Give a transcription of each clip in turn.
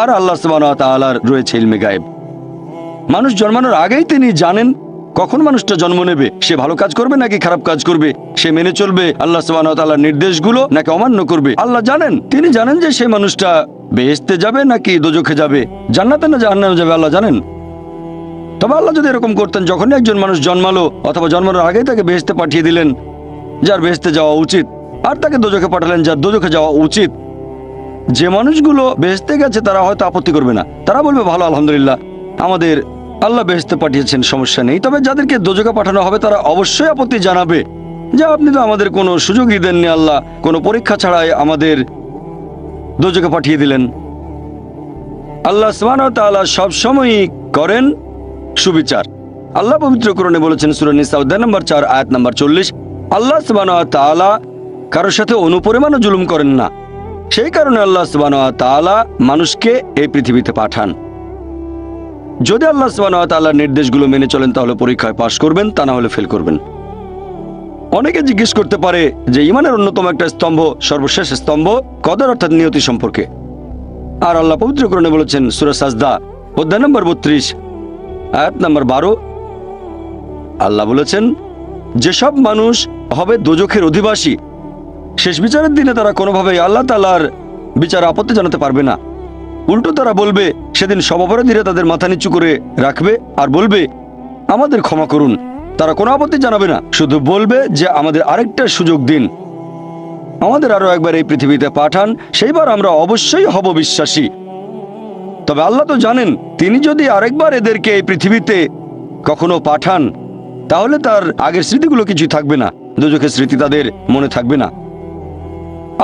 আর আল্লাহ সুবহানাহু ওয়া তাআলার রয়েছে ইলমে গায়েব। মানুষ জন্মানোর আগেই তিনি জানেন কখন মানুষটা জন্ম নেবে, সে ভালো কাজ করবে নাকি খারাপ কাজ করবে, সে মেনে চলবে আল্লাহ সুবহানাহু ওয়া তাআলার নির্দেশগুলো নাকি অমান্য করবে। আল্লাহ জানেন, তিনি জানেন যে সেই মানুষটা বেহেশতে যাবে নাকি দোজখে যাবে, জান্নাতে না জাহান্নামে যাবে, আল্লাহ জানেন। তবে আল্লাহ যদি এরকম করতেন, যখনই একজন মানুষ জন্মালো অথবা জন্মানোর আগেই তাকে বেহেশতে পাঠিয়ে দিলেন যার বেহেশতে যাওয়া উচিত, আর তাকে দোজখে পাঠালেন যার দোজখে যাওয়া উচিত, যে মানুষগুলো বেহেশতে গেছে তারা হয়তো আপত্তি করবে না, তারা বলবে ভালো, আলহামদুলিল্লাহ, আমাদের আল্লাহ বেহেশতে পাঠিয়েছেন, সমস্যা নেই। তবে যাদেরকে দোজখে পাঠানো হবে তারা অবশ্যই আপত্তি জানাবে যে আপনি তো আমাদের কোনো সুযোগই দেননি, আল্লাহ কোনো পরীক্ষা ছাড়াই আমাদের দোজখে পাঠিয়ে দিলেন। আল্লাহ সুবহানাহু ওয়া তাআলা সবসময়ই করেন সুবিচার। আল্লাহ পবিত্র কোরআনে বলেছেন সূরা নিসা অধ্যায় নম্বর 4 আয়াত নম্বর 40, আল্লাহ সুবহানাহু ওয়া তাআলা কারোর সাথে অনুপরিমাণও জুলুম করেন না। সেই কারণে আল্লাহ সুবহানাহু ওয়া তাআলা মানুষকে এই পৃথিবীতে পাঠান। যদি আল্লাহ সুবহানাহু ওয়া তাআলার নির্দেশগুলো মেনে চলেন তাহলে পরীক্ষায় পাশ করবেন, তা না হলে ফেল করবেন। অনেকে জিজ্ঞেস করতে পারে যে ইমানের অন্যতম একটা স্তম্ভ, সর্বশেষ স্তম্ভ কদর অর্থাৎ নিয়তি সম্পর্কে। আর আল্লাহ পবিত্র কোরআনে বলেছেন সূরা সাজদা অধ্যায় নম্বর 32 আয়াত নম্বর 12, আল্লাহ বলেছেন যেসব মানুষ হবে দোজখের অধিবাসী, শেষ বিচারের দিনে তারা কোনোভাবেই আল্লাহ তাআলার বিচারে আপত্তি জানাতে পারবে না। উল্টো তারা বলবে, সেদিন সব অপরাধীরা তাদের মাথা নিচু করে রাখবে আর বলবে আমাদের ক্ষমা করুন। তারা কোনো আপত্তি জানাবে না, শুধু বলবে যে আমাদের আরেকটা সুযোগ দিন, আমাদের আরো একবার এই পৃথিবীতে পাঠান, সেইবার আমরা অবশ্যই হব বিশ্বাসী। তবে আল্লাহ তো জানেন, তিনি যদি আরেকবার এদেরকে এই পৃথিবীতে কখনো পাঠান তাহলে তার আগের স্মৃতিগুলো কিছুই থাকবে না, দোজখের স্মৃতি তাদের মনে থাকবে না।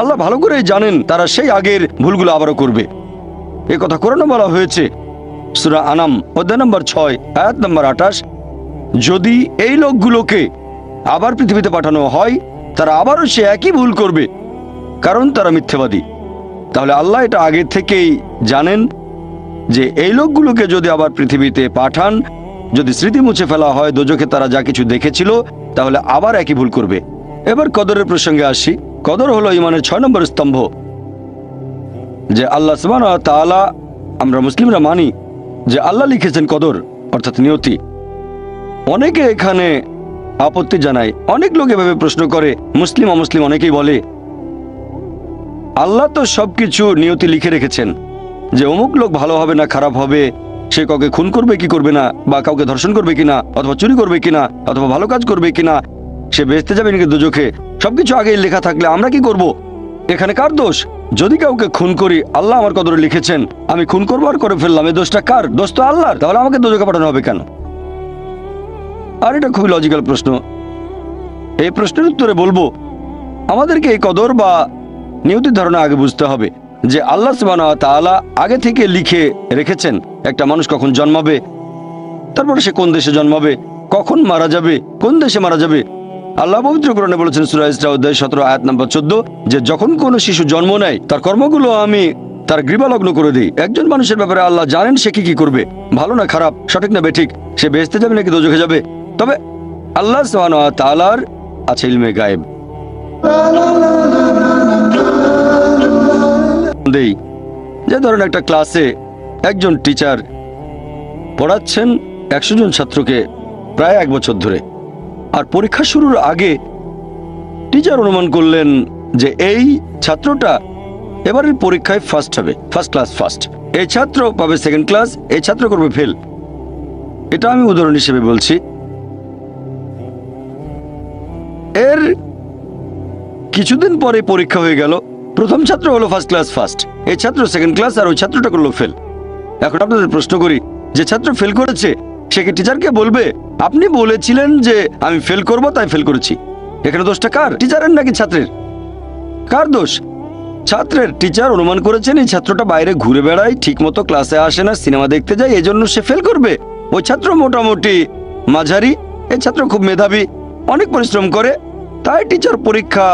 আল্লাহ ভালো করেই জানেন তারা সেই আগের ভুলগুলো আবারও করবে। এ কথা কোরআনে বলা হয়েছে সূরা আনাম অধ্যায় নম্বর 6 আয়াত নম্বর 28, যদি এই লোকগুলোকে আবার পৃথিবীতে পাঠানো হয় তারা আবারও সে একই ভুল করবে, কারণ তারা মিথ্যাবাদী। তাহলে আল্লাহ এটা আগে থেকেই জানেন যে এই লোকগুলোকে যদি আবার পৃথিবীতে পাঠান, যদি স্মৃতি মুছে ফেলা হয় দোজখে তারা যা কিছু দেখেছিল, তাহলে আবার একই ভুল করবে। এবার কদরের প্রসঙ্গে আসি। কদর হলো ইমানের 6 নম্বর স্তম্ভ, যে আল্লাহ সুবহানাহু ওয়া তাআলা, আমরা মুসলিমরা মানি যে আল্লাহ লিখেছেন কদর অর্থাৎ নিয়তি। অনেকে এখানে আপত্তি জানায়, অনেক লোক এভাবে প্রশ্ন করে, মুসলিম অমুসলিম অনেকেই বলে আল্লাহ তো সবকিছু নিয়তি লিখে রেখেছেন যে অমুক লোক ভালো হবে না খারাপ হবে, সে কাউকে খুন করবে কি করবে না, বা কাউকে ধর্ষণ করবে কিনা, অথবা চুরি করবে কিনা, অথবা ভালো কাজ করবে কিনা, সে বেহেশতে যাবে নাকি দোজখে, সবকিছু আগেই লেখা থাকলে আমরা কি করব? এখানে কার দোষ? যদি কাউকে খুন করি, আল্লাহ আমার কদরে লিখেছেন, আমি খুন করবো আর করে ফেললাম, এই দোষটা কার? দোষ তো আল্লাহর, তাহলে আমাকে দোজখে পাঠানো হবে কেন? আর এটা খুবই লজিক্যাল প্রশ্ন। এই প্রশ্নের উত্তরে বলবো, আমাদেরকে এই কদর বা নিয়তির ধারণা আগে বুঝতে হবে যে আল্লাহ সুবহানাহু ওয়া তাআলা আগে থেকে লিখে রেখেছেন একটা মানুষ কখন জন্মাবে, তারপরে সে কোন দেশে জন্মাবে, কখন মারা যাবে, কোন দেশে মারা যাবে। আল্লাহ পবিত্র কোরআনে বলেছেন সূরা ইসরা অধ্যায় 17 আয়াত নম্বর 14, যে যখন কোনো শিশু জন্ম নেয় তার কর্মগুলো আমি তার গ্রীবালগ্ন করে দিই। একজন মানুষের ব্যাপারে আল্লাহ জানেন সে কি করবে, ভালো না খারাপ, সঠিক না বেঠিক, সে বেহেশতে যাবে নাকি দোজখে যাবে। তবে আল্লাহ সুবহানাহু ওয়া তাআলার আছে ইলমে গায়েব। যে ধরেন একটা ক্লাসে একজন টিচার পড়াচ্ছেন 100 জন ছাত্রকে প্রায় 1 বছর ধরে, আর পরীক্ষা শুরুর আগে টিচার অনুমান করলেন যে এই ছাত্রটা এবারের পরীক্ষায় ফার্স্ট হবে, ফার্স্ট ক্লাস ফার্স্ট, এই ছাত্র পাবে সেকেন্ড ক্লাস, এই ছাত্র করবে ফেল। এটা আমি উদাহরণ হিসেবে বলছি। এর কিছুদিন পরে পরীক্ষা হয়ে গেল, প্রথম ছাত্র হলো ফার্স্ট ক্লাস ফার্স্ট, এই ছাত্র সেকেন্ড ক্লাস, আর ওই ছাত্রটা করলো ফেল। এখন আপনাদের প্রশ্ন করি, যে ছাত্র ফেল করেছে সে কি টিচারকে বলবে আপনি বলেছিলেন যে আমি ফেল করব তাই ফেল করেছি? এখানে দোষটা কার, টিচারের নাকি ছাত্রের? কার দোষ? ছাত্রের। টিচার অনুমান করেছেন এই ছাত্রটা বাইরে ঘুরে বেড়ায়, ঠিক মতো ক্লাসে আসে না, সিনেমা দেখতে যায়, এই জন্য সে ফেল করবে। ওই ছাত্র মোটামুটি মাঝারি, এই ছাত্র খুব মেধাবী, অনেক পরিশ্রম করে, তাই টিচার পরীক্ষা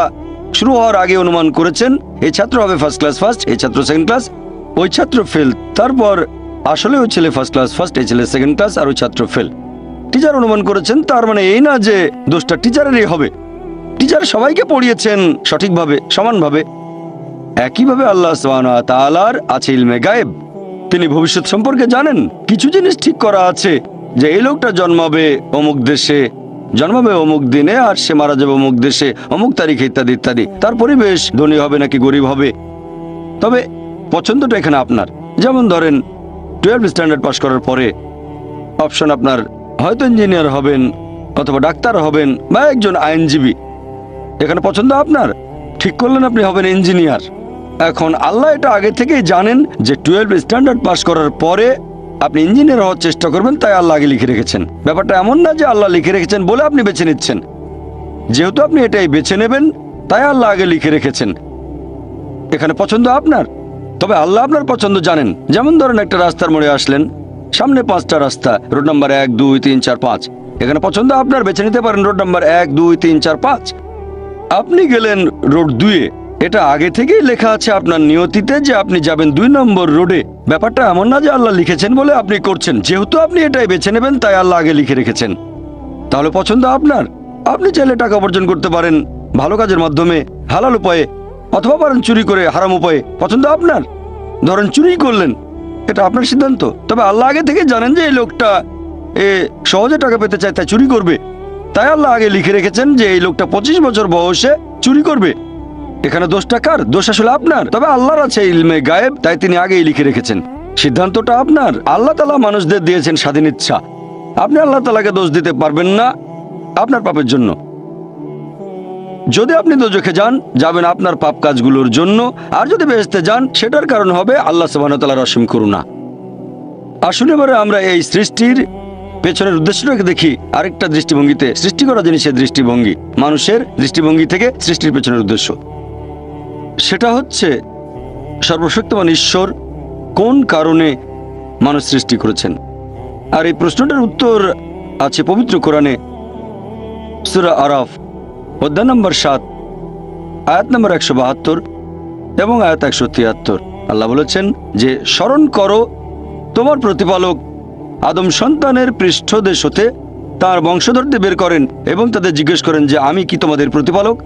শুরু হওয়ার আগে অনুমান করেছেন এই ছাত্র হবে ফার্স্ট ক্লাস ফার্স্ট, এই ছাত্র সেকেন্ড ক্লাস, ওই ছাত্র ফেল। তারপর আসলে ওই ছেলে ফার্স্ট ক্লাস ফার্স্ট, এই ছেলে সেকেন্ড ক্লাস, আর ওই ছাত্র ফেল। টিচার অনুমান করেছেন, তার মানে এই না যে দোষটা টিচারেরই হবে। টিচার সবাইকে পড়িয়েছেন সঠিকভাবে, সমানভাবে। একইভাবে আল্লাহ সুবহানাহু ওয়া তাআলার আছে ইলমে গায়েব। তিনি ভবিষ্যৎ সম্পর্কে জানেন। কিছু জিনিস ঠিক করা আছে যে এই লোকটা জন্মাবে অমুক দেশে, জন্মাবে অমুক দিনে, আর সে মারা যাবে অমুক দেশে অমুক তারিখে, ইত্যাদি ইত্যাদি। তার পরিবেশ ধনী হবে নাকি গরিব হবে। তবে পছন্দটা এখানে আপনার। যেমন ধরেন 12 স্ট্যান্ডার্ড পাস করার পরে অপশন আপনার হয়তো ইঞ্জিনিয়ার হবেন, অথবা ডাক্তার হবেন, বা একজন আইনজীবী। এখানে পছন্দ আপনার, ঠিক করলেন আপনি হবেন ইঞ্জিনিয়ার। এখন আল্লাহ এটা আগে থেকেই জানেন যে 12 স্ট্যান্ডার্ড পাস করার পরে আপনি ইঞ্জিনিয়ার হওয়ার চেষ্টা করবেন, তাই আল্লাহ আগে লিখে রেখেছেন। ব্যাপারটা এমন না যে আল্লাহ লিখে রেখেছেন বলে আপনি বেছে নিচ্ছেন। যেহেতু আপনি এটাই বেছে নেবেন, তাই আল্লাহ আগে লিখে রেখেছেন। এখানে পছন্দ আপনার, তবে আল্লাহ আপনার পছন্দ জানেন। যেমন ধরেন একটা রাস্তার মোড়ে আসলেন, সামনে 5টা রাস্তা, রোড নাম্বার 1, 2, 3, 4, 5। এখানে পছন্দ আপনার, বেছে নিতে পারেন রোড নাম্বার 1, 2, 3, 4, 5। আপনি গেলেন রোড 2-এ। এটা আগে থেকেই লেখা আছে আপনার নিয়তিতে যে আপনি যাবেন 2 নম্বর রোডে। ব্যাপারটা এমন না যে আল্লাহ লিখেছেন বলে আপনি করছেন। যেহেতু আপনি এটাই বেছে নেবেন, তাই আল্লাহ আগে লিখে রেখেছেন। তাহলে পছন্দ আপনার। আপনি চাইলে টাকা উপার্জন করতে পারেন ভালো কাজের মাধ্যমে, হালাল উপায়ে, অথবা পারেন চুরি করে হারাম উপায়ে। পছন্দ আপনার। ধরেন চুরি করলেন, এটা আপনার সিদ্ধান্ত। তবে আল্লাহ আগে থেকে জানেন যে এই লোকটা সহজে টাকা পেতে চায়, তাই চুরি করবে। তাই আল্লাহ আগে লিখে রেখেছেন যে এই লোকটা 25 বছর বয়সে চুরি করবে। এখানে দোষটা কার? দোষ আসলে আপনার। তবে আল্লাহর আছে ইলমে গায়েব, তাই তিনি আগেই লিখে রেখেছেন। সিদ্ধান্তটা আপনার। আল্লাহ তাআলা মানুষদের দিয়েছেন স্বাধীন ইচ্ছা। আপনি আল্লাহ তাআলাকে দোষ দিতে পারবেন না আপনার পাপের জন্য। যদি আপনি দোজখে যান, যাবেন আপনার পাপ কাজগুলোর জন্য, আর যদি বেহেশতে যান, সেটার কারণ হবে আল্লাহ সুবহানাহু ওয়া তাআলার অসীম করুণা। আসলে এবারে আমরা এই সৃষ্টির পেছনের উদ্দেশ্যটাকে দেখি আরেকটা দৃষ্টিভঙ্গিতে। সৃষ্টি করা জিনিসের দৃষ্টিভঙ্গি, মানুষের দৃষ্টিভঙ্গি থেকে সৃষ্টির পেছনের উদ্দেশ্য, সেটা হচ্ছে সর্বশক্তিমান ঈশ্বর কোন কারণে মানুষ সৃষ্টি করেছেন। আর এই প্রশ্নটার উত্তর আছে পবিত্র কোরআনে, সূরা আরাফ অধ্যায় নম্বর 7, আয়াত নম্বর 172 এবং আয়াত 173। আল্লাহ বলেছেন যে স্মরণ করো তোমার প্রতিপালক আদম সন্তানের পৃষ্ঠদেশ হতে তার বংশধরদের বের করেন এবং তাদের জিজ্ঞেস করেন যে আমি কি তোমাদের প্রতিপালক?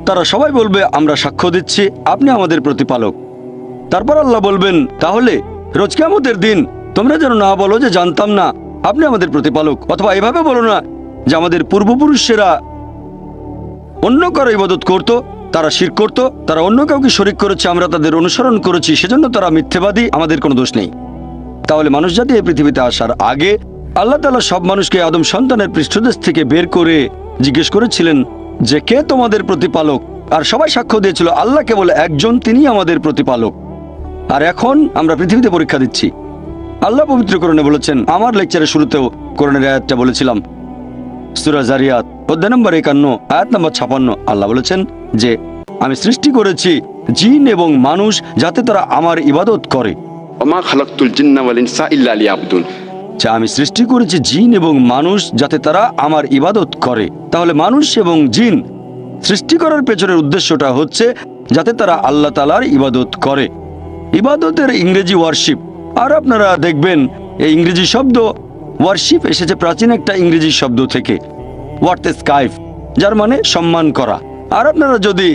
তারা সবাই বলবে আমরা সাক্ষ্য দিচ্ছি আপনি আমাদের প্রতিপালক। তারপর আল্লাহ বলবেন তাহলে রোজ কিয়ামতের দিন তোমরা যেন না বলো যে জানতাম না আপনি আমাদের প্রতিপালক, অথবা এভাবে বলো না যে আমাদের পূর্বপুরুষেরা অন্য কারো ইবাদত করত, তারা শিরক করত, তারা অন্য কাউকে শরীক করেছে, আমরা তাদের অনুসরণ করেছি, সেজন্য তারা মিথ্যেবাদী, আমাদের কোনো দোষ নেই। তাহলে মানুষ জাতি এই পৃথিবীতে আসার আগে আল্লাহ তাআলা সব মানুষকে আদম সন্তানের পৃষ্ঠদেশ থেকে বের করে জিজ্ঞেস করেছিলেন যে কে তোমাদের প্রতিপালক, আর সবাই সাক্ষ্য দিয়েছিল আল্লাহ কেবল একজন, তিনি আমাদের প্রতিপালক। আর এখন আমরা পৃথিবীতে পরীক্ষা দিচ্ছি। আল্লাহ পবিত্র কোরআনে বলেছেন, আমার লেকচারের শুরুতেও কোরআনের আয়াতটা বলেছিলাম, সূরা জারিয়াত অধ্যায় নম্বর 51 আয়াত নম্বর 56। আল্লাহ বলেছেন যে আমি সৃষ্টি করেছি জিন এবং মানুষ যাতে তারা আমার ইবাদত করে। ওমা খালাকতুল জিন্না ওয়াল ইনসা ইল্লা লিয়াবুদুন। আমি সৃষ্টি করেছি জিন এবং মানুষ যাতে তারা আমার ইবাদত করে। তাহলে মানুষ এবং জিন সৃষ্টি করার পেছনের উদ্দেশ্যটা হচ্ছে যাতে তারা আল্লাহ তাআলার ইবাদত করে। ইবাদতের ইংরেজি ওয়ারশিপ। আর আপনারা দেখবেন এই ইংরেজি শব্দ ওয়ারশিপ এসেছে প্রাচীন একটা ইংরেজি শব্দ থেকে, ওয়ার্তেস্কাইফ, যার মানে সম্মান করা। আর আপনারা যদি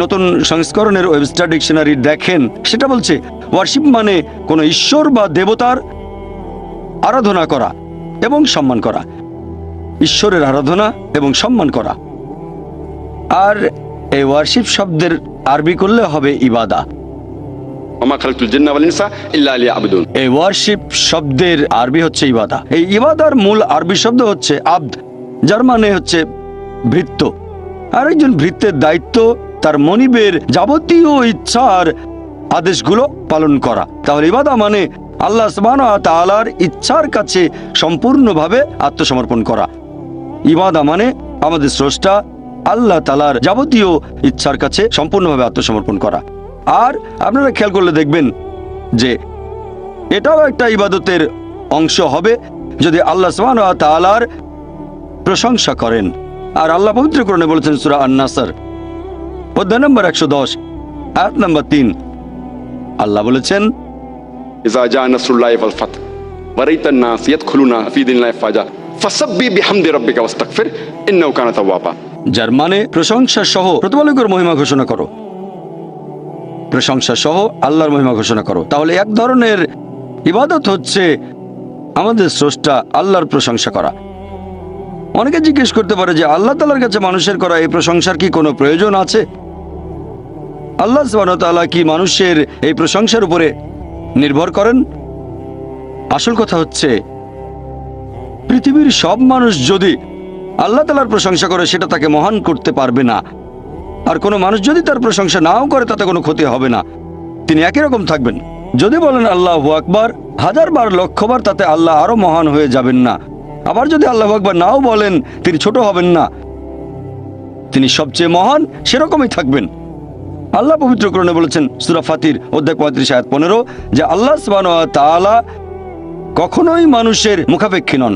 নতুন সংস্করণের ওয়েবস্টার ডিকশনারি দেখেন, সেটা বলছে ওয়ারশিপ মানে কোনো ঈশ্বর বা দেবতার আরাধনা করা এবং সম্মান করা, ঈশ্বরের আরাধনা এবং সম্মান করা। আর এই ওয়ারশিপ শব্দের আরবি করলে হবে ইবাদা। ওমা খালাকতুল জিন্না ওয়াল ইনসা ইল্লা লিয়াবুদুন। এই ওয়ারশিপ শব্দের আরবি হচ্ছে ইবাদা। এই ইবাদার মূল আরবি শব্দ হচ্ছে আবদ, যার মানে হচ্ছে ভৃত্য। আর একজন ভৃত্যের দায়িত্ব তার মনিবের যাবতীয় ইচ্ছার আদেশগুলো পালন করা। তাহলে ইবাদা মানে আল্লাহ সুবহানাহু ওয়া তাআলার ইচ্ছার কাছে সম্পূর্ণভাবে আত্মসমর্পণ করা। ইবাদা মানে আমাদের স্রষ্টা আল্লাহ তাআলার যাবতীয় ইচ্ছার কাছে সম্পূর্ণভাবে আত্মসমর্পণ করা। আর আপনারা খেয়াল করলে দেখবেন যে এটাও একটা ইবাদতের অংশ হবে যদি আল্লাহ সুবহানাহু ওয়া তাআলার প্রশংসা করেন। আর আল্লাহ পবিত্র কোরআনে বলেছেন সূরা আন-নাসর অধ্যায় নম্বর 110 আয়াত নম্বর 3। আল্লাহ বলেছেন, ইযা জা নাসরুল্লাহি ওয়াল ফাত ওয়া রাইতান নাস ইয়াদখুলুনা ফি দীনিল্লাহি ফাজা ফাসাব্বিহ বিহামদি রাব্বিকা ওয়াস্তাগফির ইন্নাহু কানা তাওয়াবা। যার মানে প্রশংসা সহ প্রতিপালকের মহিমা ঘোষণা করো, প্রশংসা সহ আল্লাহর মহিমা ঘোষণা করো। তাহলে এক ধরনের ইবাদত হচ্ছে আমাদের স্রষ্টা আল্লাহর প্রশংসা করা। অনেকে জিজ্ঞেস করতে পারে যে আল্লাহ তাআলার কাছে মানুষের করা এই প্রশংসার কি কোনো প্রয়োজন আছে? আল্লাহ সুবহানাহু ওয়া তাআলা কি মানুষের এই প্রশংসার উপরে নির্ভর করেন? আসল কথা হচ্ছে পৃথিবীর সব মানুষ যদি আল্লাহ তাআলার প্রশংসা করে সেটা তাকে মহান করতে পারবে না, আর কোনো মানুষ যদি তার প্রশংসা নাও করে তাতে কোনো ক্ষতি হবে না, তিনি একই রকম থাকবেন। যদি বলেন আল্লাহু আকবার 1000 বার 1,00,000 বার, তাতে আল্লাহ আরো মহান হয়ে যাবেন না। আবার যদি আল্লাহু আকবার নাও বলেন তিনি ছোট হবেন না, তিনি সবচেয়ে মহান সেরকমই থাকবেন। আল্লাহ পবিত্র কোরআনে বলেছেন সূরা ফাতির অধ্যায় 35 আয়াত 15 যে আল্লাহ সুবহানাহু ওয়া তাআলা কখনোই মানুষের মুখাপেক্ষী নন,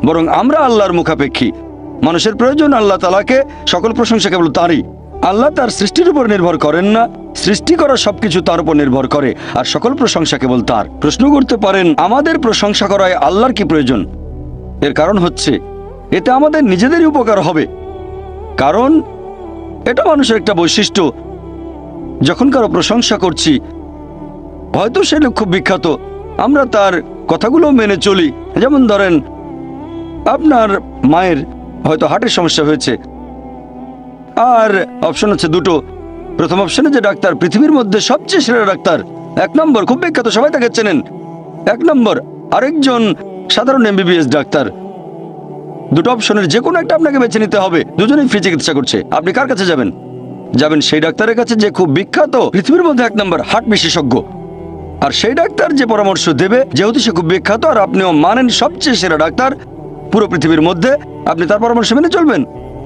বরং আমরা আল্লাহর মুখাপেক্ষী। মানুষের প্রয়োজন আল্লাহ তাআলাকে, সকল প্রশংসা কেবল তারই। আল্লাহ তার সৃষ্টির উপর নির্ভর করেন না, সৃষ্টি করা সবকিছু তার উপর নির্ভর করে, আর সকল প্রশংসা কেবল তার। প্রশ্ন করতে পারেন আমাদের প্রশংসা করায় আল্লাহর কি প্রয়োজন? এর কারণ হচ্ছে এতে আমাদের নিজেদেরই উপকার হবে, কারণ এটা মানুষের একটা বৈশিষ্ট্য। যখন কারো প্রশংসা করছি, হয়তো সে লোক খুব বিখ্যাত, আমরা তার কথাগুলো মেনে চলি। যেমন ধরেন আপনার মায়ের হয়তো হার্টের সমস্যা হয়েছে, আর অপশন আছে দুটো। প্রথম অপশনে যে ডাক্তার পৃথিবীর মধ্যে সবচেয়ে সেরা ডাক্তার, 1 নম্বর, খুব বিখ্যাত, সবাই তাকে চেনেন, 1 নম্বর। আরেকজন সাধারণ MBBS ডাক্তার। দুটো অপশনের যে কোনো একটা আপনাকে বেছে নিতে হবে। দুজনেই ফ্রি চিকিৎসা করছে। আপনি কার কাছে যাবেন? যাবেন সেই ডাক্তারের কাছে যে খুব বিখ্যাত, পৃথিবীর মধ্যে 1 নম্বর হার্ট বিশেষজ্ঞ। আর সেই ডাক্তার যে পরামর্শ দেবে, যেহেতু সে খুব বিখ্যাত আর আপনিও মানেন সবচেয়ে সেরা ডাক্তার পুরো পৃথিবীর মধ্যে, আপনি তার পরামর্শ মেনে চলবেন।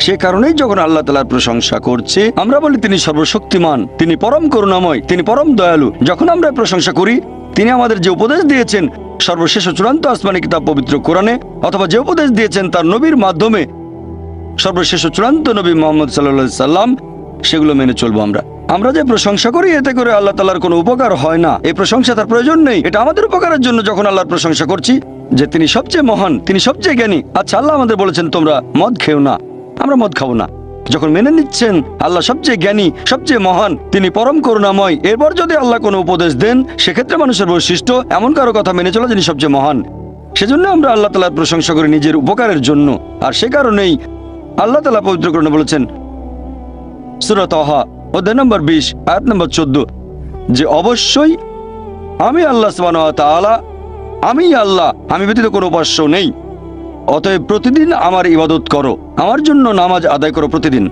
সে কারণেই যখন আল্লাহ তাআলার প্রশংসা করছি, আমরা বলি তিনি সর্বশক্তিমান, তিনি পরম করুণাময়, তিনি পরম দয়ালু। যখন আমরা প্রশংসা করি, তিনি আমাদের যে উপদেশ দিয়েছেন সর্বশেষ ও চূড়ান্ত আসমানি কিতাব পবিত্র কোরআনে, অথবা যে উপদেশ দিয়েছেন তার নবীর মাধ্যমে সর্বশেষ ও চূড়ান্ত নবী মুহাম্মদ সাল্লাল্লাহু আলাইহি সাল্লাম, সেগুলো মেনে চলবো। আমরা যে প্রশংসা করি, এতে করে আল্লাহ তাআলার কোনো উপকার হয় না। এই প্রশংসা তার প্রয়োজন নেই, এটা আমাদের উপকারের জন্য। যখন আল্লাহর প্রশংসা করছি যে তিনি সবচেয়ে মহান, তিনি সবচেয়ে জ্ঞানী। আচ্ছা, আল্লাহ আমাদের বলেছেন তোমরা মদ খেও না, আমরা মদ খাবো না। যখন মেনে নিচ্ছেন আল্লাহ সবচেয়ে জ্ঞানী, সবচেয়ে মহান, তিনি পরম করুণাময়, এরপর যদি আল্লাহ কোনো উপদেশ দেন, সেক্ষেত্রে মানুষের বৈশিষ্ট্য এমন কারো কথা মেনে চলা যিনি সবচেয়ে মহান। সেজন্য আমরা আল্লাহ তাআলার প্রশংসা করি নিজের উপকারের জন্য। আর সে কারণেই আল্লাহ তাআলা পবিত্র কোরআনে বলেছেন সূরা তাহা অধ্যায় নম্বর 20 আয়াত নম্বর 14 যে অবশ্যই আমি আল্লাহ সুবহানাহু ওয়া তাআলা, আমি আল্লাহ, আমি ব্যতীত কোনো উপাস্য নেই। অতএব প্রতিদিন আমার ইবাদত করো, আমার জন্য নামাজ আদায় করো প্রতিদিন।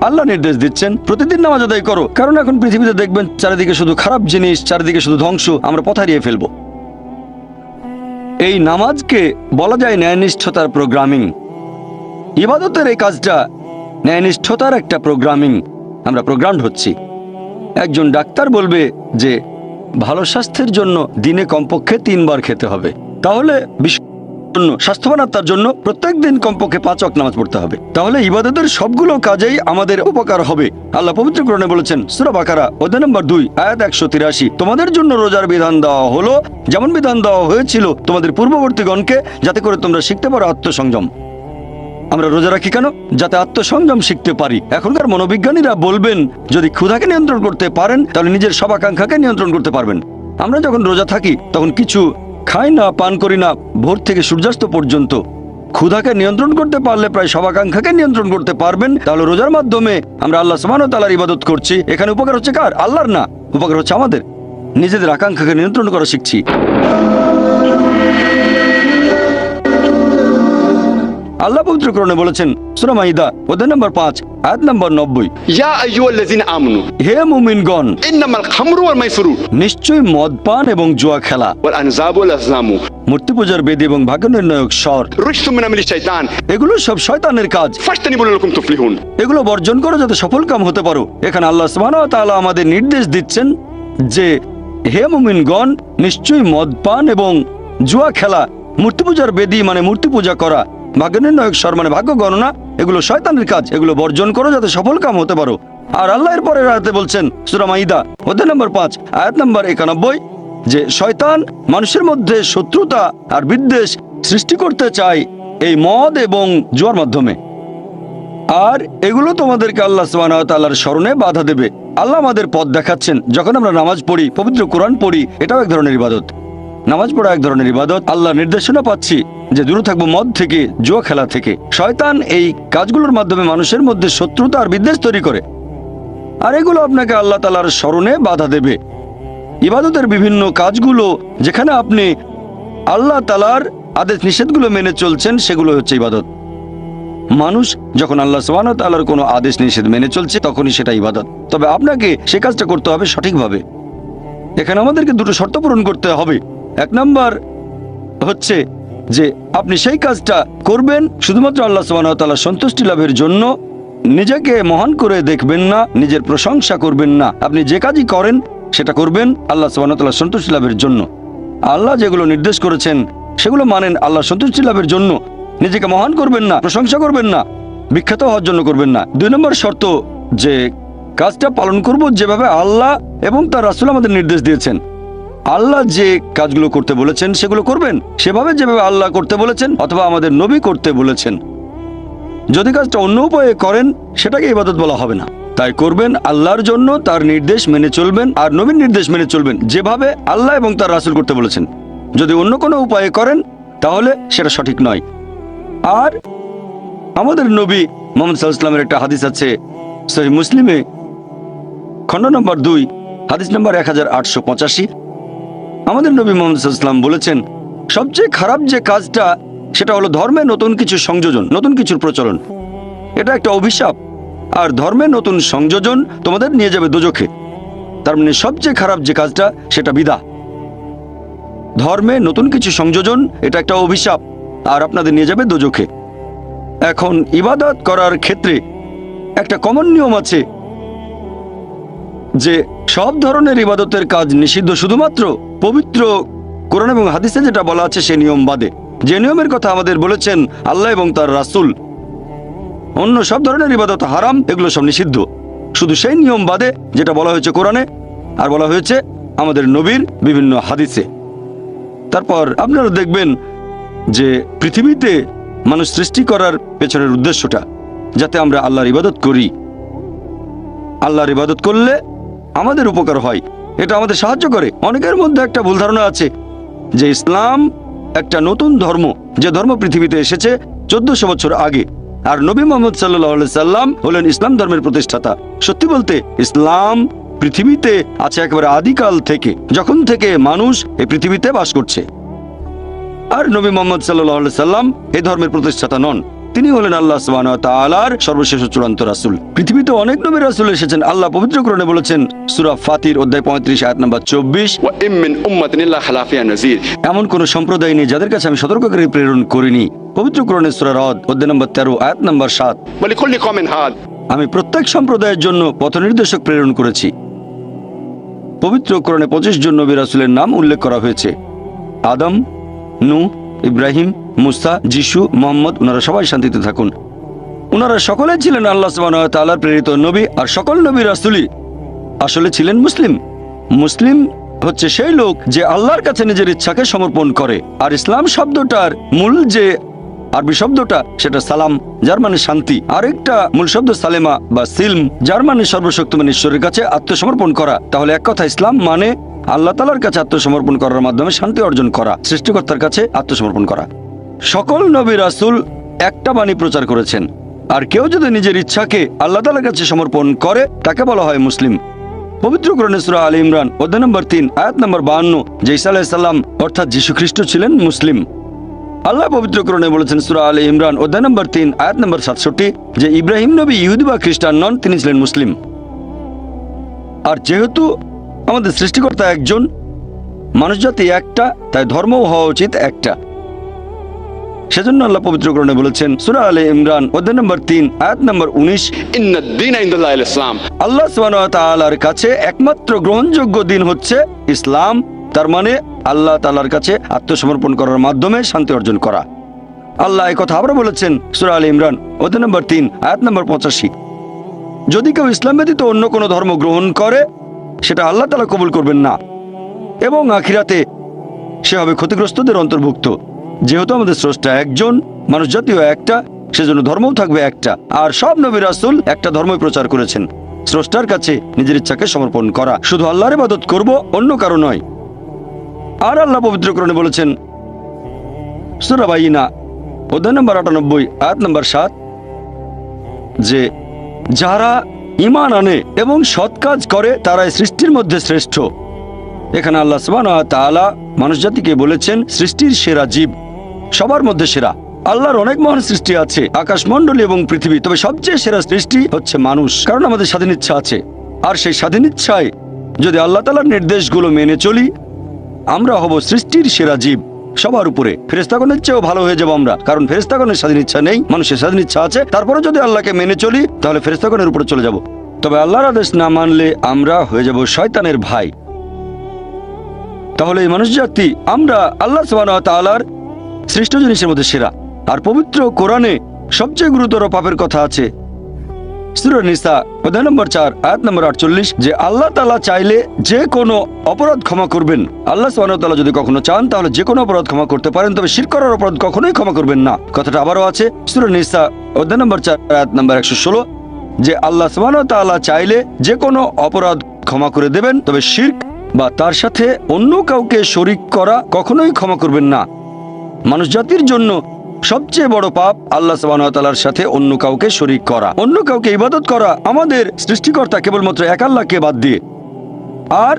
আল্লাহ নির্দেশ দিচ্ছেন প্রতিদিন নামাজ আদায় করো, কারণ এখন পৃথিবীতে দেখবেন চারিদিকে শুধু খারাপ জিনিস, চারিদিকে শুধু ধ্বংস, আমরা পথ হারিয়ে ফেলবো। এই নামাজকে বলা যায় ন্যায়নিষ্ঠতার প্রোগ্রামিং। ইবাদতের এই কাজটা ন্যায়নিষ্ঠতার একটা প্রোগ্রামিং। আমরা প্রোগ্রামড হচ্ছি। একজন ডাক্তার বলবে যে ভালো স্বাস্থ্যের জন্য দিনে কমপক্ষে 3 বার খেতে হবে, তাহলে স্বাস্থ্যবান আত্মার জন্য প্রত্যেক দিন কমপক্ষে 5 ওয়াক্ত নামাজ পড়তে হবে। তাহলে ইবাদতের সবগুলো কাজেই আমাদের উপকার হবে। আল্লাহ পবিত্র কোরআনে বলেছেন সূরা বাকারা অধ্যায় নম্বর 2 আয়াত 183 তোমাদের জন্য রোজার বিধান দেওয়া হলো যেমন বিধান দেওয়া হয়েছিল তোমাদের পূর্ববর্তীগণকে, যাতে করে তোমরা শিখতে পারো আত্মসংযম। আমরা রোজা রাখি কেন? যাতে আত্মসংযম শিখতে পারি। এখনকার মনোবিজ্ঞানীরা বলবেন যদি ক্ষুধাকে নিয়ন্ত্রণ করতে পারেন, তাহলে নিজের সব আকাঙ্ক্ষাকে নিয়ন্ত্রণ করতে পারবেন। আমরা যখন রোজা থাকি তখন কিছু খাই না, পান করি না, ভোর থেকে সূর্যাস্ত পর্যন্ত। ক্ষুধাকে নিয়ন্ত্রণ করতে পারলে প্রায় সব আকাঙ্ক্ষাকে নিয়ন্ত্রণ করতে পারবেন। তাহলে রোজার মাধ্যমে আমরা আল্লাহ সুবহানাহু ওয়া তাআলার ইবাদত করছি। এখানে উপকার হচ্ছে কার? আল্লাহর না, উপকার হচ্ছে আমাদের। নিজেদের আকাঙ্ক্ষাকে নিয়ন্ত্রণ করা শিখছি। আল্লাহ পবিত্র কোরআনে বলেছেন সূরা মাইদা অধ্যায় নম্বর 5 আয়াত নম্বর 90 ইয়া আইয়ুহাল্লাযিনা আমানু, হে মুমিনগণ, ইন্নামাল খামরু ওয়াল মাইসিরু, নিশ্চয়ই মদ পান এবং জুয়া খেলা, ওয়াল আনযাবু ওয়াল আজলামু, মূর্তি পূজার বেদী এবং ভাগ্য নির্ণায়ক স্বর, রিজসুম মিনাল শাইতান, এগুলো সব শয়তানের কাজ। ফাজতানিবু লাকুম তুফলিহুন, এগুলো বর্জন করো যাতে সফল কাম হতে পারো। এখানে আল্লাহ সুবহানাহু ওয়া তাআলা আমাদের নির্দেশ দিচ্ছেন যে হে মুমিনগণ, নিশ্চয়ই মদ পান এবং জুয়া খেলা, মূর্তি পূজার বেদী মানে মূর্তি পূজা করা, ভাগ্য নির্ণায়ক স্বর মানে ভাগ্য গণনা, এগুলো শয়তানের কাজ। এগুলো বর্জন করো যাতে সফল কাম হতে পারো। আর আল্লাহ এর পরের আয়াতে বলছেন সূরা মাইদা অধ্যায় নম্বর 5 আয়াত নম্বর 91 যে শয়তান মানুষের মধ্যে শত্রুতা আর বিদ্বেষ সৃষ্টি করতে চায় এই মদ এবং জুয়ার মাধ্যমে। আর এগুলো তোমাদেরকে আল্লাহ সুবহানাহু ওয়া তাআলার স্মরণে বাধা দেবে। আল্লাহ আমাদের পথ দেখাচ্ছেন। যখন আমরা নামাজ পড়ি, পবিত্র কোরআন পড়ি, এটাও এক ধরনের ইবাদত। নামাজ পড়া এক ধরনের ইবাদত। আল্লাহ নির্দেশনা পাচ্ছি যে দূরে থাকবো মদ থেকে, জুয়া খেলা থেকে। শয়তান এই কাজগুলোর মাধ্যমে মানুষের মধ্যে শত্রুতা আর বিদ্বেষ তৈরি করে, আর এগুলো আপনাকে আল্লাহ তাআলার স্মরণে বাধা দেবে। ইবাদতের বিভিন্ন কাজগুলো যেখানে আপনি আল্লাহ তাআলার আদেশ নিষেধগুলো মেনে চলছেন, সেগুলো হচ্ছে ইবাদত। মানুষ যখন আল্লাহ সুবহানাহু ওয়া তাআলার কোনো আদেশ নিষেধ মেনে চলছে, তখনই সেটা ইবাদত। তবে আপনাকে সে কাজটা করতে হবে সঠিকভাবে। এখানে আমাদেরকে দুটো শর্ত পূরণ করতে হবে। এক নাম্বার হচ্ছে যে আপনি সেই কাজটা করবেন শুধুমাত্র আল্লাহ সুবহানাহু ওয়া তাআলার সন্তুষ্টি লাভের জন্য। নিজেকে মহান করে দেখবেন না, নিজের প্রশংসা করবেন না। আপনি যে কাজই করেন সেটা করবেন আল্লাহ সুবহানাহু ওয়া তাআলার সন্তুষ্টি লাভের জন্য। আল্লাহ যেগুলো নির্দেশ করেছেন সেগুলো মানেন আল্লাহ সন্তুষ্টি লাভের জন্য। নিজেকে মহান করবেন না, প্রশংসা করবেন না, বিখ্যাত হওয়ার জন্য করবেন না। 2 নম্বর শর্ত যে কাজটা পালন করব যেভাবে আল্লাহ এবং তার রাসূল আমাদের নির্দেশ দিয়েছেন। আল্লাহ যে কাজগুলো করতে বলেছেন সেগুলো করবেন সেভাবে যেভাবে আল্লাহ করতে বলেছেন অথবা আমাদের নবী করতে বলেছেন। যদি কাজটা অন্য উপায়ে করেন সেটাকে ইবাদত বলা হবে না। তাই করবেন আল্লাহর জন্য, তার নির্দেশ মেনে চলবেন আর নবীর নির্দেশ মেনে চলবেন যেভাবে আল্লাহ এবং তার রাসূল করতে বলেছেন। যদি অন্য কোনো উপায়ে করেন তাহলে সেটা সঠিক নয়। আর আমাদের নবী মুহাম্মদ সাল্লাল্লাহু আলাইহি ওয়াসাল্লামের একটা হাদিস আছে সহিহ মুসলিমে, খণ্ড নম্বর 2, হাদিস নম্বর 1885। আমাদের নবী মুহাম্মদ সাল্লাল্লাহু আলাইহি ওয়াসাল্লাম বলেছেন, সবচেয়ে খারাপ যে কাজটা সেটা হলো ধর্মে নতুন কিছু সংযোজন, নতুন কিছুর প্রচলন। এটা একটা অভিশাপ। আর ধর্মে নতুন সংযোজন তোমাদের নিয়ে যাবে দোজখে। তার মানে সবচেয়ে খারাপ যে কাজটা সেটা বিদআত। ধর্মে নতুন কিছু সংযোজন এটা একটা অভিশাপ আর আপনাদের নিয়ে যাবে দোজখে। এখন ইবাদত করার ক্ষেত্রে একটা কমন নিয়ম আছে যে সব ধরনের ইবাদতের কাজ নিষিদ্ধ শুধুমাত্র পবিত্র কোরআন এবং হাদিসে যেটা বলা আছে সেই নিয়ম বাদে। যে নিয়মের কথা আমাদের বলেছেন আল্লাহ এবং তার রাসূল, অন্য সব ধরনের ইবাদত হারাম, এগুলো সব নিষিদ্ধ। শুধু সেই নিয়ম বাদে যেটা বলা হয়েছে কোরআনে আর বলা হয়েছে আমাদের নবীর বিভিন্ন হাদিসে। তারপর আপনারা দেখবেন যে পৃথিবীতে মানুষ সৃষ্টি করার পেছনের উদ্দেশ্যটা যাতে আমরা আল্লাহর ইবাদত করি। আল্লাহর ইবাদত করলে আমাদের উপকার হয়, এটা আমাদের সাহায্য করে। অনেকের মধ্যে একটা ভুল ধারণা আছে যে ইসলাম একটা নতুন ধর্ম, যে ধর্ম পৃথিবীতে এসেছে 1400 বছর আগে, আর নবী মুহাম্মদ সাল্লাল্লাহু আলাইহি সাল্লাম হলেন ইসলাম ধর্মের প্রতিষ্ঠাতা। সত্যি বলতে ইসলাম পৃথিবীতে আছে একেবারে আদিকাল থেকে, যখন থেকে মানুষ এই পৃথিবীতে বাস করছে। আর নবী মুহাম্মদ সাল্লাল্লাহু আলাইহি সাল্লাম এই ধর্মের প্রতিষ্ঠাতা নন, তিনি হলেন আল্লাহ সুবহানাহু ওয়া তাআলার সর্বশেষ চূড়ান্ত রাসূল। পৃথিবীতে অনেক নবী রাসূল এসেছেন। আল্লাহ পবিত্র কোরআনে বলেছেন সূরা ফাতির অধ্যায় 35 আয়াত নম্বর 24, وإن من أمة إلا خلا فيها نذير। এমন কোন সম্প্রদায় নেই যাদের কাছে আমি সতর্ককারী প্রেরণ করিনি। পবিত্র কোরআনের সূরা রদ অধ্যায় নম্বর 13 আয়াত নম্বর 7, ولكل قوم هاد। আমি প্রত্যেক সম্প্রদায়ের জন্য পথনির্দেশক প্রেরণ করেছি। পবিত্র কোরআনে 25 জন নবী রাসূলের নাম উল্লেখ করা হয়েছে। আদম, নূহ, ইব্রাহিম, মুসা, যিশু, মুহাম্মদ, ওনারা সবাই শান্তিতে থাকুন। ওনারা সকলে ছিলেন আল্লাহ সুবহানাহু ওয়া তাআলার প্রেরিত নবী, আর সকল নবী রাসূলই আসলে ছিলেন মুসলিম। মুসলিম হচ্ছে সেই লোক যে আল্লাহর কাছে নিজের ইচ্ছাকে সমর্পণ করে। আর ইসলাম শব্দটার মূল যে আরবি শব্দটা সেটা সালাম, যার মানে শান্তি। আরেকটা মূল শব্দ সালেমা বা সিলম, যার মানে সর্বশক্তিমান ঈশ্বরের কাছে আত্মসমর্পণ করা। তাহলে এক কথা ইসলাম মানে আল্লাহ তাআলার কাছে আত্মসমর্পণ করার মাধ্যমে শান্তি অর্জন করা, সৃষ্টিকর্তার কাছে আত্মসমর্পণ করা। সকল নবী রাসূল একটা বাণী প্রচার করেছেন, আর কেউ যদি নিজের ইচ্ছাকে আল্লাহ তাআলার কাছে সমর্পণ করে তাকে বলা হয় মুসলিম। পবিত্র কোরআনে সূরা আলে ইমরান অধ্যায় নম্বর 3 আয়াত নম্বর 52 যে ঈসা আলাইহিস সালাম অর্থাৎ যীশু খ্রিস্ট ছিলেন মুসলিম। আল্লাহ পবিত্র কোরআনে বলেছেন সূরা আলে ইমরান অধ্যায় নম্বর 3 আয়াত নম্বর 67 যে ইব্রাহিম নবী ইহুদি বা খ্রিস্টান নন, তিনি ছিলেন মুসলিম। আর যেহেতু আমাদের সৃষ্টিকর্তা একজন, মানুষ জাতি একটা, তাই ধর্মও হওয়া উচিত একটা। সেজন্য আল্লাহ পবিত্র কোরআনে বলেছেন সূরা আলে ইমরান অধ্যায় নম্বর 3 আয়াত নম্বর 19, إن الدين عند الله الإسلام। আল্লাহ সুবহানাহু ওয়া তাআলার কাছে একমাত্র গ্রহণযোগ্য দিন হচ্ছে ইসলাম। তার মানে আল্লাহ তাআলার কাছে আত্মসমর্পণ করার মাধ্যমে শান্তি অর্জন করা। আল্লাহ এই কথা আবার বলেছেন সূরা আলে ইমরান অধ্যায় নম্বর 3 আয়াত নম্বর 85, যদি কেউ ইসলাম ব্যতীত অন্য কোনো ধর্ম গ্রহণ করে সেটা আল্লাহ তাআলা কবুল করবেন না এবং আখিরাতে সে হবে ক্ষতিগ্রস্তদের অন্তর্ভুক্ত। যেহেতু আমাদের স্রষ্টা একজন, মানুষ জাতীয় একটা, সেজন্য ধর্মও থাকবে একটা। আর সব নবী রাসূল একটা ধর্মই প্রচার করেছেন, স্রষ্টার কাছে নিজের ইচ্ছাকে সমর্পণ করা। শুধু আল্লাহর ইবাদত করব, অন্য কারো নয়। আর আল্লাহ পবিত্র কোরআনে বলেছেন সূরা বাইনা অধ্যায় নম্বর 98 আয়াত নম্বর 7 যে যারা ঈমান আনে এবং সৎ কাজ করে তারাই সৃষ্টির মধ্যে শ্রেষ্ঠ। এখানে আল্লাহ সুবহানাহু ওয়া তাআলা মানুষ জাতিকে বলেছেন সৃষ্টির সেরা জীব, সবার মধ্যে সেরা। আল্লাহর অনেক মহান সৃষ্টি আছে, আকাশমণ্ডলী এবং পৃথিবী, তবে সবচেয়ে সেরা সৃষ্টি হচ্ছে মানুষ, কারণ আমাদের স্বাধীন ইচ্ছা আছে। আর সেই স্বাধীন ইচ্ছায় যদি আল্লাহ তাআলার নির্দেশগুলো মেনে চলি, আমরা হব সৃষ্টির সেরা জীব, সবার উপরে। ফেরেশতাগণের চেয়েও ভালো হয়ে যাবো আমরা, কারণ ফেরেশতাগণের স্বাধীন ইচ্ছা নেই, মানুষের স্বাধীন ইচ্ছা আছে। তারপরে যদি আল্লাহকে মেনে চলি তাহলে ফেরেশতাগণের উপরে চলে যাব। তবে আল্লাহর আদেশ না মানলে আমরা হয়ে যাব শয়তানের ভাই। তাহলে এই মানুষ জাতি আমরা আল্লাহ সুবহানাহু ওয়া তাআলার সৃষ্ট জিনিসের মধ্যে সেরা। আর পবিত্র কোরআনে সবচেয়ে গুরুতর পাপের কথা আছে সূরা নিসা অধ্যায় নম্বর 4 আয়াত নম্বর 48 যে আল্লাহ তাআলা চাইলে যে কোনো অপরাধ ক্ষমা করবেন। আল্লাহ সুবহানাহু ওয়া তাআলা যদি কখনো চান তাহলে যে কোনো অপরাধ ক্ষমা করতে পারেন, তবে শিরক করার অপরাধ কখনোই ক্ষমা করবেন না। কথাটা আবারও আছে সূরা নিসা অধ্যায় নম্বর 4 আয়াত নম্বর 116 যে আল্লাহ সুবহানাহু ওয়া তাআলা চাইলে যে কোনো অপরাধ ক্ষমা করে দেবেন, তবে শিরক বা তার সাথে অন্য কাউকে শরীক করা কখনোই ক্ষমা করবেন না। মানুষ জাতির জন্য সবচেয়ে বড় পাপ আল্লাহ সুবহানাহু ওয়া তাআলার সাথে অন্য কাউকে শরীক করা, অন্য কাউকে ইবাদত করা আমাদের সৃষ্টিকর্তা কেবলমাত্র এক আল্লাহকে বাদ দিয়ে। আর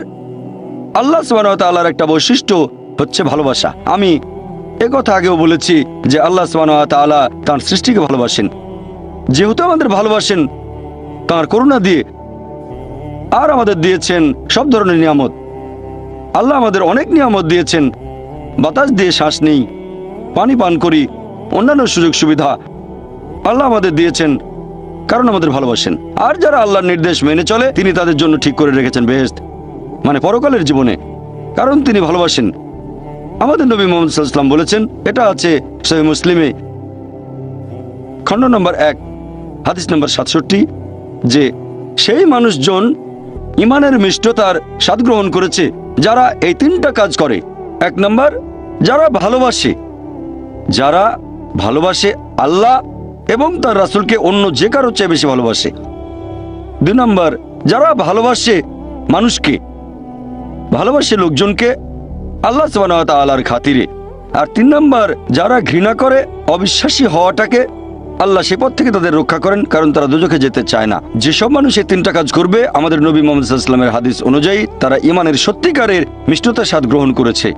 আল্লাহ সুবহানাহু ওয়া তাআলার একটা বৈশিষ্ট্য হচ্ছে ভালোবাসা। আমি একথা আগেও বলেছি যে আল্লাহ সুবহানাহু ওয়া তাআলা তাঁর সৃষ্টিকে ভালোবাসেন, যেহেতু আমাদের ভালোবাসেন তাঁর করুণা দিয়ে, আর আমাদের দিয়েছেন সব ধরনের নিয়ামত। আল্লাহ আমাদের অনেক নিয়ামত দিয়েছেন, বাতাস দিয়ে শ্বাস নেই, পানি পান করি, অন্যান্য সুযোগ সুবিধা আল্লাহ আমাদের দিয়েছেন কারণ আমাদের ভালোবাসেন। আর যারা আল্লাহর নির্দেশ মেনে চলে তিনি তাদের জন্য ঠিক করে রেখেছেন বেহেশত, মানে পরকালের জীবনে, কারণ তিনি ভালোবাসেন। আমাদের নবী মুহাম্মদ সাল্লাল্লাহু আলাইহি ওয়াসাল্লাম বলেছেন, এটা আছে সহিহ মুসলিমে খণ্ড নম্বর 1 হাদিস নম্বর 67 যে সেই মানুষজন ঈমানের মিষ্টতার স্বাদ গ্রহণ করেছে যারা এই 3টা কাজ করে। 1 নম্বর যারা ভালোবাসে আল্লাহ এবং তার রাসূলকে অন্য যে কারো চেয়ে বেশি ভালোবাসে। 2 নম্বর যারা ভালোবাসে মানুষকে, ভালোবাসে লোকজনকে আল্লাহ সুবহানাহু ওয়া তাআলার খাতিরে। আর 3 নম্বর যারা ঘৃণা করে অবিশ্বাসী হওয়াটাকে, আল্লাহ সে পথ থেকে তাদের রক্ষা করেন কারণ তারা দোজখে যেতে চায় না। যেসব মানুষ এই 3টা কাজ করবে আমাদের নবী মুহাম্মদ সাল্লাল্লাহু আলাইহি ওয়াসাল্লামের হাদিস অনুযায়ী তারা ঈমানের সত্যিকারের মিষ্টতার স্বাদ গ্রহণ করেছে।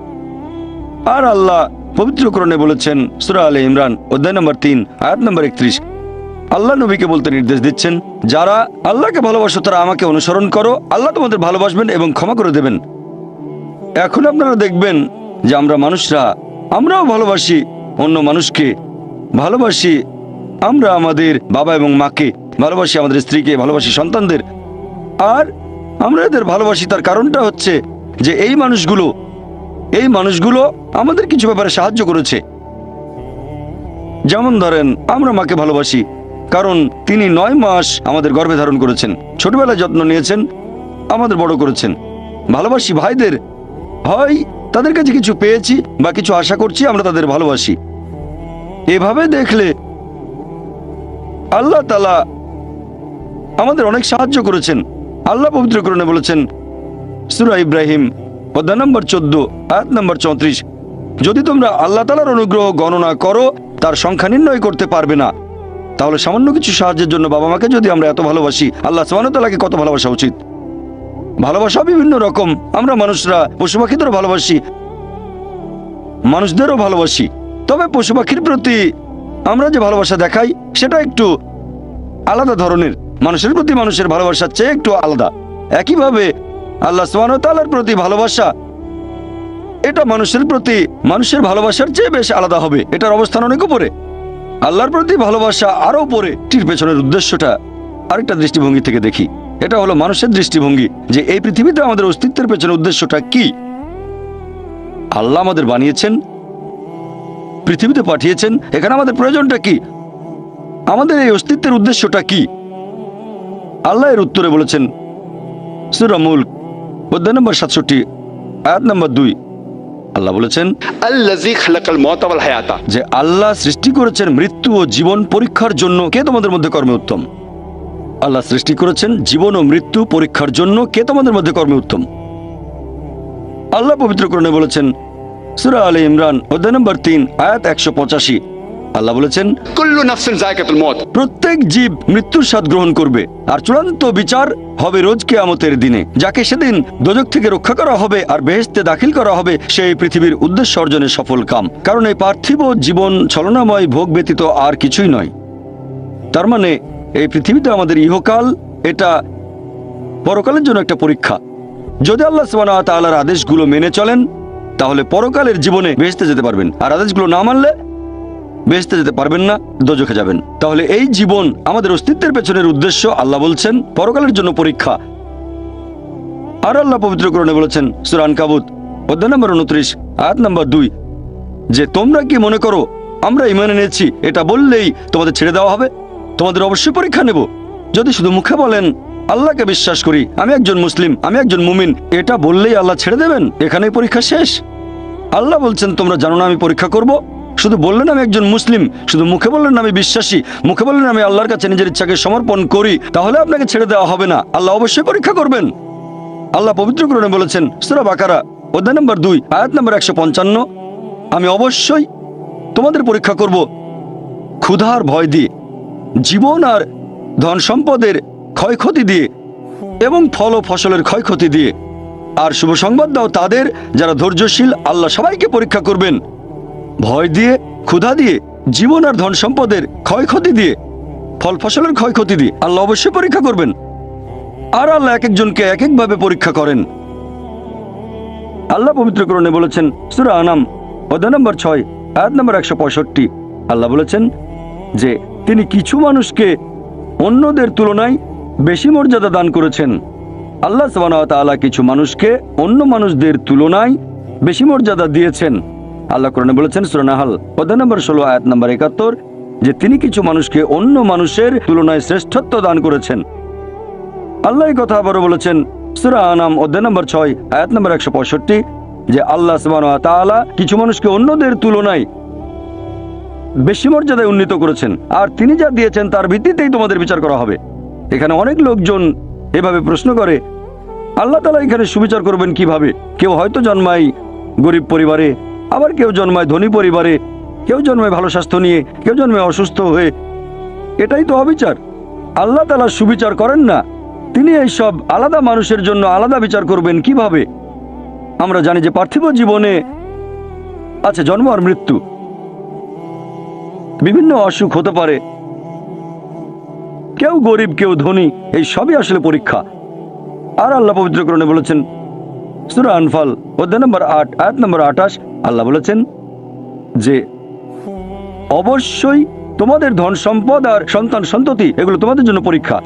আর আল্লাহ পবিত্র কোরআনে বলেছেন সূরা আলে ইমরান অধ্যায় নম্বর 3 আয়াত নম্বর 31 আল্লাহ নবীকে বলতে নির্দেশ দিচ্ছেন, যারা আল্লাহকে ভালোবাসো তারা আমাকে অনুসরণ করো, আল্লাহ তোমাদের ভালোবাসবেন এবং ক্ষমা করে দেবেন। এখন আপনারা দেখবেন যে আমরা মানুষরা আমরাও ভালোবাসি অন্য মানুষকে, ভালোবাসি আমরা আমাদের বাবা এবং মাকে, ভালোবাসি আমাদের স্ত্রীকে, ভালোবাসি সন্তানদের। আর আমরা এদের ভালোবাসি তার কারণটা হচ্ছে যে এই মানুষগুলো আমাদের কিছু ব্যাপারে সাহায্য করেছে। যেমন ধরেন আমরা মাকে ভালোবাসি কারণ তিনি 9 মাস আমাদের গর্ভে ধারণ করেছেন, ছোটবেলায় যত্ন নিয়েছেন, আমাদের বড় করেছেন। ভালোবাসি ভাইদের, হয় তাদের কাছে কিছু পেয়েছি বা কিছু আশা করছি, আমরা তাদের ভালোবাসি। এভাবে দেখলে আল্লাহ তাআলা আমাদের অনেক সাহায্য করেছেন। আল্লাহ পবিত্র কোরআনে বলেছেন সূরা ইব্রাহিম অধ্যায় নম্বর 14 আয়াত নম্বর 34 যদি তোমরা আল্লাহ তাআলার অনুগ্রহ গণনা করো তার সংখ্যা নির্ণয় করতে পারবে না। তাহলে সামান্য কিছু সাহায্যের জন্য বাবা মাকে যদি আমরা এত ভালোবাসি, আল্লাহ সুবহানাহু ওয়া তাআলাকে কত ভালোবাসা উচিত। ভালোবাসা বিভিন্ন রকম, আমরা মানুষরা পশু পাখিদেরও ভালোবাসি, মানুষদেরও ভালোবাসি। তবে পশু পাখির প্রতি আমরা যে ভালোবাসা দেখাই সেটা একটু আলাদা ধরনের, মানুষের প্রতি মানুষের ভালোবাসার চেয়ে একটু আলাদা। একইভাবে আল্লাহ সুবহানাহু ওয়া তাআলার প্রতি ভালোবাসা, এটা মানুষের প্রতি মানুষের ভালোবাসার চেয়ে বেশ আলাদা হবে, এটার অবস্থান অনেক উপরে। আল্লাহর প্রতি ভালোবাসা আরো উপরে। এটির পেছনের উদ্দেশ্যটা আরেকটা দৃষ্টিভঙ্গি থেকে দেখি, এটা হলো মানুষের দৃষ্টিভঙ্গি যে এই পৃথিবীতে আমাদের অস্তিত্বের পেছনে উদ্দেশ্যটা কি। আল্লাহ আমাদের বানিয়েছেন, পৃথিবীতে পাঠিয়েছেন, এখানে আমাদের প্রয়োজনটা কি, আমাদের এই অস্তিত্বের উদ্দেশ্যটা কি। আল্লাহ এর উত্তরে বলেছেন সূরা মুলক অধ্যায় নম্বর 67 আয়াত নম্বর 2 আল্লাহ বলেছেন আল্লাযী খালাকাল মাউতা ওয়াল হায়াতা, যে আল্লাহ সৃষ্টি করেছেন মৃত্যু ও জীবন পরীক্ষার জন্য, কে তোমাদের মধ্যে কর্মে উত্তম। আল্লাহ সৃষ্টি করেছেন জীবন ও মৃত্যু পরীক্ষার জন্য, কে তোমাদের মধ্যে কর্মে উত্তম। আল্লাহ পবিত্র কোরআনে বলেছেন, সূরা আলে ইমরান অধ্যায় নম্বর 3 আয়াত 185, আল্লাহ বলেছেন, কুল্লু নাফসিন যায়কাতুল মউত। প্রত্যেক জীব মৃত্যুর স্বাদ গ্রহণ করবে, আর চূড়ান্ত বিচার হবে রোজ কিয়ামতের দিনে। যাকে সেদিন দোজখ থেকে রক্ষা করা হবে আর বেহেশতে দাখিল করা হবে, সেই পৃথিবীর উদ্দেশ্য অর্জনের সফল কাম। কারণ এই পার্থিব জীবন ছলনাময় ভোগ ব্যতীত আর কিছুই নয়। তার মানে এই পৃথিবীতে আমাদের ইহকাল, এটা পরকালের জন্য একটা পরীক্ষা। যদি আল্লাহ সুবহানাহু ওয়া তাআলার আদেশগুলো মেনে চলেন, তাহলে পরকালের জীবনে বেহেশতে যেতে পারবেন, আর আদেশগুলো না মানলে বেহেশতে যেতে পারবেন না, দোজখে যাবেন। তাহলে এই জীবন আমাদের অস্তিত্বের পেছনের উদ্দেশ্য, আল্লাহ বলছেন, পরকালের জন্য পরীক্ষা। আর আল্লাহ পবিত্র কোরআনে বলেছেন সূরা আনকাবুত অধ্যায় নম্বর 29 আয়াত নম্বর 2, যে তোমরা কি মনে করো আমরা ঈমান এনেছি এটা বললেই তোমাদের ছেড়ে দেওয়া হবে? তোমাদের অবশ্যই পরীক্ষা নেব। যদি শুধু মুখে বলেন আল্লাহকে বিশ্বাস করি, আমি একজন মুসলিম, আমি একজন মুমিন, এটা বললেই আল্লাহ ছেড়ে দেবেন? এখানেই পরীক্ষা শেষ? আল্লাহ বলছেন, তোমরা জানো না আমি পরীক্ষা করব? শুধু বললেন আমি একজন মুসলিম, শুধু মুখে বললেন আমি বিশ্বাসী, মুখে বললেন আমি আল্লাহর কাছে নিজের ইচ্ছাকে সমর্পণ করি, তাহলে আপনাকে ছেড়ে দেওয়া হবে না। আল্লাহ অবশ্যই পরীক্ষা করবেন। আল্লাহ পবিত্র কোরআনে বলেছেন সূরা বাকারা অধ্যায় নম্বর 2 আয়াত নম্বর 155, আমি অবশ্যই তোমাদের পরীক্ষা করব ক্ষুধার ভয় দিয়ে, জীবন আর ধন সম্পদের ক্ষয়ক্ষতি দিয়ে, এবং ফল ও ফসলের ক্ষয়ক্ষতি দিয়ে। আর শুভ সংবাদ দাও তাদের যারা ধৈর্যশীল। আল্লাহ সবাইকে পরীক্ষা করবেন ভয় দিয়ে, ক্ষুধা দিয়ে, জীবন আর ধন সম্পদের ক্ষয়ক্ষতি দিয়ে, ফল ফসলের ক্ষয়ক্ষতি দিয়ে। আল্লাহ অবশ্যই পরীক্ষা করবেন। আর আল্লাহ এক একজনকে এক একভাবে পরীক্ষা করেন। আল্লাহ পবিত্র কোরআনে বলেছেন সূরা আনাম অধ্যায় নম্বর 6 আয়াত নম্বর 165, আল্লাহ বলেছেন যে তিনি কিছু মানুষকে অন্যদের তুলনায় বেশি মর্যাদা দান করেছেন। আল্লাহ সুবহানাহু ওয়া তাআলা কিছু মানুষকে অন্য মানুষদের তুলনায় বেশি মর্যাদা দিয়েছেন। আল্লাহ কোরআনে বলেছেন সূরা নাহল অধ্যায় নম্বর 16 আয়াত নম্বর 71, যে তিনি কিছু মানুষকে অন্য মানুষের তুলনায় শ্রেষ্ঠত্ব দান করেছেন। আল্লাহ এই কথা আবারও বলেছেন সূরা আনাম অধ্যায় নম্বর 6 আয়াত নম্বর 165, যে আল্লাহ সুবহানাহু ওয়া তাআলা কিছু মানুষকে অন্যদের তুলনায় বেশি মর্যাদায় উন্নীত করেছেন, আর তিনি যা দিয়েছেন তার ভিত্তিতেই তোমাদের বিচার করা হবে। এখানে অনেক লোকজন এভাবে প্রশ্ন করে, আল্লাহ তাআলা এখানে সুবিচার করবেন কিভাবে? কেউ হয়তো জন্মায় গরিব পরিবারে, আবার কেউ জন্মায় ধনী পরিবারে, কেউ জন্মায় ভালো স্বাস্থ্য নিয়ে, কেউ জন্মায় অসুস্থ হয়ে। এটাই তো অবিচার। আল্লাহ তাআলা সুবিচার করেন না। তিনি এইসব আলাদা মানুষের জন্য আলাদা বিচার করবেন কিভাবে? আমরা জানি যে পার্থিব জীবনে আছে জন্ম আর মৃত্যু, বিভিন্ন অসুখ হতে পারে, কেউ গরিব কেউ ধনী, এই সবই আসলে পরীক্ষা। আর আল্লাহ পবিত্র কোরআনে বলেছেন সূরা আনফাল অধ্যায় নম্বর 8 আয়াত নম্বর 28, আল্লাহ বলেছেন যে অবশ্যই তোমাদের ধন সম্পদ আর সন্তান সন্ততি এগুলো তোমাদের জন্য পরীক্ষা।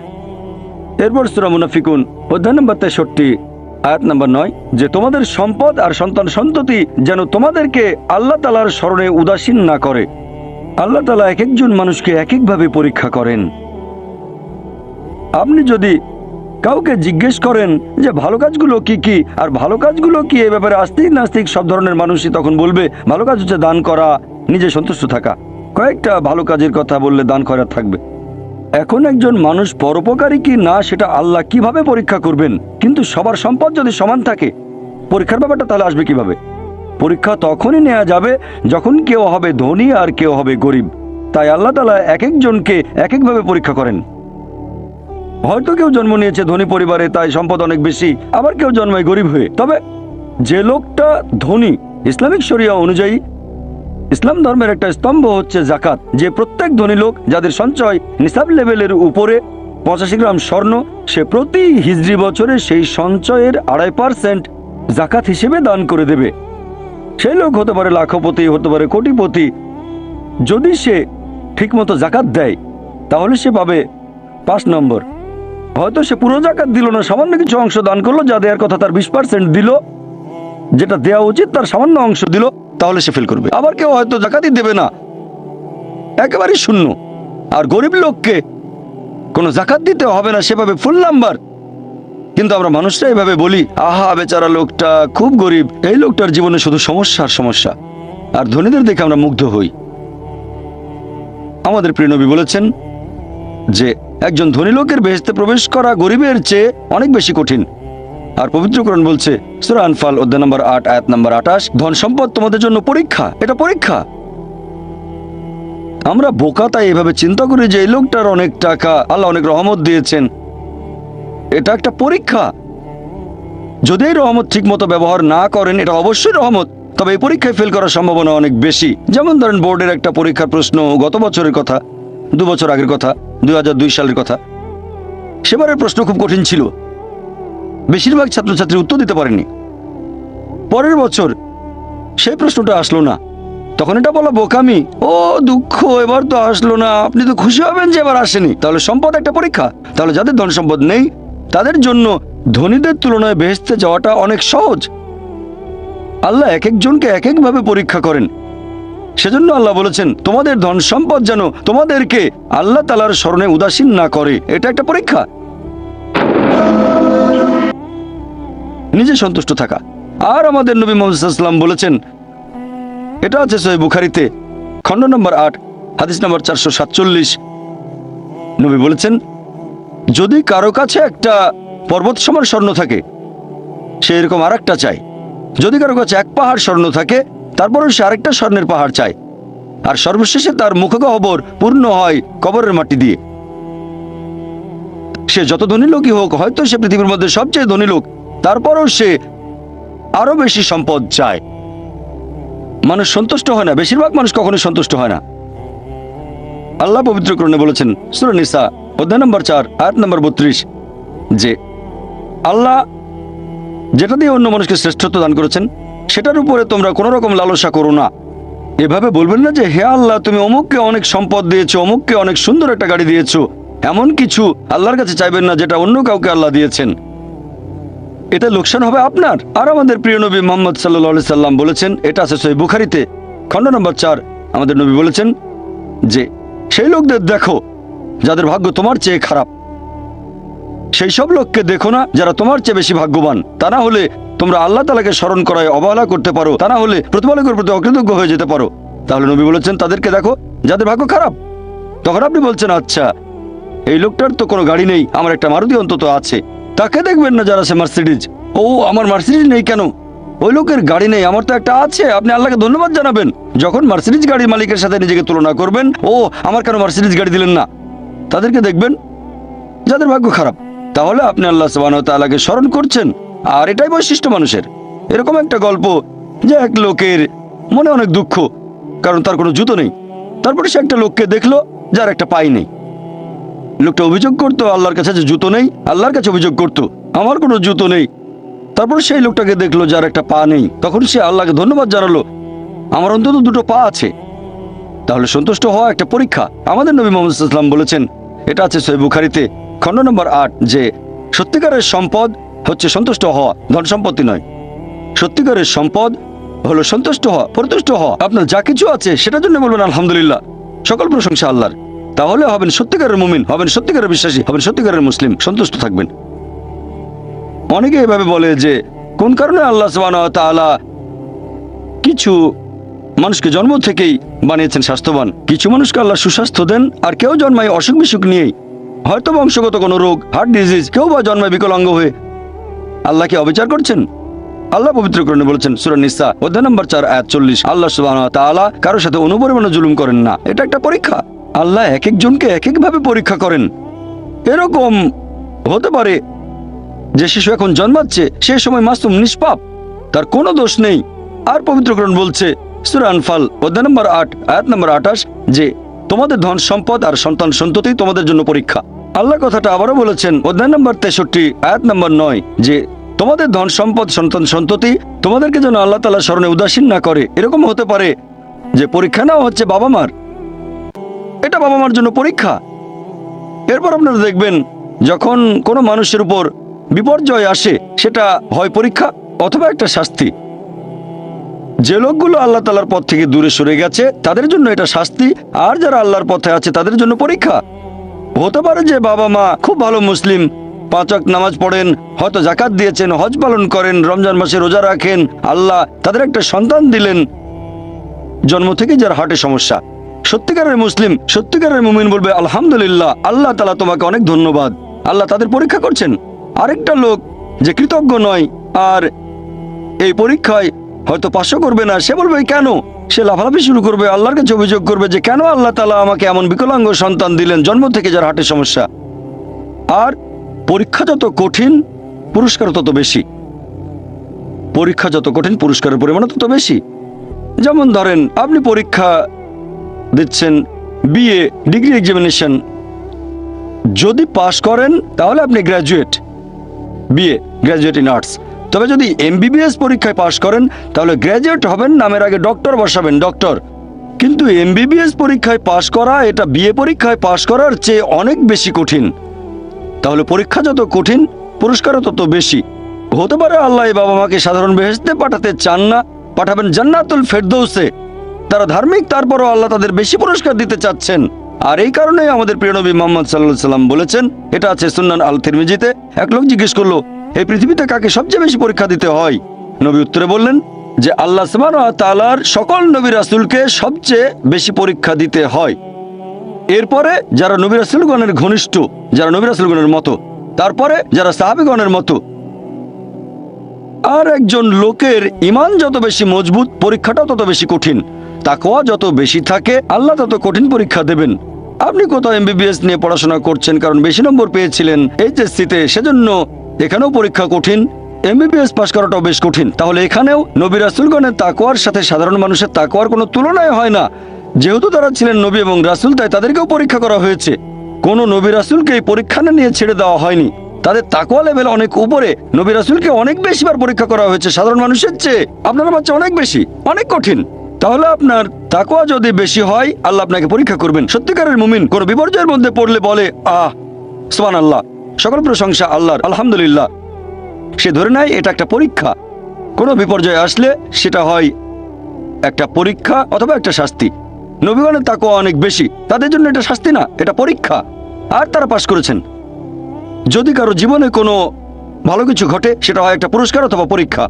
এরপর সূরা মুনাফিকুন অধ্যায় নম্বর 63 আয়াত নম্বর 9, যে তোমাদের সম্পদ আর সন্তান সন্ততি যেন তোমাদেরকে আল্লাহ তাআলার স্মরণে উদাসীন না করে। আল্লাহ তাআলা এক একজন মানুষকে এক একভাবে পরীক্ষা করেন। আপনি যদি কাউকে জিজ্ঞেস করেন যে ভালো কাজগুলো কি কি আর ভালো কাজগুলো কি, এই ব্যাপারে আস্তিক নাস্তিক সব ধরনের মানুষই তখন বলবে ভালো কাজ হচ্ছে দান করা, নিজে সন্তুষ্ট থাকা। কয়েকটা ভালো কাজের কথা বললে দান করা থাকবে। এখন একজন মানুষ পরোপকারী কি না সেটা আল্লাহ কিভাবে পরীক্ষা করবেন? কিন্তু সবার সম্পদ যদি সমান থাকে, পরীক্ষার ব্যাপারটা তাহলে আসবে কিভাবে? পরীক্ষা তখনই নেওয়া যাবে যখন কেউ হবে ধনী আর কেউ হবে গরিব। তাই আল্লাহ তাআলা এক একজনকে এক একভাবে পরীক্ষা করেন। হয়তো কেউ জন্ম নিয়েছে ধনী পরিবারে, তাই সম্পদ অনেক বেশি, আবার কেউ জন্মায় গরিব হয়ে। তবে যে লোকটা ধনী, ইসলামিক শরিয়া অনুযায়ী ইসলাম ধর্মের একটা স্তম্ভ হচ্ছে জাকাত, যে প্রত্যেক ধনী লোক যাদের সঞ্চয় নিসাব লেভেলের উপরে 85 গ্রাম স্বর্ণ, সে প্রতি হিজরি বছরে সেই সঞ্চয়ের 2.5% জাকাত হিসেবে দান করে দেবে। সেই লোক হতে পারে লাখপতি, হতে পারে কোটিপতি। যদি সে ঠিকমতো জাকাত দেয় তাহলে সে পাবে 5 নম্বর। হয়তো সে পুরো জাকাত দিল না, সামান্য কিছু অংশ দান করলো, যা দেওয়ার কথা তার 20% দিল, যেটা দেওয়া উচিত তার সামান্য অংশ দিল, তাহলে সে ফেল করবে। আবার কেউ হয়তো জাকাতই দেবে না, একেবারে শূন্য। আর গরিব লোককে কোনো জাকাত দিতে হবে না, সেভাবে ফুল নাম্বার। কিন্তু আমরা মানুষরা এভাবে বলি, আহা বেচারা লোকটা খুব গরিব, এই লোকটার জীবনে শুধু সমস্যা আর সমস্যা। আর ধনীদের দেখে আমরা মুগ্ধ হই। আমাদের প্রিয় নবী বলেছেন যে একজন ধনী লোকের বেহেশতে প্রবেশ করা গরিবের চেয়ে অনেক বেশি কঠিন। আর পবিত্র কোরআন বলছে সূরা আনফাল অধ্যায় নম্বর 8 আয়াত নম্বর 28, ধন সম্পদ তোমাদের জন্য পরীক্ষা, এটা পরীক্ষা। আমরা বোকা তাই এভাবে চিন্তা করি যে এই লোকটার অনেক টাকা, আল্লাহ অনেক রহমত দিয়েছেন, এটা একটা পরীক্ষা। যদি এই রহমত ঠিক মতো ব্যবহার না করেন, এটা অবশ্যই রহমত, তবে এই পরীক্ষায় ফেল করার সম্ভাবনা অনেক বেশি। যেমন ধরেন বোর্ডের একটা পরীক্ষার প্রশ্ন, গত বছরের কথা, 2 বছর আগের কথা, 2002 সালের কথা। সেবারের প্রশ্ন খুব কঠিন ছিল, বেশিরভাগ ছাত্রছাত্রী উত্তর দিতে পারেনি। পরের বছর সেই প্রশ্নটা আসলো না, তখন এটা বলা বোকামি, ও দুঃখ, এবার তো আসলো না, আপনি তো খুশি হবেন যে এবার আসেনি। তাহলে সম্পদ একটা পরীক্ষা। তাহলে যাদের ধন সম্পদ নেই তাদের জন্য ধনীদের তুলনায় বেহেশতে যাওয়াটা অনেক সহজ। আল্লাহ এক একজনকে এক একভাবে পরীক্ষা করেন। সেজন্য আল্লাহ বলেছেন তোমাদের ধন সম্পদ যেন তোমাদেরকে আল্লাহ তাআলার স্মরণে উদাসীন না করে, এটা একটা পরীক্ষা। নিজে সন্তুষ্ট থাকা। আর আমাদের নবী মুহাম্মদ সাল্লাল্লাহু আলাইহি ওয়াসাল্লাম বলেছেন, এটা আছে সহিহ বুখারীতে খণ্ড নম্বর 8 হাদিস নম্বর 447, নবী বলেছেন যদি কারো কাছে একটা পর্বত সমান স্বর্ণ থাকে সে এরকম আরেকটা চায়, যদি কারো কাছে 1 পাহাড় স্বর্ণ থাকে তারপরও সে আরেকটা স্বর্ণের পাহাড় চায়, আর সর্বশেষে তার মুখগহ্বর পূর্ণ হয় কবরের মাটি দিয়ে। সে যত ধনী লোকই হোক, হয়তো সে পৃথিবীর মধ্যে সবচেয়ে ধনী লোক, তারপরও সে আরো বেশি সম্পদ চায়। মানুষ সন্তুষ্ট হয় না, বেশিরভাগ মানুষ কখনোই সন্তুষ্ট হয় না। আল্লাহ পবিত্র কোরআনে বলেছেন সূরা নিসা অধ্যায় নম্বর 4 আয়াত নম্বর 32 যে আল্লাহ যেটা দিয়ে অন্য মানুষকে শ্রেষ্ঠত্ব দান করেছেন সেটার উপরে তোমরা কোনো রকম লালসা করো না। এভাবে বলবেন না যে হে আল্লাহ তুমি অমুককে অনেক সম্পদ দিয়েছো, অমুককে অনেক সুন্দর একটা গাড়ি দিয়েছো, এমন কিছু আল্লাহর কাছে চাইবেন না যেটা অন্য কাউকে আল্লাহ দিয়েছেন, এতে লোকসান হবে আপনার। আর আমাদের প্রিয় নবী মুহাম্মদ সাল্লাল্লাহু আলাইহি সাল্লাম বলেছেন, এটা আছে সহিহ বুখারীতে খণ্ড নম্বর 4, আমাদের নবী বলেছেন যে সেই লোকদের দেখো যাদের ভাগ্য তোমার চেয়ে খারাপ, সেই সব লোককে দেখো না যারা তোমার চেয়ে বেশি ভাগ্যবান। তা না হলে তোমরা আল্লাহ তাআলাকে স্মরণ করায় অবহেলা করতে পারো, তা না হলে প্রতিপালকের প্রতি অকৃতজ্ঞ হয়ে যেতে পারো। তাহলে নবী বলেছেন তাদেরকে দেখো যাদের ভাগ্য খারাপ। তখন আপনি বলছেন আচ্ছা এই লোকটার তো কোনো গাড়ি নেই, আমার একটা মারুতি অন্তত আছে। তাকে দেখবেন না যারা আছে মার্সিডিজ, ও আমার মার্সিডিজ নেই কেন, ওই লোকের গাড়ি নেই, আমার তো একটা আছে। আপনি আল্লাহকে ধন্যবাদ জানাবেন। যখন মার্সিডিজ গাড়ির মালিকের সাথে নিজেকে তুলনা করবেন, ও আমার কেন মার্সিডিজ গাড়ি দিলেন না, তাদেরকে দেখবেন যাদের ভাগ্য খারাপ। তাহলে আপনি আল্লাহ সুবহানাহু ওয়া তাআলাকে স্মরণ করছেন। আর এটাই বৈশিষ্ট্য মানুষের। এরকম একটা গল্প যে এক লোকের মনে অনেক দুঃখ, কারণ তার কোনো জুতো নেই। তারপরে সে একটা লোককে দেখলো যার একটা পাই নেই। লোকটা অভিযোগ করতো আল্লাহর কাছে যে জুতো নেই, আল্লাহর কাছে অভিযোগ করতো আমার কোনো জুতো নেই। তারপর সেই লোকটাকে দেখলো যার একটা পা নেই, তখন সে আল্লাহকে ধন্যবাদ জানালো আমার অন্তত 2টো পা আছে। তাহলে সন্তুষ্ট হওয়া একটা পরীক্ষা। আমাদের নবী মুহাম্মদ সাল্লাল্লাহু আলাইহি ওয়াসাল্লাম বলেছেন, এটা আছে সহিহ বুখারীতে খণ্ড নম্বর 8 যে সত্যিকারের সম্পদ হচ্ছে সন্তুষ্ট হওয়া, ধন সম্পত্তি নয়। সত্যিকারের সম্পদ হলো সন্তুষ্ট হওয়া, পরিতুষ্ট হওয়া। আপনার যা কিছু আছে সেটার জন্য বলবেন আলহামদুলিল্লাহ, সকল প্রশংসা আল্লাহর। তাহলে হবেন সত্যিকারের মুমিন, হবেন সত্যিকারের বিশ্বাসী, হবেন সত্যিকারের মুসলিম, সন্তুষ্ট থাকবেন। অনেকে এভাবে বলে যে কোন কারণে আল্লাহ সুবহানাহু ওয়া তাআলা কিছু মানুষকে জন্ম থেকেই বানিয়েছেন স্বাস্থ্যবান, কিছু মানুষকে আল্লাহ সুস্বাস্থ্য দেন, আর কেউ জন্মায় অসুখ বিসুখ নিয়েই, হয়তো বংশগত কোনো রোগ, হার্ট ডিজিজ, কেউ বা জন্মায় বিকলাঙ্গ হয়ে। আল্লাহ কি অবিচার করছেন? আল্লাহ পবিত্র কোরআনে বলেছেন সূরা নিসা অধ্যায় নম্বর 4 আয়াত 40, আল্লাহ সুবহানাহু ওয়া তাআলা কারোর সাথে অনুপরিমাণে জুলুম করেন না। এটা একটা পরীক্ষা। আল্লাহ এক একজনকে এক একভাবে পরীক্ষা করেন। এরকম হতে পারে যে শিশু এখন জন্মাচ্ছে সেই সময় মাসুম, নিষ্পাপ, তার কোনো দোষ নেই। আর পবিত্র কোরআন বলছে সূরা আনফাল অধ্যায় নম্বর 8 আয়াত নম্বর 28 যে তোমাদের ধন সম্পদ আর সন্তান সন্ততি তোমাদের জন্য পরীক্ষা। আল্লাহ কথাটা আবারও বলেছেন অধ্যায় নম্বর 63 আয়াত নম্বর 9 যে তোমাদের ধন সম্পদ সন্তান সন্ততি তোমাদেরকে যেন আল্লাহ তাআলার স্মরণে উদাসীন না করে। এরকম হতে পারে যে পরীক্ষা নাও হচ্ছে বাবা মার, এটা বাবা মার জন্য পরীক্ষা। এরপর আপনারা দেখবেন যখন কোনো মানুষের উপর বিপর্যয় আসে সেটা হয় পরীক্ষা অথবা একটা শাস্তি। যে লোকগুলো আল্লাহ তাআলার পথ থেকে দূরে সরে গেছে তাদের জন্য এটা শাস্তি, আর যারা আল্লাহর পথে আছে তাদের জন্য পরীক্ষা। হতে পারে যে বাবা মা খুব ভালো মুসলিম, 5 ওয়াক্ত নামাজ পড়েন, হয়তো যাকাত দিয়েছেন, হজ পালন করেন, রমজান মাসে রোজা রাখেন, আল্লাহ তাদের একটা সন্তান দিলেন জন্ম থেকে যার হার্টে সমস্যা। সত্যিকারের মুসলিম, সত্যিকারের মুমিন বলবে আলহামদুলিল্লাহ, আল্লাহ তাআলা তোমাকে অনেক ধন্যবাদ। আল্লাহ তাদের পরীক্ষা করছেন। আরেকটা লোক যে কৃতজ্ঞ নয় আর এই পরীক্ষায় হয়তো 500 করবে না, সে বলবে কেন, সে লাফালাফি শুরু করবে, আল্লাহর কাছে অভিযোগ করবে যে কেন আল্লাহ তাআলা আমাকে এমন বিকলাঙ্গ সন্তান দিলেন জন্ম থেকে যার হার্টের সমস্যা। আর পরীক্ষা যত কঠিন পুরস্কার তত বেশি, পরীক্ষা যত কঠিন পুরস্কারের পরিমাণ তত বেশি। যেমন ধরেন আপনি পরীক্ষা দিচ্ছেন বিএ ডিগ্রি এক্সামিনেশন, যদি পাশ করেন তাহলে আপনি graduate, BA graduate in arts. তবে যদি এমবিবিএস পরীক্ষায় পাশ করেন তাহলে গ্র্যাজুয়েট হবেন, নামের আগে ডক্টর বসাবেন, ডক্টর। কিন্তু এমবিবিএস পরীক্ষায় পাশ করা এটা বিএ পরীক্ষায় পাশ করার চেয়ে অনেক বেশি কঠিন। তাহলে পরীক্ষা যত কঠিন পুরস্কারও তত বেশি। হতে পারে আল্লাহ এই বাবা মাকে সাধারণ বেহেশতে পাঠাতে চান না, পাঠাবেন জান্নাতুল ফেরদৌসে। তারা ধার্মিক, তারপরও আল্লাহ তাদের বেশি পুরস্কার দিতে চাচ্ছেন। আর এই কারণেই আমাদের প্রিয় নবী মুহাম্মদ সাল্লাল্লাহু আলাইহি সাল্লাম বলেছেন, এটা আছে সুনান আল তিরমিজিতে, এক লোক জিজ্ঞেস করলো এই পৃথিবীতে কাকে সবচেয়ে বেশি পরীক্ষা দিতে হয়? নবী উত্তরে বললেন যে আল্লাহ সুবহানাহু ওয়া তাআলার সকল নবী রাসূলকে সবচেয়ে বেশি পরীক্ষা দিতে হয়। এরপরে যারা নবী রাসূলগণের ঘনিষ্ঠ, যারা নবী রাসূলগণের মতো, তারপরে যারা সাহাবীগণের মতো। আর একজন লোকের ঈমান যত বেশি মজবুত পরীক্ষাটাও তত বেশি কঠিন। তাকওয়া যত বেশি থাকে আল্লাহ তত কঠিন পরীক্ষা দেবেন। আপনি কোথাও এমবিবিএস নিয়ে পড়াশোনা করছেন কারণ বেশি নম্বর পেয়েছিলেন এইচএসসিতে, সেজন্য এখানেও পরীক্ষা কঠিন। এমবিবিএস পাশ করাটাও বেশ কঠিন। তাহলে এখানেও নবী রাসূলগণের তাকওয়ার সাথে সাধারণ মানুষের তাকওয়ার কোনো তুলনায় হয় না। যেহেতু তারা ছিলেন নবী এবং রাসূল, তাই তাদেরকেও পরীক্ষা করা হয়েছে। কোনো নবী রাসূলকে এই পরীক্ষা নিয়ে ছেড়ে দেওয়া হয়নি। তাদের তাকওয়া লেভেল অনেক উপরে। নবী রাসূলকে অনেক বেশিবার পরীক্ষা করা হয়েছে সাধারণ মানুষের চেয়ে। আপনার বাচ্চা অনেক বেশি, অনেক কঠিন। তাহলে আপনার তাকওয়া যদি বেশি হয় আল্লাহ আপনাকে পরীক্ষা করবেন। সত্যিকারের মুমিন কোনো বিপর্যয়ের মধ্যে পড়লে বলে সুবহানাল্লাহ, সকল প্রশংসা আল্লাহর, আলহামদুলিল্লাহ। সে ধরে নেয় এটা একটা পরীক্ষা। কোনো বিপর্যয় আসলে সেটা হয় একটা পরীক্ষা অথবা একটা শাস্তি। নবীগণের তাকওয়া অনেক বেশি, তাদের জন্য এটা শাস্তি না, এটা পরীক্ষা। আর তারা পাশ করেছেন। যদি কারো জীবনে কোনো ভালো কিছু ঘটে সেটা হয় একটা পুরস্কার অথবা পরীক্ষা।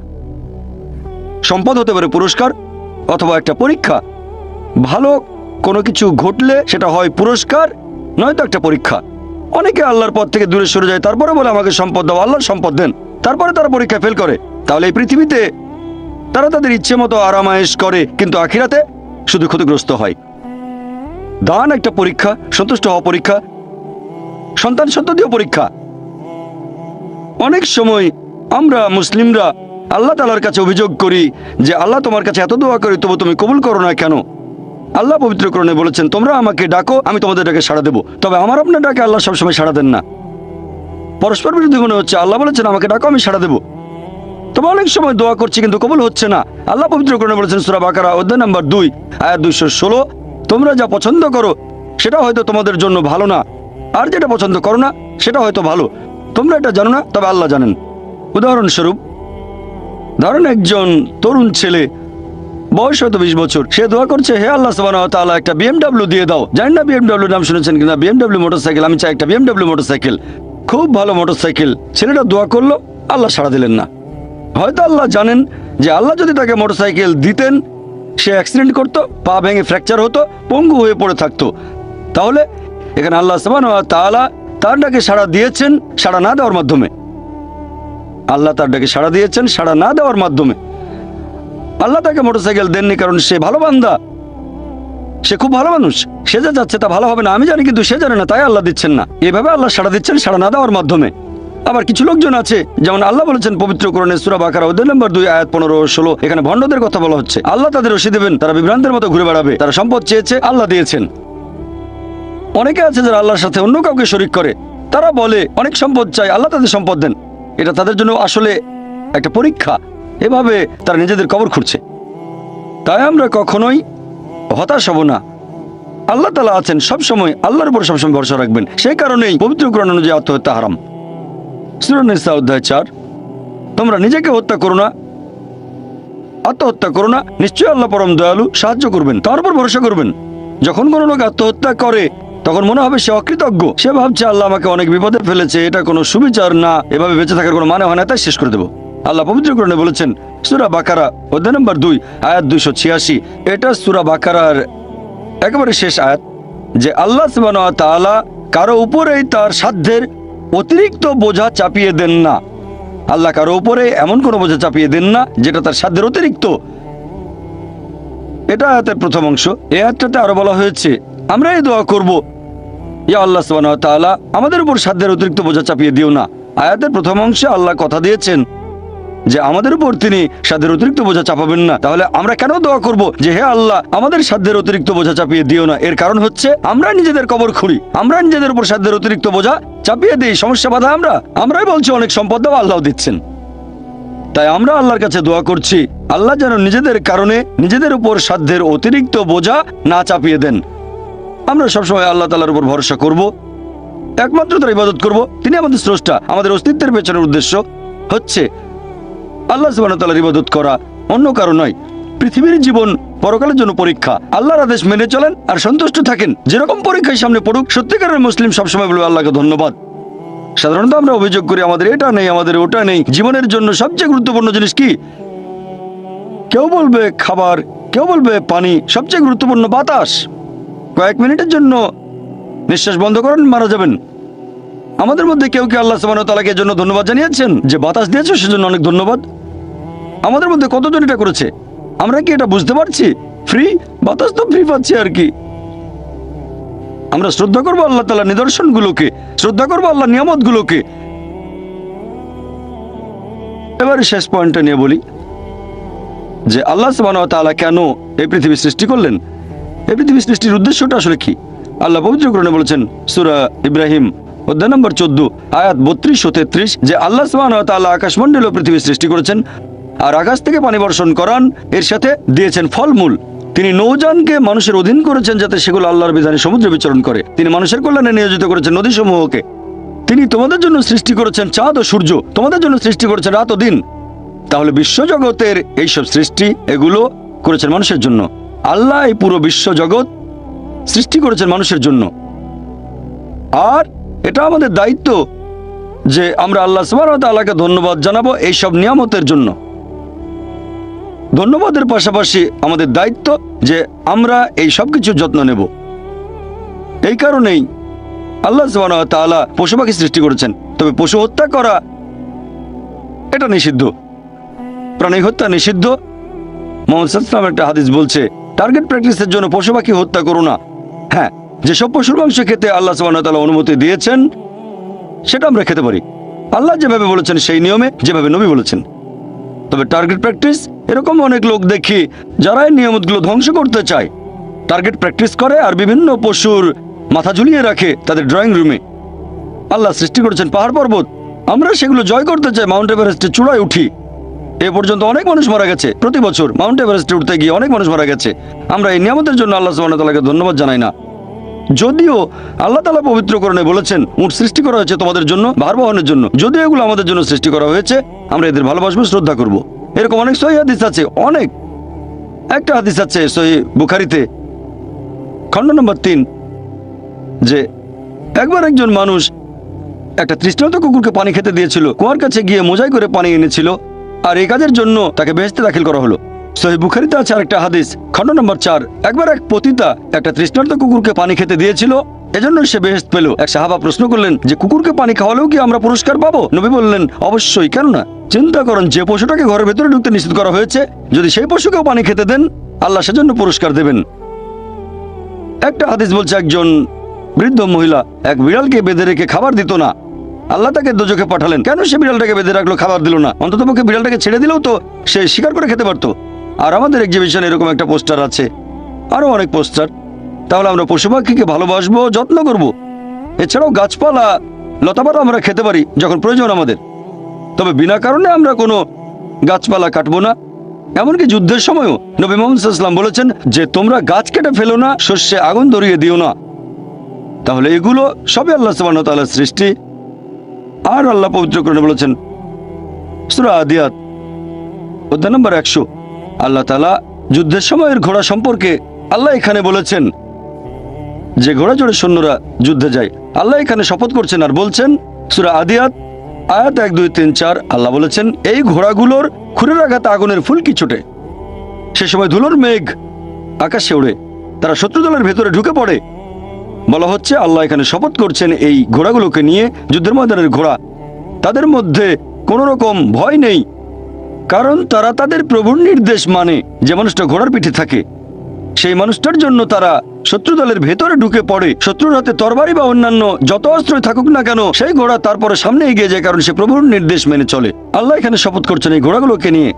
সম্পদ হতে পারে পুরস্কার অথবা একটা পরীক্ষা। ভালো কোনো কিছু ঘটলে সেটা হয় পুরস্কার নয়তো একটা পরীক্ষা। অনেকে আল্লাহর পথ থেকে দূরে সরে যায়, তারপরে বলে আমাকে সম্পদ দাও, আল্লাহর সম্পদ দেন, তারপরে তারা পরীক্ষায় ফেল করে। তাহলে এই পৃথিবীতে তারা তাদের ইচ্ছে মতো আরামায়েশ করে, কিন্তু আখিরাতে শুধু ক্ষতিগ্রস্ত হয়। দান একটা পরীক্ষা, সন্তুষ্ট হওয়া পরীক্ষা, সন্তান সন্ততিও পরীক্ষা। অনেক সময় আমরা মুসলিমরা আল্লাহ তাআলার কাছে অভিযোগ করি যে আল্লাহ তোমার কাছে এত দোয়া করি তবু তুমি কবুল করো না কেন? আল্লাহ পবিত্র কোরআনে বলেছেন, তোমরা আমাকে ডাকো আমি তোমাদের ডাকে সাড়া দেবো। তবে আমার আপনার ডাকে আল্লাহ সবসময় সাড়া দেন না। পরস্পর বিরোধী মনে হচ্ছে। আল্লাহ বলেছেন আমাকে ডাকো আমি সাড়া দেবো, তবে অনেক সময় দোয়া করছি কিন্তু কবুল হচ্ছে না। আল্লাহ পবিত্র কোরআনে বলেছেন সূরা বাকারা অধ্যায় নম্বর 2 আয়াত 216, তোমরা যা পছন্দ করো সেটা হয়তো তোমাদের জন্য ভালো না, আর যেটা পছন্দ করো না সেটা হয়তো ভালো। তোমরা এটা জানো না, তবে আল্লাহ জানেন। উদাহরণস্বরূপ ধরেন একজন তরুণ ছেলে, বয়স হয়তো 20 বছর, সে দোয়া করছে হে আল্লাহ সুবহানাহু ওয়া তাআলা একটা বিএমডব্লিউ দিয়ে দাও। জানি না বিএমডব্লিউ নাম শুনেছেন কিনা, বিএমডব্লিউ মোটরসাইকেল, আমি চাই একটা বিএমডব্লিউ মোটরসাইকেল, খুব ভালো মোটরসাইকেল। ছেলেটা দোয়া করলো, আল্লাহ সাড়া দিলেন না। হয়তো আল্লাহ জানেন যে আল্লাহ যদি তাকে মোটরসাইকেল দিতেন সে অ্যাক্সিডেন্ট করতো, পা ভেঙে ফ্র্যাকচার হতো, পঙ্গু হয়ে পড়ে থাকতো। তাহলে এখানে আল্লাহ সুবহানাহু ওয়া তাআলা তার ডাকে সাড়া দিয়েছেন সাড়া না দেওয়ার মাধ্যমে। আল্লাহ তার ডাকে সাড়া দিয়েছেন সাড়া না দেওয়ার মাধ্যমে। আল্লাহ তাকে মোটরসাইকেল দেননি কারণ সে ভালো বান্দা, সে খুব ভালো মানুষ, সে যা যাচ্ছে তা ভালো হবে না আমি জানি, কিন্তু সে জানে না তাই আল্লাহ দিচ্ছেন না। এভাবে আল্লাহ সাড়া দিচ্ছেন সাড়া না দেওয়ার মাধ্যমে। আবার কিছু লোকজন আছে, যেমন আল্লাহ বলেছেন পবিত্র কোরআনে সূরা বাকারা অধ্যায় নম্বর 2 আয়াত 15-16, এখানে ভণ্ডদের কথা বলা হচ্ছে। আল্লাহ তাদের রশি দেবেন, তারা বিভ্রান্তের মতো ঘুরে বেড়াবে। তারা সম্পদ চেয়েছে, আল্লাহ দিয়েছেন। অনেকে আছে যারা আল্লাহর সাথে অন্য কাউকে শরীক করে, তারা বলে অনেক সম্পদ চাই, আল্লাহ তাদের সম্পদ দেন। এটা তাদের জন্য আসলে একটা পরীক্ষা। এভাবে তারা নিজেদের কবর খুঁড়ছে। তাই আমরা কখনোই হতাশ হব না। আল্লাহ তাআলা আছেন সবসময়, আল্লাহর উপর সবসময় ভরসা রাখবেন। সেই কারণেই পবিত্র কোরআন অনুযায়ী আত্মহত্যা হারাম। সূরা নিসা অধ্যায় 4, তোমরা নিজেকে হত্যা করো না, আত্মহত্যা করো না, নিশ্চয়ই আল্লাহ পরম দয়ালু, সাহায্য করবেন, তার উপর ভরসা করবেন। যখন কোনো লোক আত্মহত্যা করে তখন মনে হবে সে অকৃতজ্ঞ, সে ভাবছে আল্লাহ আমাকে অনেক বিপদে ফেলেছে, এটা কোনো সুবিচার না, এভাবে বেঁচে থাকার কোনো মানে হয় না, তাই শেষ করে দেবো। আল্লাহ পবিত্র কোরআনে বলেছেন সূরা বাকারা অধ্যায় নম্বর 2 আয়াত 286, এটা সূরা বাকারার একেবারে শেষ আয়াত, যে আল্লাহ সুবহানাহু ওয়া তাআলা কারো উপরেই তার সাধ্যের অতিরিক্ত বোঝা চাপিয়ে দেন না। আল্লাহ কারো উপরে এমন কোনো বোঝা চাপিয়ে দেন না যেটা তার সাধ্যের অতিরিক্ত। এটা আয়াতের প্রথম অংশ। এই আয়াতটাতে আরো বলা হয়েছে আমরা এই দোয়া করব, ইয়া আল্লাহ সুবহানাহু ওয়া তাআলা আমাদের উপর সাধ্যের অতিরিক্ত বোঝা চাপিয়ে দিও না। আয়াতের প্রথম অংশে আল্লাহ কথা দিয়েছেন যে আমাদের উপর তিনি সাধ্যের অতিরিক্ত বোঝা চাপাবেন না। তাহলে আমরা কেন দোয়া করব যে হে আল্লাহ আমাদের সাধ্যের অতিরিক্ত বোঝা চাপিয়ে দিও না? এর কারণ হচ্ছে আমরা নিজেদের কবর খুঁড়ি, আমরা নিজেদের উপর সাধ্যের অতিরিক্ত বোঝা চাপিয়ে দিই, সমস্যা বাধা আমরাই বলছি অনেক সম্পদ দাও, আল্লাহ দিচ্ছেন। তাই আমরা আল্লাহর কাছে দোয়া করছি আল্লাহ যেন নিজেদের কারণে নিজেদের উপর সাধ্যের অতিরিক্ত বোঝা না চাপিয়ে দেন। আমরা সবসময় আল্লাহ তাআলার উপর ভরসা করব, একমাত্র তার ইবাদত করব। তিনি আমাদের স্রষ্টা, আমাদের অস্তিত্বের পেছনের উদ্দেশ্য হচ্ছে আল্লাহ সুবহানাহু ওয়া তাআলার ইবাদত করা, অন্য কারো নয়। পৃথিবীর জীবন পরকালের জন্য পরীক্ষা। আল্লাহর আদেশ মেনে চলেন আর সন্তুষ্ট থাকেন। যেরকম পরীক্ষায় সামনে পড়ুক, সত্যিকারের মুসলিম সবসময় বলবে আল্লাহকে ধন্যবাদ। সাধারণত আমরা অভিযোগ করি আমাদের এটা নেই, আমাদের ওটা নেই। জীবনের জন্য সবচেয়ে গুরুত্বপূর্ণ জিনিস কি? কেউ বলবে খাবার, কেউ বলবে পানি, সবচেয়ে গুরুত্বপূর্ণ বাতাস। কয়েক মিনিটের জন্য নিঃশ্বাস বন্ধ করেন, মারা যাবেন। আমাদের মধ্যে কেউ কি আল্লাহ সুবহানাহু ওয়া তাআলাকে এর জন্য ধন্যবাদ জানিয়েছেন যে বাতাস দিয়েছো সেজন্য অনেক ধন্যবাদ? আমাদের মধ্যে কতজন এটা করেছে? আমরা কি এটা বুঝতে পারছি? ফ্রি বাতাস তো ফ্রি পাচ্ছি আর কি। আমরা শ্রদ্ধা করবো আল্লাহ তাআলার নিদর্শনগুলোকে, শ্রদ্ধা করবো আল্লাহর নিয়ামতগুলোকে। এবারে শেষ পয়েন্টটা নিয়ে বলি যে আল্লাহ সুবহানাহু ওয়া তাআলা কেন এই পৃথিবী সৃষ্টি করলেন? এই পৃথিবী সৃষ্টির উদ্দেশ্যটা আসলে কি? আল্লাহ পবিত্র কোরআনে বলেছেন সূরা ইব্রাহিম অধ্যায় নম্বর 14 আয়াত 32 ও 33 যে আল্লাহ সুবহানাহু ওয়া তাআলা আকাশমণ্ডল ও পৃথিবী সৃষ্টি করেছেন আর আকাশ থেকে পানি বর্ষণ করান, এর সাথে দিয়েছেন ফলমূল। তিনি নৌযানকে মানুষের অধীন করেছেন যাতে সেগুলো আল্লাহর বিধানে সমুদ্রে বিচরণ করে। তিনি মানুষের কল্যাণে নিয়োজিত করেছেন নদীসমূহকে। তিনি তোমাদের জন্য সৃষ্টি করেছেন চাঁদ ও সূর্য, তোমাদের জন্য সৃষ্টি করেছেন রাত ও দিন। তাহলে বিশ্বজগতের এইসব সৃষ্টি এগুলো করেছেন মানুষের জন্য। আল্লাহ এই পুরো বিশ্বজগৎ সৃষ্টি করেছেন মানুষের জন্য। আর এটা আমাদের দায়িত্ব যে আমরা আল্লাহ সুবহানাহু ওয়া তাআলাকে ধন্যবাদ জানাবো এইসব নিয়ামতের জন্য। ধন্যবাদের পাশাপাশি আমাদের দায়িত্ব যে আমরা এই সব কিছুর যত্ন নেব। এই কারণেই আল্লাহ সুবহানাহু ওয়া তাআলা পশু পাখি সৃষ্টি করেছেন। তবে পশু হত্যা করা এটা নিষিদ্ধ, প্রাণী হত্যা নিষিদ্ধ। মুহাম্মদ সাল্লাল্লাহু আলাইহি ওয়াসাল্লাম একটা হাদিস বলছে টার্গেট প্র্যাকটিসের জন্য পশু পাখি হত্যা করো না। হ্যাঁ, যেসব পশুর মাংস খেতে আল্লাহ সুবহানাহু ওয়া তাআলা অনুমতি দিয়েছেন সেটা আমরা খেতে পারি, আল্লাহ যেভাবে বলেছেন সেই নিয়মে, যেভাবে নবী বলেছেন। তবে টার্গেট প্র্যাকটিস, এরকম অনেক লোক দেখি যারা এই নিয়মগুলো ধ্বংস করতে চায়, টার্গেট প্র্যাকটিস করে আর বিভিন্ন পশুর মাথা ঝুলিয়ে রাখে তাদের ড্রয়িং রুমে। আল্লাহ সৃষ্টি করেছেন পাহাড় পর্বত, আমরা সেগুলো জয় করতে চাই, মাউন্ট এভারেস্টের চূড়ায় উঠি। এ পর্যন্ত অনেক মানুষ মারা গেছে, প্রতি বছর মাউন্ট এভারেস্টে উঠতে গিয়ে অনেক মানুষ মারা গেছে। আমরা এই নিয়ামতের জন্য আল্লাহ সুবহানাহু ওয়া তাআলাকে ধন্যবাদ জানাই না। যদিও আল্লাহ তাআলা পবিত্র কোরআনে বলেছেন উট সৃষ্টি করা হয়েছে তোমাদের জন্য, ভার বহনের জন্য। যদিও এগুলো আমাদের জন্য সৃষ্টি করা হয়েছে, আমরা এদের ভালোবাসবো, শ্রদ্ধা করব। এরকম অনেক সহিহ হাদিস আছে, অনেক। একটা হাদিস আছে সহিহ বুখারীতে খণ্ড নম্বর 3 যে একবার একজন মানুষ একটা তৃষ্ণার্ত কুকুরকে পানি খেতে দিয়েছিল। কুয়ার কাছে গিয়ে মোজাই করে পানি এনেছিল আর এই কাজের জন্য তাকে বেহেশতে দাখিল করা হলো। সহিহ বুখারীতে আছে আরেকটা হাদিস খণ্ড নম্বর 4 একবার এক পতিতা একটা তৃষ্ণার্ত কুকুরকে পানি খেতে দিয়েছিল, এজন্য সে বেহেশত পেল। এক সাহাবা প্রশ্ন করলেন যে কুকুরকে পানি খাওয়ালেও কি আমরা পুরস্কার পাবো? নবী বললেন অবশ্যই, কেন না। চিন্তা করেন যে পশুটাকে ঘরের ভেতরে ঢুকতে নিষেধ করা হয়েছে, যদি সেই পশুকেও পানি খেতে দেন আল্লাহ সেজন্য পুরস্কার দেবেন। একটা হাদিস বলছে একজন বৃদ্ধ মহিলা এক বিড়ালকে বেঁধে রেখে খাবার দিত না, আল্লাহ তাকে দোজখে পাঠালেন। কেন সে বিড়ালটাকে বেঁধে রাখলো, খাবার দিল না? অন্ততপক্ষে বিড়ালটাকে ছেড়ে দিলেও তো সে শিকার করে খেতে পারতো। আর আমাদের এক্সিবিশনে এরকম একটা পোস্টার আছে, আরো অনেক পোস্টার। তাহলে আমরা পশু পাখিকে ভালোবাসবো, যত্ন করব। এছাড়াও গাছপালা লতাপাতা আমরা খেতে পারি যখন প্রয়োজন আমাদের, তবে বিনা কারণে আমরা কোনো গাছপালা কাটবো না। এমনকি যুদ্ধের সময়ও নবী মুহাম্মদ সাল্লাল্লাহু আলাইহি ওয়াসাল্লাম বলেছেন যে তোমরা গাছ কেটে ফেলো না, শস্যে আগুন ধরিয়ে দিও না। তাহলে এগুলো সবই আল্লাহ সুবহানাহু ওয়া তাআলার সৃষ্টি। আর আল্লাহ পবিত্র কোরআনে বলেছেন সূরা আদিয়াত অধ্যায় নম্বর 100 আল্লাহ তাআলা যুদ্ধের সময়ের ঘোড়া সম্পর্কে আল্লাহ এখানে বলেছেন যে ঘোড়া জোরে সৈন্যরা যুদ্ধে যায়। আল্লাহ এখানে শপথ করছেন আর বলছেন সূরা আদিয়াত আয়াত 1, 2, 3, 4 আল্লাহ বলেছেন এই ঘোড়াগুলোর খুরের আঘাতে আগুনের ফুলকি ছোটে, সে সময় ধুলোর মেঘ আকাশে ওড়ে, তারা শত্রু দলের ভেতরে ঢুকে পড়ে। বলা হচ্ছে আল্লাহ এখানে শপথ করছেন এই ঘোড়াগুলোকে নিয়ে, যুদ্ধের ময়দানের ঘোড়া। তাদের মধ্যে কোনো রকম ভয় নেই, কারণ তারা তাদের প্রভুর নির্দেশ মানে। যে মানুষটা ঘোড়ার পিঠে থাকে সেই মানুষটার জন্য তারা শত্রু দলের ভেতরে ঢুকে পড়ে, শত্রুর হাতে তরবারি বা অন্যান্য যত অস্ত্রই থাকুক না কেন, সেই ঘোড়া তারপরে সামনে এগিয়ে যায়, কারণ সে প্রভুর নির্দেশ মেনে চলে। আল্লাহ এখানে শপথ করছেন এই ঘোড়াগুলোকে নিয়ে।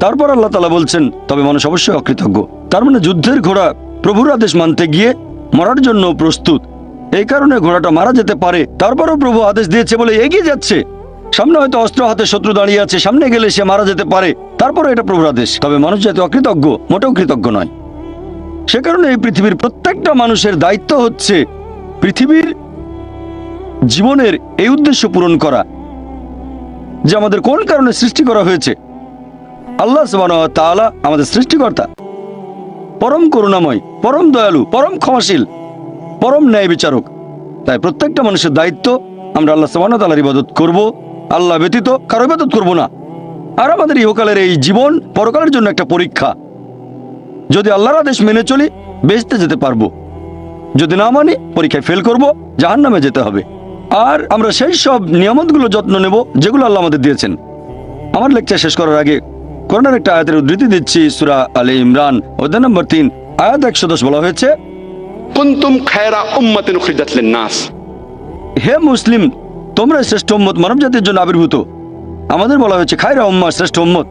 তারপর আল্লাহ তাআলা বলছেন, তবে মানুষ অবশ্যই অকৃতজ্ঞ। তার মানে যুদ্ধের ঘোড়া প্রভুর আদেশ মানতে গিয়ে মরার জন্য প্রস্তুত। এই কারণে ঘোড়াটা মারা যেতে পারে, তারপরও প্রভু আদেশ দিয়েছে বলে এগিয়ে যাচ্ছে। সামনে হয়তো অস্ত্র হাতে শত্রু দাঁড়িয়ে আছে, সামনে গেলে সে মারা যেতে পারে, তারপরে এটা প্রভুর আদেশ। তবে মানুষ যাতে অকৃতজ্ঞ, মোটেও কৃতজ্ঞ নয়। সে কারণে এই পৃথিবীর প্রত্যেকটা মানুষের দায়িত্ব হচ্ছে পৃথিবীর জীবনের এই উদ্দেশ্য পূরণ করা, যে আমাদের কোন কারণে সৃষ্টি করা হয়েছে। আল্লাহ সুবহানাহু ওয়া তাআলা আমাদের সৃষ্টিকর্তা, পরম করুণাময়, পরম দয়ালু, পরম ক্ষমাশীল, পরম ন্যায় বিচারক। তাই প্রত্যেকটা মানুষের দায়িত্ব আমরা আল্লাহ সুবহানাহু ওয়া তাআলার ইবাদত করব, আল্লাহ ব্যতীত কারো ইবাদত করব না। আর আমাদের ইহকালের এই জীবন পরকালের জন্য একটা পরীক্ষা। যদি আল্লাহর আদেশ মেনে চলি বেহেশতে যেতে পারবো, যদি না মানি পরীক্ষায় ফেল করব, জাহান্নামে যেতে হবে। আর আমরা সেই সব নিয়ামতগুলো যত্ন নেব যেগুলো আল্লাহ আমাদের দিয়েছেন। আমার লেকচার শেষ করার আগে কোরআনের একটা আয়াতের উদ্ধৃতি দিচ্ছি। সূরা আলে ইমরান অধ্যায় নম্বর 3 আয়াত 110 বলা হয়েছে, কুনতুম খায়রা উম্মাতিন উখরিজাত লিন-নাস। হে মুসলিম, তোমরা শ্রেষ্ঠ উম্মত, মানব জাতির জন্য আবির্ভূত। আমাদের বলা হয়েছে খায়রা উম্মাহ, শ্রেষ্ঠ উম্মত।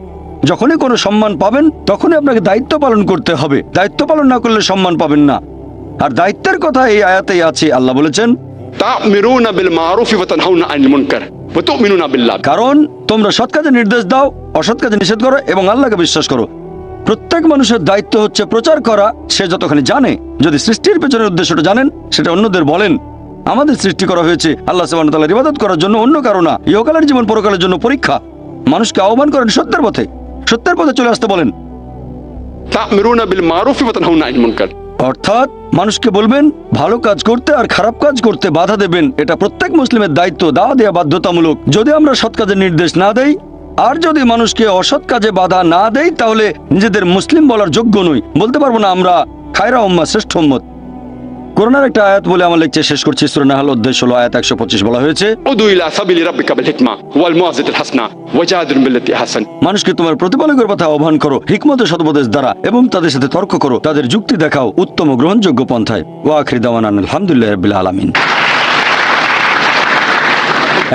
যখনই কোনো সম্মান পাবেন তখনই আপনাকে দায়িত্ব পালন করতে হবে। দায়িত্ব পালন না করলে সম্মান পাবেন না। আর দায়িত্বের কথা এই আয়াতেই আছে। আল্লাহ বলেছেন, তা'মিরুনা বিল মারুফি ওয়া তানহাউনা আনিল মুনকার ওয়া তু'মিনুনা বিল্লাহ। কারণ তোমরা সৎ কাজে নির্দেশ দাও, অসৎ কাজে নিষেধ করো এবং আল্লাহকে বিশ্বাস করো। প্রত্যেক মানুষের দায়িত্ব হচ্ছে প্রচার করা, সে যতখানি জানে। যদি সৃষ্টির পেছনের উদ্দেশ্যটা জানেন সেটা অন্যদের বলেন। আমাদের সৃষ্টি করা হয়েছে আল্লাহ সুবহানাহু ওয়া তাআলার ইবাদত করার জন্য, অন্য কারো না। ইহকালের জীবন পরকালের জন্য পরীক্ষা। মানুষকে আহ্বান করেন সত্যের পথে, সত্যের পথে চলে আসতে বলেন। তা'মিরুনা বিল মারুফি ওয়া তানহাউনা আনিল মুনকার, অর্থাৎ মানুষকে বলবেন ভালো কাজ করতে আর খারাপ কাজ করতে বাধা দেবেন। এটা প্রত্যেক মুসলিমের দায়িত্ব, দাওয়াত দেওয়া বাধ্যতামূলক। যদি আমরা সৎ কাজের নির্দেশ না দেই আর যদি মানুষকে অসৎ কাজে বাধা না দেই, তাহলে নিজেদের মুসলিম বলার যোগ্য নই, বলতে পারবো না আমরা খায়রা উম্মাহ, শ্রেষ্ঠ উম্মত। কোরআনের একটা আয়াত বলে আমার লেকচার শেষ করছি। সূরা নাহল অধ্যায় 16 আয়াত 125 বলা হয়েছে, উদু ইলা সাবিলি রাব্বিকা বিল হিকমা ওয়াল মুআযাতিল হাসানা ওয়াজাদিলহুম বিল্লাতি আহসান। মানুষকে তোমার প্রতিপালকের কথা আহ্বান করো হিকমত ও সদুপদেশ দ্বারা, এবং তাদের সাথে তর্ক করো, তাদের যুক্তি দেখাও উত্তম ও গ্রহণযোগ্য পন্থায়। ওয়া আখির দাওয়ানা আলহামদুলিল্লাহি রাব্বিল আলামিন।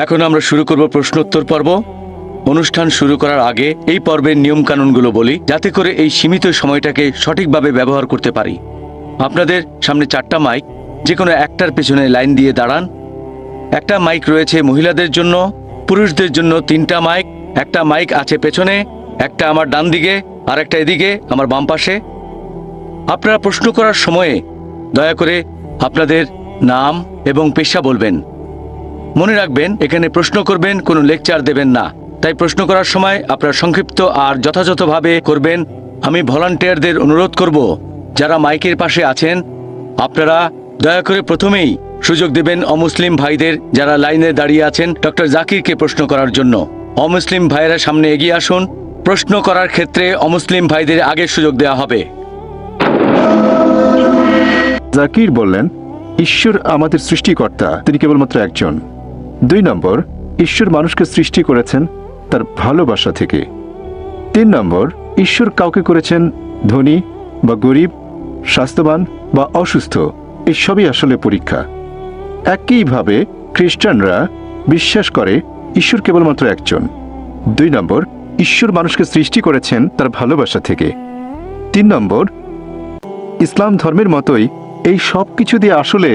এখন আমরা শুরু করব প্রশ্নোত্তর পর্ব। অনুষ্ঠান শুরু করার আগে এই পর্বের নিয়ম কানুনগুলো বলি, যাতে করে এই সীমিত সময়টাকে সঠিকভাবে ব্যবহার করতে পারি। আপনাদের সামনে 4টা মাইক, যে কোনো একটার পেছনে লাইন দিয়ে দাঁড়ান। একটা মাইক রয়েছে মহিলাদের জন্য, পুরুষদের জন্য 3টা মাইক। একটা মাইক আছে পেছনে, একটা আমার ডান দিকে আর একটা এদিকে আমার বাম পাশে। আপনারা প্রশ্ন করার সময়ে দয়া করে আপনাদের নাম এবং পেশা বলবেন। মনে রাখবেন, এখানে প্রশ্ন করবেন, কোনো লেকচার দেবেন না। তাই প্রশ্ন করার সময় আপনারা সংক্ষিপ্ত আর যথাযথভাবে করবেন। আমি ভলান্টিয়ারদের অনুরোধ করব, যারা মাইকের পাশে আছেন আপনারা দয়া করে প্রথমেই সুযোগ দেবেন অমুসলিম ভাইদের, যারা লাইনে দাঁড়িয়ে আছেন ডক্টর জাকিরকে প্রশ্ন করার জন্য। অমুসলিম ভাইয়েরা সামনে এগিয়ে আসুন। প্রশ্ন করার ক্ষেত্রে অমুসলিম ভাইদের আগে সুযোগ দেওয়া হবে। জাকির বললেন, ঈশ্বর আমাদের সৃষ্টিকর্তা, তিনি কেবলমাত্র একজন। 2 নম্বর, ঈশ্বর মানুষকে সৃষ্টি করেছেন তার ভালোবাসা থেকে। 3 নম্বর, ঈশ্বর কাউকে করেছেন ধনী বা গরিব, স্বাস্থ্যবান বা অসুস্থ, এই সবই আসলে পরীক্ষা। একইভাবে খ্রিস্টানরা বিশ্বাস করে ঈশ্বর কেবলমাত্র একজন। 2 নম্বর, ঈশ্বর মানুষকে সৃষ্টি করেছেন তার ভালোবাসা থেকে। 3 নম্বর, ইসলাম ধর্মের মতোই এই সব কিছু দিয়ে আসলে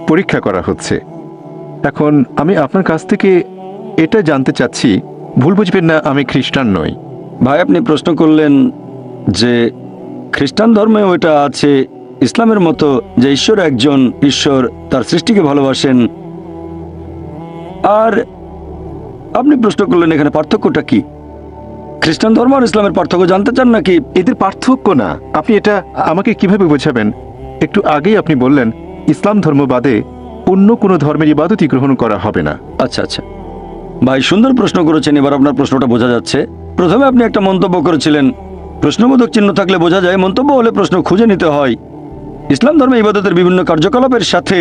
পরীক্ষা করা হচ্ছে। এখন আমি আপনার কাছ থেকে এটা জানতে চাচ্ছি, ভুল বুঝবেন না, আমি খ্রিস্টান নই। ভাই, আপনি প্রশ্ন করলেন যে খ্রিস্টান ধর্মে ওইটা আছে ইসলামের মতো, যে ঈশ্বর একজন, ঈশ্বর তার সৃষ্টিকে ভালোবাসেন। আর আপনি প্রশ্ন করলেন এখানে পার্থক্যটা কি? খ্রিস্টান ধর্ম আর ইসলামের পার্থক্য জানতে চান নাকি? এদের পার্থক্য না, আপনি এটা আমাকে কিভাবে বোঝাবেন? একটু আগেই আপনি বললেন ইসলাম ধর্ম বাদে অন্য কোনো ধর্মের ইবাদতই গ্রহণ করা হবে না। আচ্ছা আচ্ছা ভাই, সুন্দর প্রশ্ন করেছেন। এবার আপনার প্রশ্নটা বোঝা যাচ্ছে। প্রথমে আপনি একটা মন্তব্য করেছিলেন, প্রশ্নবোধক চিহ্ন থাকলে বোঝা যায়, মন্তব্য হলে প্রশ্ন খুঁজে নিতে হয়। ইসলাম ধর্মে ইবাদতের বিভিন্ন কার্যকলাপের সাথে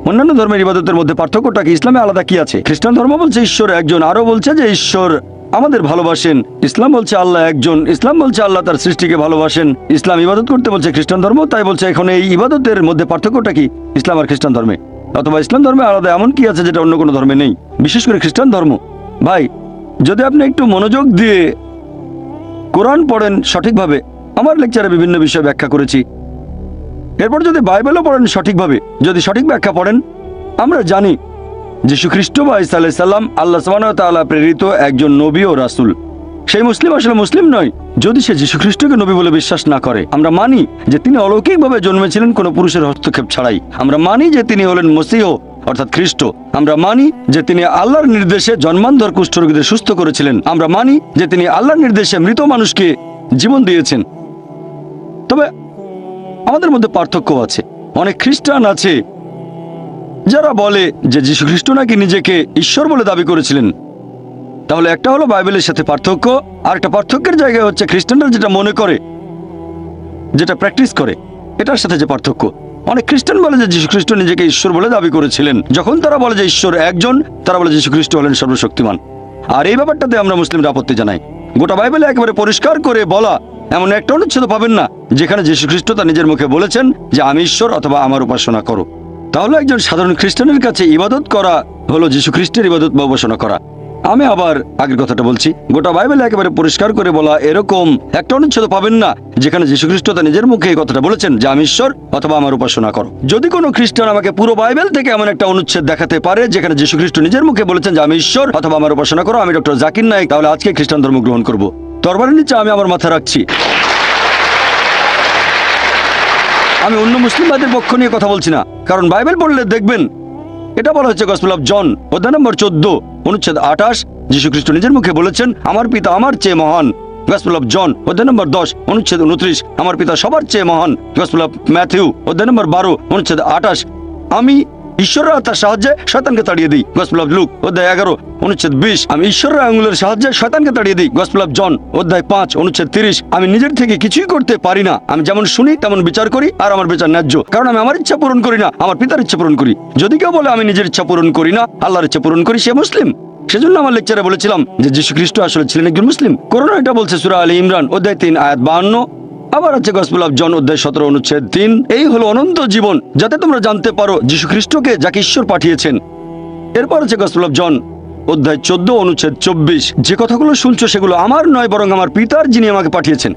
অন্যান্য ধর্মের ইবাদতের মধ্যে পার্থক্যটা কি? ইসলামে আলাদা কি আছে? খ্রিস্টান ধর্ম বলছে ঈশ্বর একজন, আরো বলছে যে ঈশ্বর আমাদের ভালোবাসেন। ইসলাম বলছে আল্লাহ একজন, ইসলাম বলছে আল্লাহ তার সৃষ্টিকে ভালোবাসেন। ইসলাম ইবাদত করতে বলছে খ্রিস্টান ধর্ম, তাই বলছে এখন এই ইবাদতের মধ্যে পার্থক্যটা কি ইসলাম আর খ্রিস্টান ধর্মে? অথবা ইসলাম ধর্মে আলাদা এমন কি আছে যেটা অন্য কোনো ধর্মে নেই, বিশেষ করে খ্রিস্টান ধর্ম? ভাই, যদি আপনি একটু মনোযোগ দিয়ে কোরআন পড়েন সঠিকভাবে, আমার লেকচারে বিভিন্ন বিষয় ব্যাখ্যা করেছি, এরপর যদি বাইবেলও পড়েন সঠিকভাবে, যদি সঠিক ব্যাখ্যা পড়েন, আমরা জানি যীশু খ্রিস্ট বা ঈসা আলাইহিস সালাম আল্লাহ সুবহানাহু ওয়া তাআলা প্রেরিত একজন নবী ও রাসূল। সেই মুসলিম আসলে মুসলিম নয় যদি সে যীশু খ্রিস্টকে নবী বলে বিশ্বাস না করে। আমরা মানি যে তিনি অলৌকিকভাবে জন্মেছিলেন কোনো পুরুষের হস্তক্ষেপ ছাড়াই। আমরা মানি যে তিনি হলেন মসীহ অর্থাৎ খ্রিস্ট। আমরা মানি যে তিনি আল্লাহর নির্দেশে জন্মান্ধর কুষ্ঠরোগীদের সুস্থ করেছিলেন। আমরা মানি যে তিনি আল্লাহর নির্দেশে মৃত মানুষকে জীবন দিয়েছেন। তবে আমাদের মধ্যে পার্থক্য আছে। অনেক খ্রিস্টান আছে যারা বলে যে যীশু খ্রিস্ট নাকি নিজেকে ঈশ্বর বলে দাবি করেছিলেন। তাহলে একটা হলো বাইবেলের সাথে পার্থক্য, আর একটা পার্থক্যের জায়গায় হচ্ছে খ্রিস্টানরা যেটা মনে করে, যেটা প্র্যাকটিস করে, এটার সাথে যে পার্থক্য। অনেক খ্রিস্টান বলে যে যীশু খ্রিস্ট নিজেকে ঈশ্বর বলে দাবি করেছিলেন। যখন তারা বলে যে ঈশ্বর একজন, তারা বলে যীশু খ্রিস্ট হলেন সর্বশক্তিমান। আর এই ব্যাপারটাতে আমরা মুসলিমরা আপত্তি জানাই। গোটা বাইবেলে একেবারে পরিষ্কার করে বলা এমন একটা অনুচ্ছেদ পাবেন না যেখানে যীশু খ্রিস্ট তার নিজের মুখে বলেছেন যে আমি ঈশ্বর অথবা আমার উপাসনা করো। তাহলে একজন সাধারণ খ্রিস্টানের কাছে ইবাদত করা হলো যীশু খ্রিস্টের ইবাদত বা উপাসনা করা। আমি আবার আগের কথাটা বলছি, গোটা বাইবেলে একেবারে পরিষ্কার করে বলা এরকম একটা অনুচ্ছেদ পাবেন না যেখানে যীশু খ্রিস্ট তার নিজের মুখে এই কথাটা বলেছেন যে আমি ঈশ্বর অথবা আমার উপাসনা করো। যদি কোনো খ্রিস্টান আমাকে পুরো বাইবেল থেকে এমন একটা অনুচ্ছেদ দেখাতে পারে যেখানে যীশু খ্রিস্ট নিজের মুখে বলেছেন যে আমি ঈশ্বর অথবা আমার উপাসনা করো, আমি ডক্টর জাকির নায়েক, তাহলে আজকে খ্রিস্টান ধর্ম গ্রহণ করব। তরবারের নিচে আমি আমার মাথা রাখছি। আমি অন্য মুসলিম ভাইদের পক্ষ নিয়ে কথা বলছি না, কারণ বাইবেল পড়লে দেখবেন এটা বলা হচ্ছে গসপেল অফ জন অধ্যায় নম্বর 14 অনুচ্ছেদ 28, যীশু খ্রিস্ট নিজের মুখে বলেছেন আমার পিতা আমার চেয়ে মহান। গসপেল অফ জন অধ্যায় নম্বর 10 অনুচ্ছেদ 29, আমার পিতা সবার চেয়ে মহান। গসপেল অফ ম্যাথিউ অধ্যায় নম্বর 12 অনুচ্ছেদ 28, আমি ঈশ্বরের আত্মার সাহায্যে শয়তানকে তাড়িয়ে দিই। গসপেল অফ লুক অধ্যায় 11 অনুচ্ছেদ 20, আমি ঈশ্বরের আঙুলের সাহায্যে শয়তানকে তাড়িয়ে দিই। গসপেল অফ জন অধ্যায় 5 অনুচ্ছেদ 30, আমি নিজের থেকে কিছুই করতে পারি না, আমি যেমন শুনি তেমন বিচার করি, আর আমার বিচার ন্যায্য, কারণ আমি আমার ইচ্ছা পূরণ করি না, আমার পিতার ইচ্ছা পূরণ করি। যদি কেউ বলে আমি নিজের ইচ্ছা পূরণ করি না, আল্লাহর ইচ্ছা পূরণ করি, সে মুসলিম। সেজন্য আমার লেকচারে বলেছিলাম যে যীশু খ্রিস্ট আসলে ছিলেন একজন মুসলিম। কোরআন এটা বলছে সূরা আলী ইমরান অধ্যায় 3 আয়াত 52। আবার আছে গসপেল অফ জন অধ্যায় 17 অনুচ্ছেদ 3, এই হলো অনন্ত জীবন যাতে তোমরা জানতে পারো যীশু খ্রিস্টকে যাকে ঈশ্বর পাঠিয়েছেন। এরপর আছে গসপেল অফ জন অধ্যায় 14 অনুচ্ছেদ 24, যে কথাগুলো শুনছো সেগুলো আমার নয় বরং আমার পিতার যিনি আমাকে পাঠিয়েছেন।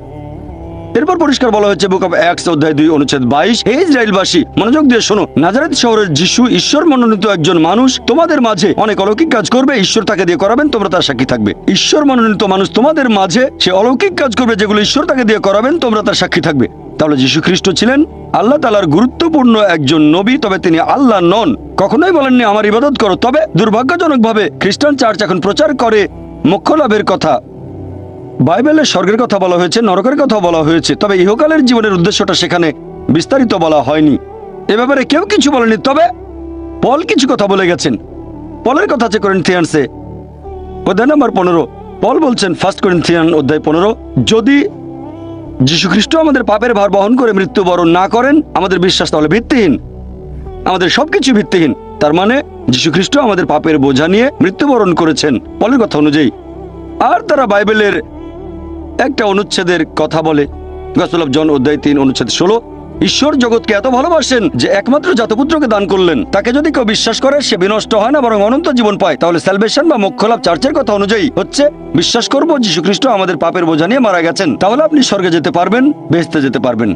এরপর পরিষ্কার বলা হচ্ছে বুক অফ অ্যাক্টস অধ্যায় 2 অনুচ্ছেদ 22, হে ইসরায়েলবাসী মনোযোগ দিয়ে শোনো, নাজারেত শহরের যিশু ঈশ্বর মনোনীত একজন মানুষ, তোমাদের মাঝে অনেক অলৌকিক কাজ করবে, ঈশ্বর তাকে দিয়ে করাবেন, তোমরা তার সাক্ষী থাকবে। ঈশ্বর মনোনীত মানুষ তোমাদের মাঝে সে অলৌকিক কাজ করবে যেগুলো ঈশ্বর তাকে দিয়ে করাবেন, তোমরা তার সাক্ষী থাকবে। তাহলে যীশু খ্রিস্ট ছিলেন আল্লাহ তাআলার গুরুত্বপূর্ণ একজন নবী, তবে তিনি আল্লাহ নন। কখনোই বলেননি আমার ইবাদত করো। তবে দুর্ভাগ্যজনকভাবে খ্রিস্টান চার্চ এখন প্রচার করে মোক্ষ লাভের কথা। বাইবেলে স্বর্গের কথা বলা হয়েছে, নরকের কথা বলা হয়েছে, তবে ইহকালের জীবনের উদ্দেশ্যটা সেখানে বিস্তারিত বলা হয়নি। এ ব্যাপারে কেউ কিছু বলেনি, তবে পল কিছু কথা বলে গেছেন। পলের কথা আছে করিন্থিয়ানসে অধ্যায় নম্বর 15। পল বলছেন 1 করিন্থিয়ান অধ্যায় 15, যদি যীশু খ্রিস্ট আমাদের পাপের ভার বহন করে মৃত্যুবরণ না করেন, আমাদের বিশ্বাস তাহলে ভিত্তিহীন, আমাদের সবকিছু ভিত্তিহীন। তার মানে যীশু খ্রিস্ট আমাদের পাপের বোঝা নিয়ে মৃত্যুবরণ করেছেন পলের কথা অনুযায়ী। আর তারা বাইবেলের একটা অনুচ্ছেদের কথা বলে, গসপেল অফ জন অধ্যায় 3 অনুচ্ছেদ 16, ঈশ্বর জগৎকে এত ভালোবাসেন যে একমাত্র জাতপুত্রকে দান করলেন, তাকে যদি কেউ বিশ্বাস করে সে বিনষ্ট হয় না বরং অনন্ত জীবন পায়। তাহলে স্যালভেশন বা মোক্ষ লাভ চার্চের কথা অনুযায়ী হচ্ছে বিশ্বাস করব যীশু খ্রিস্ট আমাদের পাপের বোঝা নিয়ে মারা গেছেন, তাহলে আপনি স্বর্গে যেতে পারবেন, বেহেশতে যেতে পারবেন।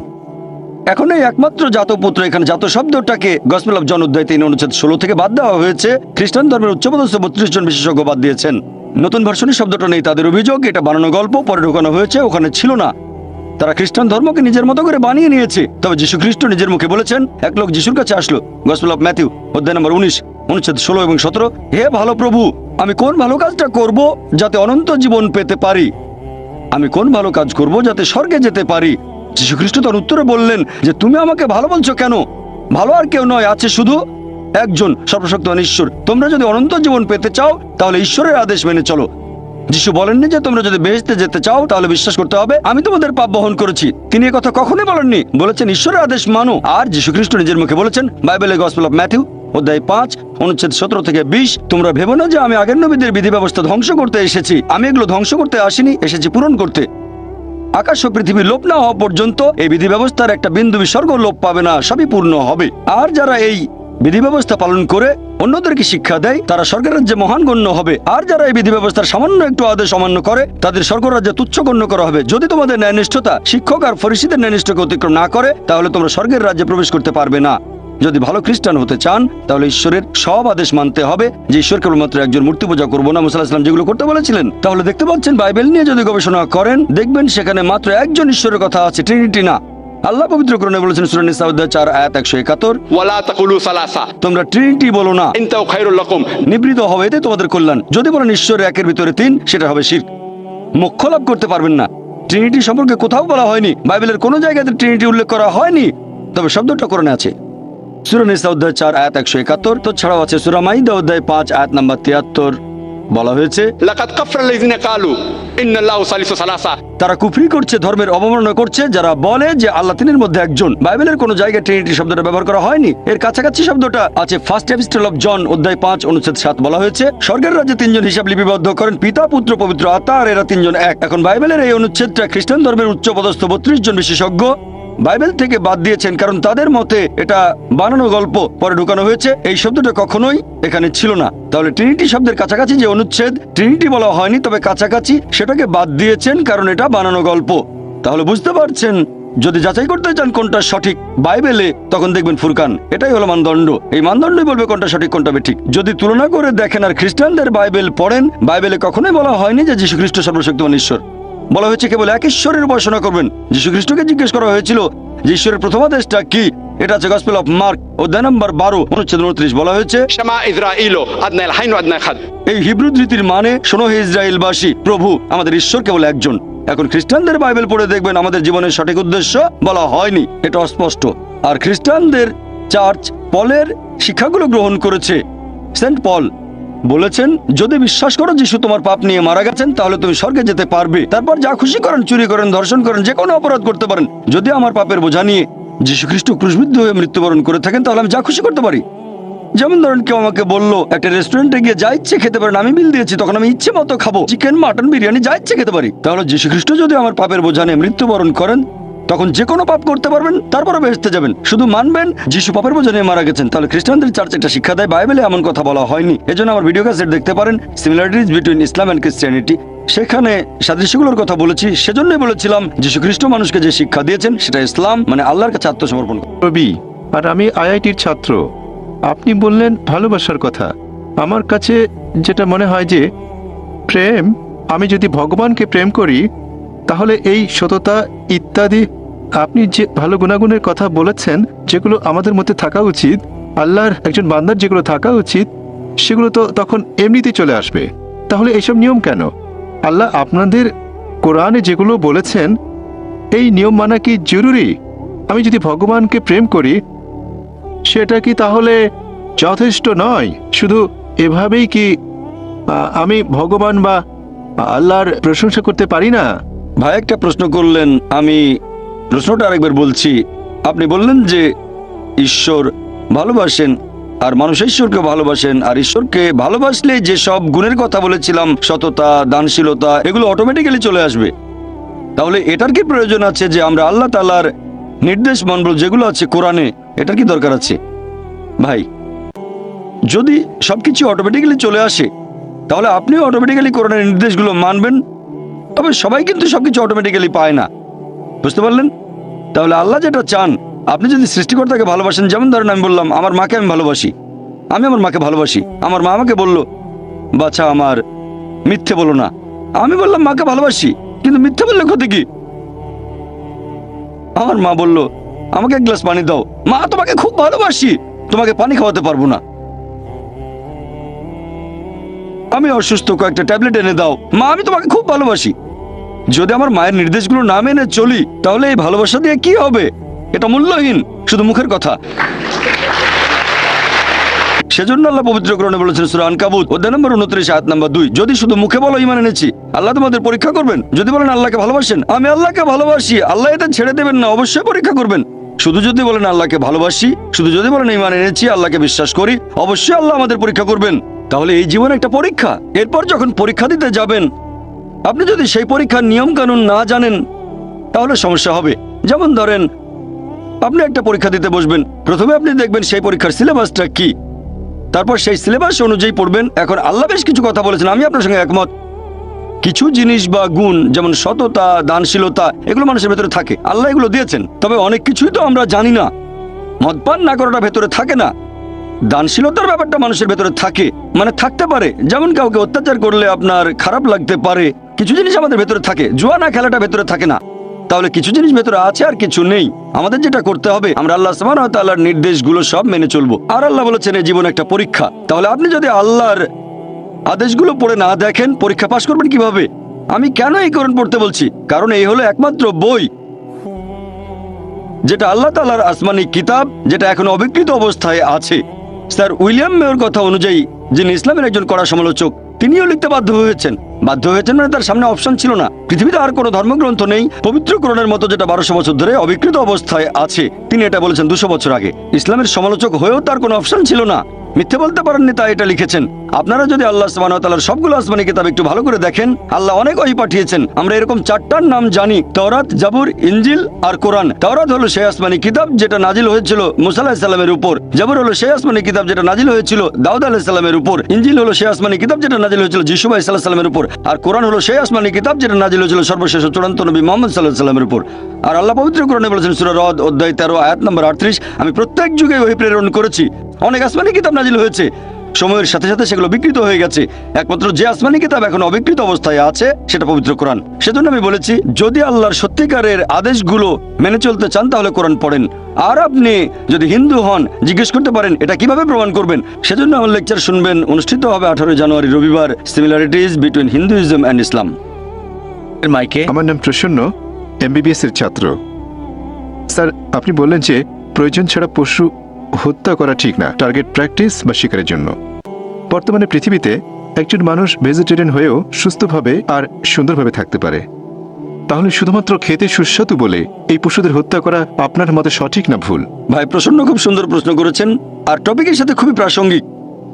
এখন এই একমাত্র জাতপুত্র, এখানে জাত শব্দটাকে গসপেল অফ জন অধ্যায় 3 অনুচ্ছেদ 16 থেকে বাদ দেওয়া হয়েছে। খ্রিস্টান ধর্মের উচ্চপদস্থ 32 জন বিশেষজ্ঞ বাদ দিয়েছেন। নতুন ভার্সনে শব্দটা নেই, তাদের অভিযোগ এটা বানানো গল্প, পরে ঢোকানো হয়েছে, ওখানে ছিল না। তারা খ্রিস্টান ধর্মকে নিজের মতো করে বানিয়ে নিয়েছে। তবে যীশু খ্রিস্ট নিজের মুখে বলেছেন, এক লোক যিশুর কাছে আসলো, গসপেল অফ ম্যাথিউ অধ্যায় নম্বর 19 অনুচ্ছেদ 16 এবং 17, হে ভালো প্রভু, আমি কোন ভালো কাজটা করব যাতে অনন্ত জীবন পেতে পারি? আমি কোন ভালো কাজ করব যাতে স্বর্গে যেতে পারি? যীশু খ্রিস্ট তার উত্তরে বললেন যে তুমি আমাকে ভালো বলছো কেন? ভালো আর কেউ নয়, আছে শুধু একজন, সর্বশক্তিমান ঈশ্বর। তোমরা যদি অনন্ত জীবন পেতে চাও তাহলে ঈশ্বরের আদেশ মেনে চলো। যিশু বলেননি যে তোমরা যদি বেহেশতে যেতে চাও তাহলে বিশ্বাস করতে হবে আমি তোমাদের পাপ বহন করেছি। তিনি এই কথা কখনোই বলেননি, বলেছেন ঈশ্বরের আদেশ মানো। আর যীশু খ্রিস্ট নিজের মুখে বলেছেন বাইবেলের গসপেল অফ ম্যাথিউ অধ্যায় 5 অনুচ্ছেদ 17 থেকে 20, তোমরা ভেবো না যে আমি আগের নবীদের বিধি ব্যবস্থা ধ্বংস করতে এসেছি। আমি এগুলো ধ্বংস করতে আসিনি, এসেছি পূরণ করতে। আকাশ ও পৃথিবী লোপ না হওয়া পর্যন্ত এই বিধি ব্যবস্থার একটা বিন্দু বিসর্গ লোপ পাবে না, সবই পূর্ণ হবে। আর যারা এই বিধি ব্যবস্থা পালন করে অন্যদেরকে শিক্ষা দেয় তারা স্বর্গের রাজ্যে মহান গণ্য হবে। আর যারা এই বিধি ব্যবস্থার সামান্য একটু আদেশ অমান্য করে তাদের স্বর্গ রাজ্যে তুচ্ছ গণ্য করা হবে। যদি তোমাদের ন্যায়নিষ্ঠতা শিক্ষক আর ফরিসীদের ন্যায়নিষ্ঠকে অতিক্রম না করে তাহলে তোমরা স্বর্গের রাজ্যে প্রবেশ করতে পারবে না। যদি ভালো খ্রিস্টান হতে চান তাহলে ঈশ্বরের সব আদেশ মানতে হবে, যে ঈশ্বর কেবলমাত্র একজন মূর্তি পূজা করবো না, মুসা আলাইহিস সালাম যেগুলো করতে বলেছিলেন। তাহলে দেখতে পাচ্ছেন বাইবেল নিয়ে যদি গবেষণা করেন দেখবেন সেখানে মাত্র একজন ঈশ্বরের কথা আছে, ট্রিনিটি না। আল্লাহ পবিত্র কোরআনে বলেছেন সূরা নিসা অধ্যায় 4 আয়াত 171, ওয়ালা তাকুলু সালাসা, তোমরা ট্রিনিটি বলো না, ইনতাও খায়রুল লাকুম, নিবৃত হবে, এতে তোমাদের কল্যাণ। যদি বলেন ঈশ্বর একের ভিতরে 3, সেটা হবে শিরক, মোক্ষ লাভ করতে পারবেন না। ট্রিনিটি সম্পর্কে কোথাও বলা হয়নি, বাইবেলের কোনো জায়গাতে ট্রিনিটি উল্লেখ করা হয়নি, তবে শব্দটা কোরআনে আছে। সূরা নিসা অধ্যায় 4 আয়াত 171, তো ছাড়াও আছে সূরা মাইদা অধ্যায় 5 আয়াত নাম্বার 73, বলা হয়েছে লাকাদ কাফারা আল্লাযিনা ক্বালু ইন্নাল্লাহু সালিসু সালাসা, তারা কুফরি করছে, ধর্মের অবমাননা করছে যারা বলে যে আল্লাহ তিনের মধ্যে একজন। বাইবেলের কোনো জায়গায় ট্রিনিটি শব্দটা ব্যবহার করা হয়নি, এর কাছাকাছি শব্দটা আছে ফার্স্ট এপিস্টল অফ জন অধ্যায় 5 অনুচ্ছেদ 7, বলা হয়েছে স্বর্গের রাজ্যে 3 জন হিসাব লিপিবদ্ধ করেন, পিতা পুত্র পবিত্র আত্মা, আর এরা 3 জন এক। এখন বাইবেলের এই অনুচ্ছেদটা খ্রিস্টান ধর্মের উচ্চপদস্থ 32 জন বিশেষজ্ঞ বাইবেল থেকে বাদ দিয়েছেন, কারণ তাদের মতে এটা বানানো গল্প, পরে ঢুকানো হয়েছে। এই শব্দটা কখনোই এখানে ছিল না। তাহলে ট্রিনিটি শব্দের কাছাকাছি যে অনুচ্ছেদ ট্রিনিটি বলা হয়নি, তবে কাছাকাছি, সেটাকে বাদ দিয়েছেন কারণ এটা বানানো গল্প। তাহলে বুঝতে পারছেন, যদি যাচাই করতে চান কোনটা সঠিক বাইবেলে, তখন দেখবেন ফুরকান, এটাই হলো মানদণ্ড। এই মানদণ্ডই বলবে কোনটা সঠিক কোনটা বেঠিক। যদি তুলনা করে দেখেন আর খ্রিস্টানদের বাইবেল পড়েন, বাইবেলে কখনোই বলা হয়নি যে যীশু খ্রিস্ট সর্বশক্তিমান ঈশ্বর। বলা হয়েছে কেবল এক ঈশ্বরের উপাসনা করবেন। যীশু খ্রিস্টকে জিজ্ঞেস করা হয়েছিল যে ঈশ্বরের প্রথম আদেশটা কি, এটা আছে গসপেল অফ মার্ক অধ্যায় নম্বর 12 অনুচ্ছেদ 29, বলা হয়েছে শামা ইসরাঈল আদনাল হাইন ওয়া আদনাল খাদ, এই হিব্রু রীতির মানে শোনো হে ইসরায়েলবাসী, প্রভু আমাদের ঈশ্বর কেবল একজন। এখন খ্রিস্টানদের বাইবেল পড়ে দেখবেন আমাদের জীবনের সঠিক উদ্দেশ্য বলা হয়নি, এটা অস্পষ্ট। আর খ্রিস্টানদের চার্চ পলের শিক্ষাগুলো গ্রহণ করেছে। সেন্ট পল বলেছেন যদি বিশ্বাস করো যিশু তোমার পাপ নিয়ে মারা গেছেন তাহলে তুমি স্বর্গে যেতে পারবে। তারপর যা খুশি করেন, চুরি করেন, ধর্ষণ করেন, যে কোনো অপরাধ করতে পারেন, যদি আমার পাপের বোঝা নিয়ে যীশু খ্রিস্ট ক্রুশবিদ্ধ হয়ে মৃত্যুবরণ করে থাকেন তাহলে আমি যা খুশি করতে পারি। যেমন ধরেন কেউ আমাকে বললো একটা রেস্টুরেন্টে গিয়ে যা ইচ্ছে খেতে পারেন, আমি বিল দিয়েছি, তখন আমি ইচ্ছে মতো খাবো, চিকেন মাটন বিরিয়ানি যা ইচ্ছে খেতে পারি। তাহলে যীশু খ্রিস্ট যদি আমার পাপের বোঝা নিয়ে মৃত্যুবরণ করেন তখন যে কোনো পাপ করতে পারবেন, তারপরে বেহেশতে যাবেন, শুধু মানবেন যিশু পাপের বোঝা নিয়ে মারা গেছেন। তাহলে খ্রিস্টানদের চার্চ এটা শিক্ষা দেয়, বাইবেলে এমন কথা বলা হয়নি। এজন্য আমার ভিডিও ক্যাসেট দেখতে পারেন, similarities between Islam and Christianity, সেখানে সাদৃশ্যগুলোর কথা বলেছি। সেজন্যই বলেছিলাম যীশু খ্রিস্ট মানুষকে যে শিক্ষা দিয়েছেন সেটা ইসলাম, মানে আল্লাহর কাছে আত্মসমর্পণ। রবি, আর আমি আইআইটির ছাত্র। আপনি বললেন ভালোবাসার কথা। আমার কাছে যেটা মনে হয় যে প্রেম, আমি যদি ভগবানকে প্রেম করি তাহলে এই সততা ইত্যাদি আপনি যে ভালো গুণাগুণের কথা বলেছেন যেগুলো আমাদের মধ্যে থাকা উচিত, আল্লাহর একজন বান্দার যেগুলো থাকা উচিত, সেগুলো তো তখন এমনিতেই চলে আসবে। তাহলে এইসব নিয়ম কেন? আল্লাহ আপনাদের কোরআনে যেগুলো বলেছেন এই নিয়ম মানা কি জরুরি? আমি যদি ভগবানকে প্রেম করি সেটা কি তাহলে যথেষ্ট নয়? শুধু এভাবেই কি আমি ভগবান বা আল্লাহর প্রশংসা করতে পারি না? ভাই একটা প্রশ্ন করলেন, আমি প্রশ্নটা আরেকবার বলছি। আপনি বললেন যে ঈশ্বর ভালোবাসেন আর মানুষ ঈশ্বরকে ভালোবাসেন, আর ঈশ্বরকে ভালোবাসলে যে সব গুণের কথা বলেছিলাম, সততা, দানশীলতা, এগুলো অটোমেটিক্যালি চলে আসবে। তাহলে এটার কি প্রয়োজন আছে যে আমরা আল্লাহ তাআলার নির্দেশ মানব যেগুলো আছে কোরআনে? এটার কি দরকার আছে? ভাই যদি সবকিছু অটোমেটিক্যালি চলে আসে তাহলে আপনিও অটোমেটিক্যালি কোরআনের নির্দেশগুলো মানবেন। তবে সবাই কিন্তু সবকিছু অটোমেটিক্যালি পায় না, বুঝতে পারলেন? তাহলে আল্লাহ যেটা চান, আপনি যদি সৃষ্টিকর্তাকে ভালোবাসেন, যেমন ধরেন আমি বললাম আমার মাকে আমি ভালোবাসি, আমি আমার মাকে ভালোবাসি। আমার মা আমাকে বলল বাচ্চা আমার মিথ্যে বলো না, আমি বললাম মাকে ভালোবাসি, কিন্তু মিথ্যে বললে ক্ষতি কি? আমার মা বলল আমাকে এক গ্লাস পানি দাও, মা তোমাকে খুব ভালোবাসি, তোমাকে পানি খাওয়াতে পারবো না। আমি অসুস্থ, কয়েকটা ট্যাবলেট এনে দাও, মা আমি তোমাকে খুব ভালোবাসি। যদি আমার মায়ের নির্দেশগুলো না মেনে চলি তাহলে এই ভালোবাসা দিয়ে কি হবে? এটা মূল্যহীন, শুধু মুখের কথা। সেজন্য আল্লাহ পবিত্র কোরআনে বলেছেন সূরা আনকাবুত অধ্যায় নম্বর 29 আয়াত নম্বর 2, যদি শুধু মুখে বলো ঈমান এনেছি, আল্লাহ তোমাদের পরীক্ষা করবেন। যদি বলেন আল্লাহকে ভালোবাসেন, আমি আল্লাহকে ভালোবাসি, আল্লাহ এটা ছেড়ে দেবেন না, অবশ্যই পরীক্ষা করবেন। শুধু যদি বলেন আল্লাহকে ভালোবাসি, শুধু যদি বলেন ঈমান এনেছি, আল্লাহকে বিশ্বাস করি, অবশ্যই আল্লাহ আমাদের পরীক্ষা করবেন। তাহলে এই জীবন একটা পরীক্ষা। এরপর যখন পরীক্ষা দিতে যাবেন, আপনি যদি সেই পরীক্ষার নিয়ম কানুন না জানেন তাহলে সমস্যা হবে। যেমন ধরেন, আপনি একটা পরীক্ষা দিতে বসবেন, প্রথমে আপনি দেখবেন সেই পরীক্ষার সিলেবাসটা কি, তারপর সেই সিলেবাস অনুযায়ী পড়বেন। এখন আল্লাহ বেশ কিছু কথা বলেছেন, আমি আপনার সঙ্গে একমত। কিছু জিনিস বা গুণ যেমন সততা, দানশীলতা, এগুলো মানুষের ভেতরে থাকে, আল্লাহ এগুলো দিয়েছেন। তবে অনেক কিছুই তো আমরা জানি না। মদপান না করাটা ভেতরে থাকে না, দানশীলতার ব্যাপারটা মানুষের ভেতরে থাকে, মানে থাকতে পারে। যেমন কাউকে অত্যাচার করলে আপনার খারাপ লাগতে পারে, কিছু জিনিস আমাদের ভেতরে থাকে। জুয়া না খেলাটা ভেতরে থাকে না। তাহলে কিছু জিনিস ভেতরে আছে আর কিছু নেই। আমাদের যেটা করতে হবে, আমরা আল্লাহ সুবহানাহু ওয়া তাআলার নির্দেশগুলো সব মেনে চলবো। আর আল্লাহ বলেছেন এই জীবন একটা পরীক্ষা। তাহলে আপনি যদি আল্লাহর আদেশগুলো পড়ে না দেখেন, পরীক্ষা পাশ করবেন কিভাবে? আমি কেন এই কোরআন পড়তে বলছি? কারণ এই হলো একমাত্র বই যেটা আল্লাহ তাআলার আসমানি কিতাব, যেটা এখন অবিকৃত অবস্থায় আছে। স্যার উইলিয়াম মেয়র কথা অনুযায়ী, যিনি ইসলামের একজন কড়া সমালোচক, তিনিও লিখতে বাধ্য হয়েছেন মানে তার সামনে অপশন ছিল না। পৃথিবীতে আর কোনো ধর্মগ্রন্থ নেই পবিত্র কোরআনের মতো যেটা 1200 বছর ধরে অবিকৃত অবস্থায় আছে। তিনি এটা বলেছেন 200 বছর আগে। ইসলামের সমালোচক হয়েও তার কোনো অপশন ছিল না, মিথ্যে বলতে পারেননি, তাই এটা লিখেছেন। আপনারা যদি আল্লাহ সুবহানাহু ওয়া তাআলার সবগুলো আসমানি কিতাব একটু ভালো করে দেখেন, আল্লাহ অনেক ওহী পাঠিয়েছেন। আমরা এরকম 4টার নাম জানি: তাওরাত, জাবুর, ইনজিল আর কোরআন। তাওরাত হলো সেই আসমানি কিতাব যেটা নাজিল হয়েছিল মুসা আলাইহিস সালামের উপর। জাবুর হলো সেই আসমানি কিতাব যেটা নাজিল হয়েছিল দাউদ আলাইহিস সালামের উপর। ইনজিল হলো সেই আসমানি কিতাব যেটা নাজিল হয়েছিল যিশু আলাইহিস সালামের উপর। আর কোরআন হলো সেই আসমানি কিতাব যেটা নাজিল হয়েছিল সর্বশেষ চূড়ান্ত নবী মুহাম্মদ সাল্লাল্লাহু আলাইহি সাল্লামের উপর। আর আল্লাহ পবিত্র কোরআনে বলেছেন সূরা রদ অধ্যায় 13 আয়াত নম্বর 38, আমি প্রত্যেক যুগে ওহী প্রেরণ করেছি। অনেক আসমানি কিতাব নাজিল হয়েছে, সময়ের সাথে সাথে সেগুলো বিকৃত হয়ে গেছে। একমাত্র যে আসমানি কিতাব এখন অবিকৃত অবস্থায় আছে সেটা পবিত্র কোরআন। সেজন্য আমি বলেছি, যদি আল্লাহর সত্যিকারের আদেশগুলো মেনে চলতে চান তাহলে কোরআন পড়েন। আর আপনি যদি হিন্দু হন, জিজ্ঞেস করতে পারেন এটা কিভাবে প্রমাণ করবেন। সেজন্য আমার লেকচার শুনবেন, অনুষ্ঠিত হবে 18 জানুয়ারি রবিবার, সিমিলারিটিজ বিটুইন হিন্দুইজম অ্যান্ড ইসলাম। মাইকে। আমার নাম প্রসন্ন, এমবিবিএস এর ছাত্র। স্যার, আপনি বললেন যে প্রয়োজন ছাড়া পশু হত্যা করা ঠিক না, টার্গেট প্র্যাকটিস বা শিকারের জন্য। বর্তমানে পৃথিবীতে একজন মানুষ ভেজিটেরিয়ান হয়েও সুস্থভাবে আর সুন্দরভাবে থাকতে পারে। তাহলে শুধুমাত্র খেতে সুস্বাদু বলে এই পশুদের হত্যা করা আপনার মতে সঠিক না ভুল? ভাই প্রসন্ন খুব সুন্দর প্রশ্ন করেছেন, আর টপিকের সাথে খুবই প্রাসঙ্গিক।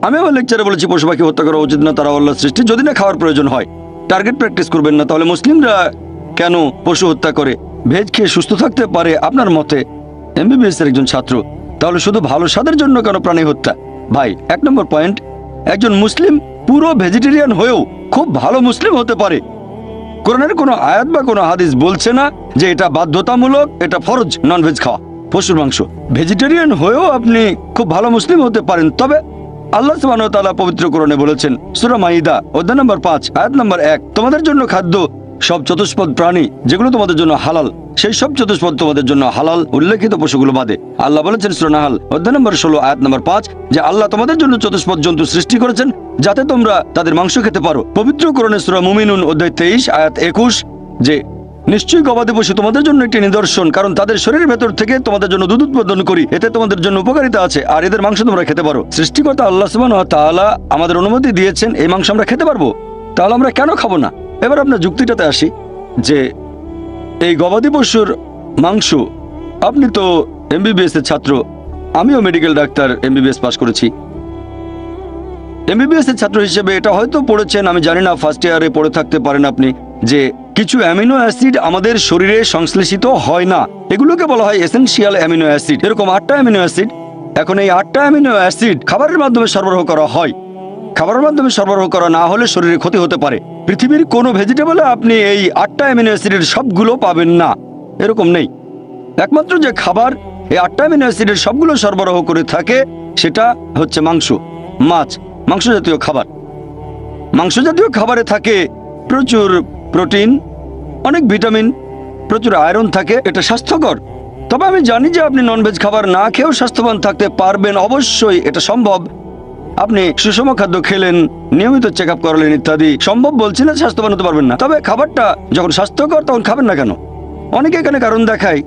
আমি আমার লেকচারে বলেছি পশু পাখি হত্যা করা উচিত না, তারা আল্লাহর সৃষ্টি, যদি না খাওয়ার প্রয়োজন হয়। টার্গেট প্র্যাকটিস করবেন না। তাহলে মুসলিমরা কেন পশু হত্যা করে? ভেজ খেয়ে সুস্থ থাকতে পারে আপনার মতে, এমবিবিএস এর একজন ছাত্র। তাহলে শুধু ভালো স্বাদের জন্য কেন প্রাণী হত্যা? ভাই 1 নম্বর পয়েন্ট, একজন মুসলিম পুরো ভেজিটেরিয়ান হয়েও খুব ভালো মুসলিম হতে পারে। কোরআনের কোনো আয়াত বা কোনো হাদিস বলছে না যে এটা বাধ্যতামূলক, এটা ফরজ ননভেজ খাওয়া, পশুর মাংস। ভেজিটেরিয়ান হয়েও আপনি খুব ভালো মুসলিম হতে পারেন। তবে আল্লাহ সুবহানাহু ওয়া তাআলা পবিত্র কোরআনে বলেছেন, সূরা মাইদা অধ্যায় নম্বর 5 আয়াত নম্বর 1, তোমাদের জন্য খাদ্য সব চতুষ্পদ প্রাণী যেগুলো তোমাদের জন্য হালাল, সেই সব চতুষ্পদ তোমাদের জন্য হালাল, উল্লেখিত পশুগুলো বাদে। আল্লাহ বলেছেন সূরা নাহাল অধ্যায় নম্বর 16 আয়াত নম্বর 5 যে আল্লাহ তোমাদের জন্য চতুষ্পদ জন্তু সৃষ্টি করেছেন যাতে তোমরা তাদের মাংস খেতে পারো। পবিত্র কোরআনে সূরা মুমিনুন অধ্যায় 23 আয়াত 21 যে নিশ্চয়ই গবাদি পশু তোমাদের জন্য একটি নিদর্শন, কারণ তাদের শরীরের ভেতর থেকে তোমাদের জন্য দুধ উৎপাদন করি, এতে তোমাদের জন্য উপকারিতা আছে, আর এদের মাংস তোমরা খেতে পারো। সৃষ্টিকর্তা আল্লাহ সুবহানাহু ওয়া তাআলা আমাদের অনুমতি দিয়েছেন এই মাংস আমরা খেতে পারবো, তাহলে আমরা কেন খাবো না? এবার আপনার যুক্তিটাতে আসি যে এই গবাদি পশুর মাংস, আপনি তো এমবিবিএস এর ছাত্র, আমিও মেডিকেল ডাক্তার, এমবিবিএস পাস করেছি। এমবিবিএস এর ছাত্র হিসেবে এটা হয়তো পড়েছেন, আমি জানি না, ফার্স্ট ইয়ারে পড়ে থাকতে পারেন আপনি, যে কিছু অ্যামিনো অ্যাসিড আমাদের শরীরে সংশ্লেষিত হয় না, এগুলোকে বলা হয় এসেনশিয়াল অ্যামিনো অ্যাসিড। এরকম 8টা অ্যামিনো অ্যাসিড, এখন এই 8টা অ্যামিনো অ্যাসিড খাবারের মাধ্যমে সরবরাহ করা হয়। খাবারের মাধ্যমে সরবরাহ করা না হলে শরীরে ক্ষতি হতে পারে। পৃথিবীর কোনো ভেজিটেবলে আপনি এই 8টা অ্যামিনো অ্যাসিডের সবগুলো পাবেন না, এরকম নেই। একমাত্র যে খাবার এই 8টা অ্যামিনো অ্যাসিডের সবগুলো সরবরাহ করে থাকে সেটা হচ্ছে মাংস, মাছ, মাংস জাতীয় খাবার। মাংস জাতীয় খাবারে থাকে প্রচুর প্রোটিন, অনেক ভিটামিন, প্রচুর আয়রন থাকে, এটা স্বাস্থ্যকর। তবে আমি জানি যে আপনি ননভেজ খাবার না খেয়েও স্বাস্থ্যবান থাকতে পারবেন, অবশ্যই এটা সম্ভব। আপনি সুষম খাদ্য খেলেন, নিয়মিত চেক আপ করালেন ইত্যাদি, সম্ভব বলছি না স্বাস্থ্যবান হতে পারবেন না। তবে খাবারটা যখন স্বাস্থ্যকর তখন খাবেন না কেন? অনেকে এখানে কারণ দেখায়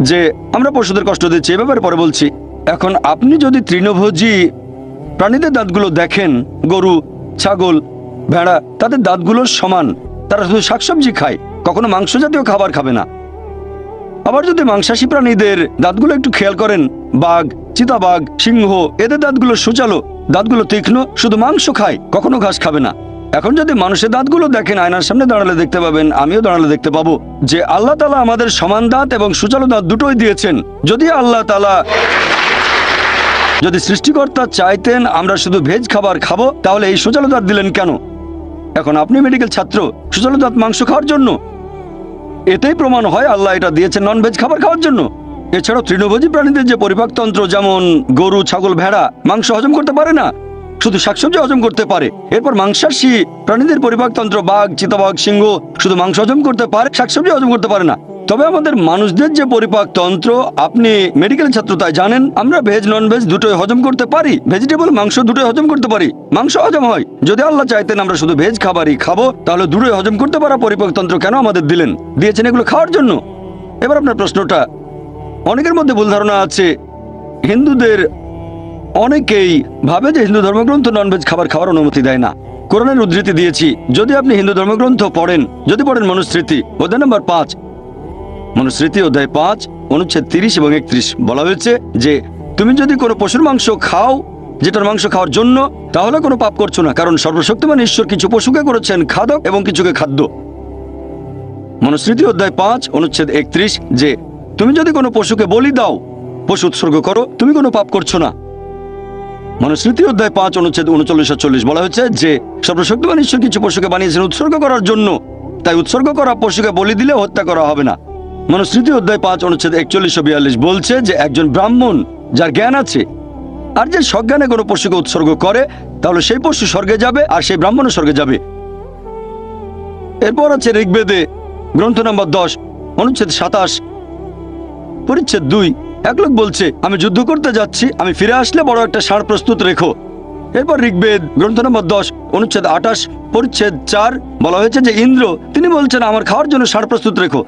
যে আমরা পশুদের কষ্ট দিচ্ছি, এ ব্যাপারে পরে বলছি। এখন আপনি যদি তৃণভোজী প্রাণীদের দাঁতগুলো দেখেন, গরু, ছাগল, ভেড়া, তাদের দাঁতগুলো সমান, তারা শুধু শাকসবজি খায়, কখনো মাংস জাতীয় খাবার খাবে না। আবার যদি মাংসাশী প্রাণীদের দাঁতগুলো একটু খেয়াল করেন, বাঘ, চিতাবাঘ, সিংহ, এদের দাঁতগুলো সুচালো, দাঁতগুলো তীক্ষ্ণ, শুধু মাংস খায়, কখনো ঘাস খাবে না। এখন যদি মানুষের দাঁতগুলো দেখেন, আয়নার সামনে দাঁড়ালে দেখতে পাবেন, আমিও দাঁড়ালে দেখতে পাবো যে আল্লাহ তাআলা আমাদের সমান দাঁত এবং সুচালো দাঁত দুটোই দিয়েছেন। যদি আল্লাহ তাআলা, যদি সৃষ্টিকর্তা চাইতেন আমরা শুধু ভেজ খাবার খাবো, তাহলে এই সুচালো দাঁত দিলেন কেন? এখন আপনি মেডিকেল ছাত্র, সুচালো দাঁত মাংস খাওয়ার জন্য? এতেই প্রমাণ হয় আল্লাহ এটা দিয়েছেন নন ভেজ খাবার খাওয়ার জন্য। এছাড়াও তৃণভোজী প্রাণীদের যে পরিপাকতন্ত্র, যেমন গরু, ছাগল, ভেড়া মাংস হজম করতে পারে না, শুধু শাকসবজি হজম করতে পারে। এরপর মাংসাশী প্রাণীদের পরিপাকতন্ত্র, বাঘ, চিতাবাঘ, সিংহ শুধু মাংস হজম করতে পারে, শাকসবজি হজম করতে পারে না। তবে আমাদের মানুষদের যে পরিপাকতন্ত্র, আপনি মেডিকেল ছাত্র তাই জানেন, আমরা ভেজ নন ভেজ দুটোই হজম করতে পারি, ভেজিটেবল মাংস দুটোই হজম করতে পারি, মাংস হজম হয়। যদি আল্লাহ চাইতেন আমরা শুধু ভেজ খাবারই খাবো, তাহলে দুটোই হজম করতে পারা পরিপাকতন্ত্র কেন আমাদের দিলেন? দিয়েছেন এগুলো খাওয়ার জন্য। এবার আপনার প্রশ্নটা, অনেকের মধ্যে ভুল ধারণা আছে, হিন্দুদের অনেকেই ভাবে যে হিন্দু ধর্মগ্রন্থ ননভেজ খাবার খাওয়ার অনুমতি দেয় না। কোরআনের উদ্ধৃতি দিয়েছি, যদি আপনি হিন্দু ধর্মগ্রন্থ পড়েন, যদি পড়েন মনুস্মৃতি অধ্যায় নম্বর 5, মনুস্মৃতি অধ্যায় 5 অনুচ্ছেদ 30 এবং 31, বলা হয়েছে যে তুমি যদি কোনো পশুর মাংস খাও যেটার মাংস খাওয়ার জন্য, তাহলে কোনো পাপ করছো না, কারণ সর্বশক্তিমান ঈশ্বর কিছু পশুকে করেছেন খাদক এবং কিছুকে খাদ্য। মনুস্মৃতি অধ্যায় 5 অনুচ্ছেদ 31, যে তুমি যদি কোনো পশুকে বলি দাও, পশু উৎসর্গ করো, তুমি কোনো পাপ করছো না। মনুস্মৃতি অধ্যায় 5 অনুচ্ছেদ 39-40 বলা হয়েছে যে সর্বশক্তিমান ঈশ্বর কিছু পশুকে বানিয়েছেন উৎসর্গ করার জন্য, তাই উৎসর্গ করা পশুকে বলি দিলে হত্যা করা হবে না। মনুস্মৃতি অধ্যায় 5 অনুচ্ছেদ 41-42 বলছে যে একজন ব্রাহ্মণ যার জ্ঞান আছে আর যে সজ্ঞানে কোনো পশুকে উৎসর্গ করে, তাহলে সেই পশু স্বর্গে যাবে আর সেই ব্রাহ্মণও স্বর্গে যাবে। এরপর আছে ঋগ্বেদে গ্রন্থ নম্বর 10 অনুচ্ছেদ 27 পরিচ্ছেদ 2, এক লোক বলছে আমি যুদ্ধ করতে যাচ্ছি, আমি ফিরে আসলে বড় একটা ষাঁড় প্রস্তুত রেখো। এরপর ঋগ্বেদ গ্রন্থ নম্বর 10 অনুচ্ছেদ 28 পরিচ্ছেদ 4 বলা হয়েছে যে ইন্দ্র, তিনি বলছেন আমার খাওয়ার জন্য ষাঁড় প্রস্তুত রেখো,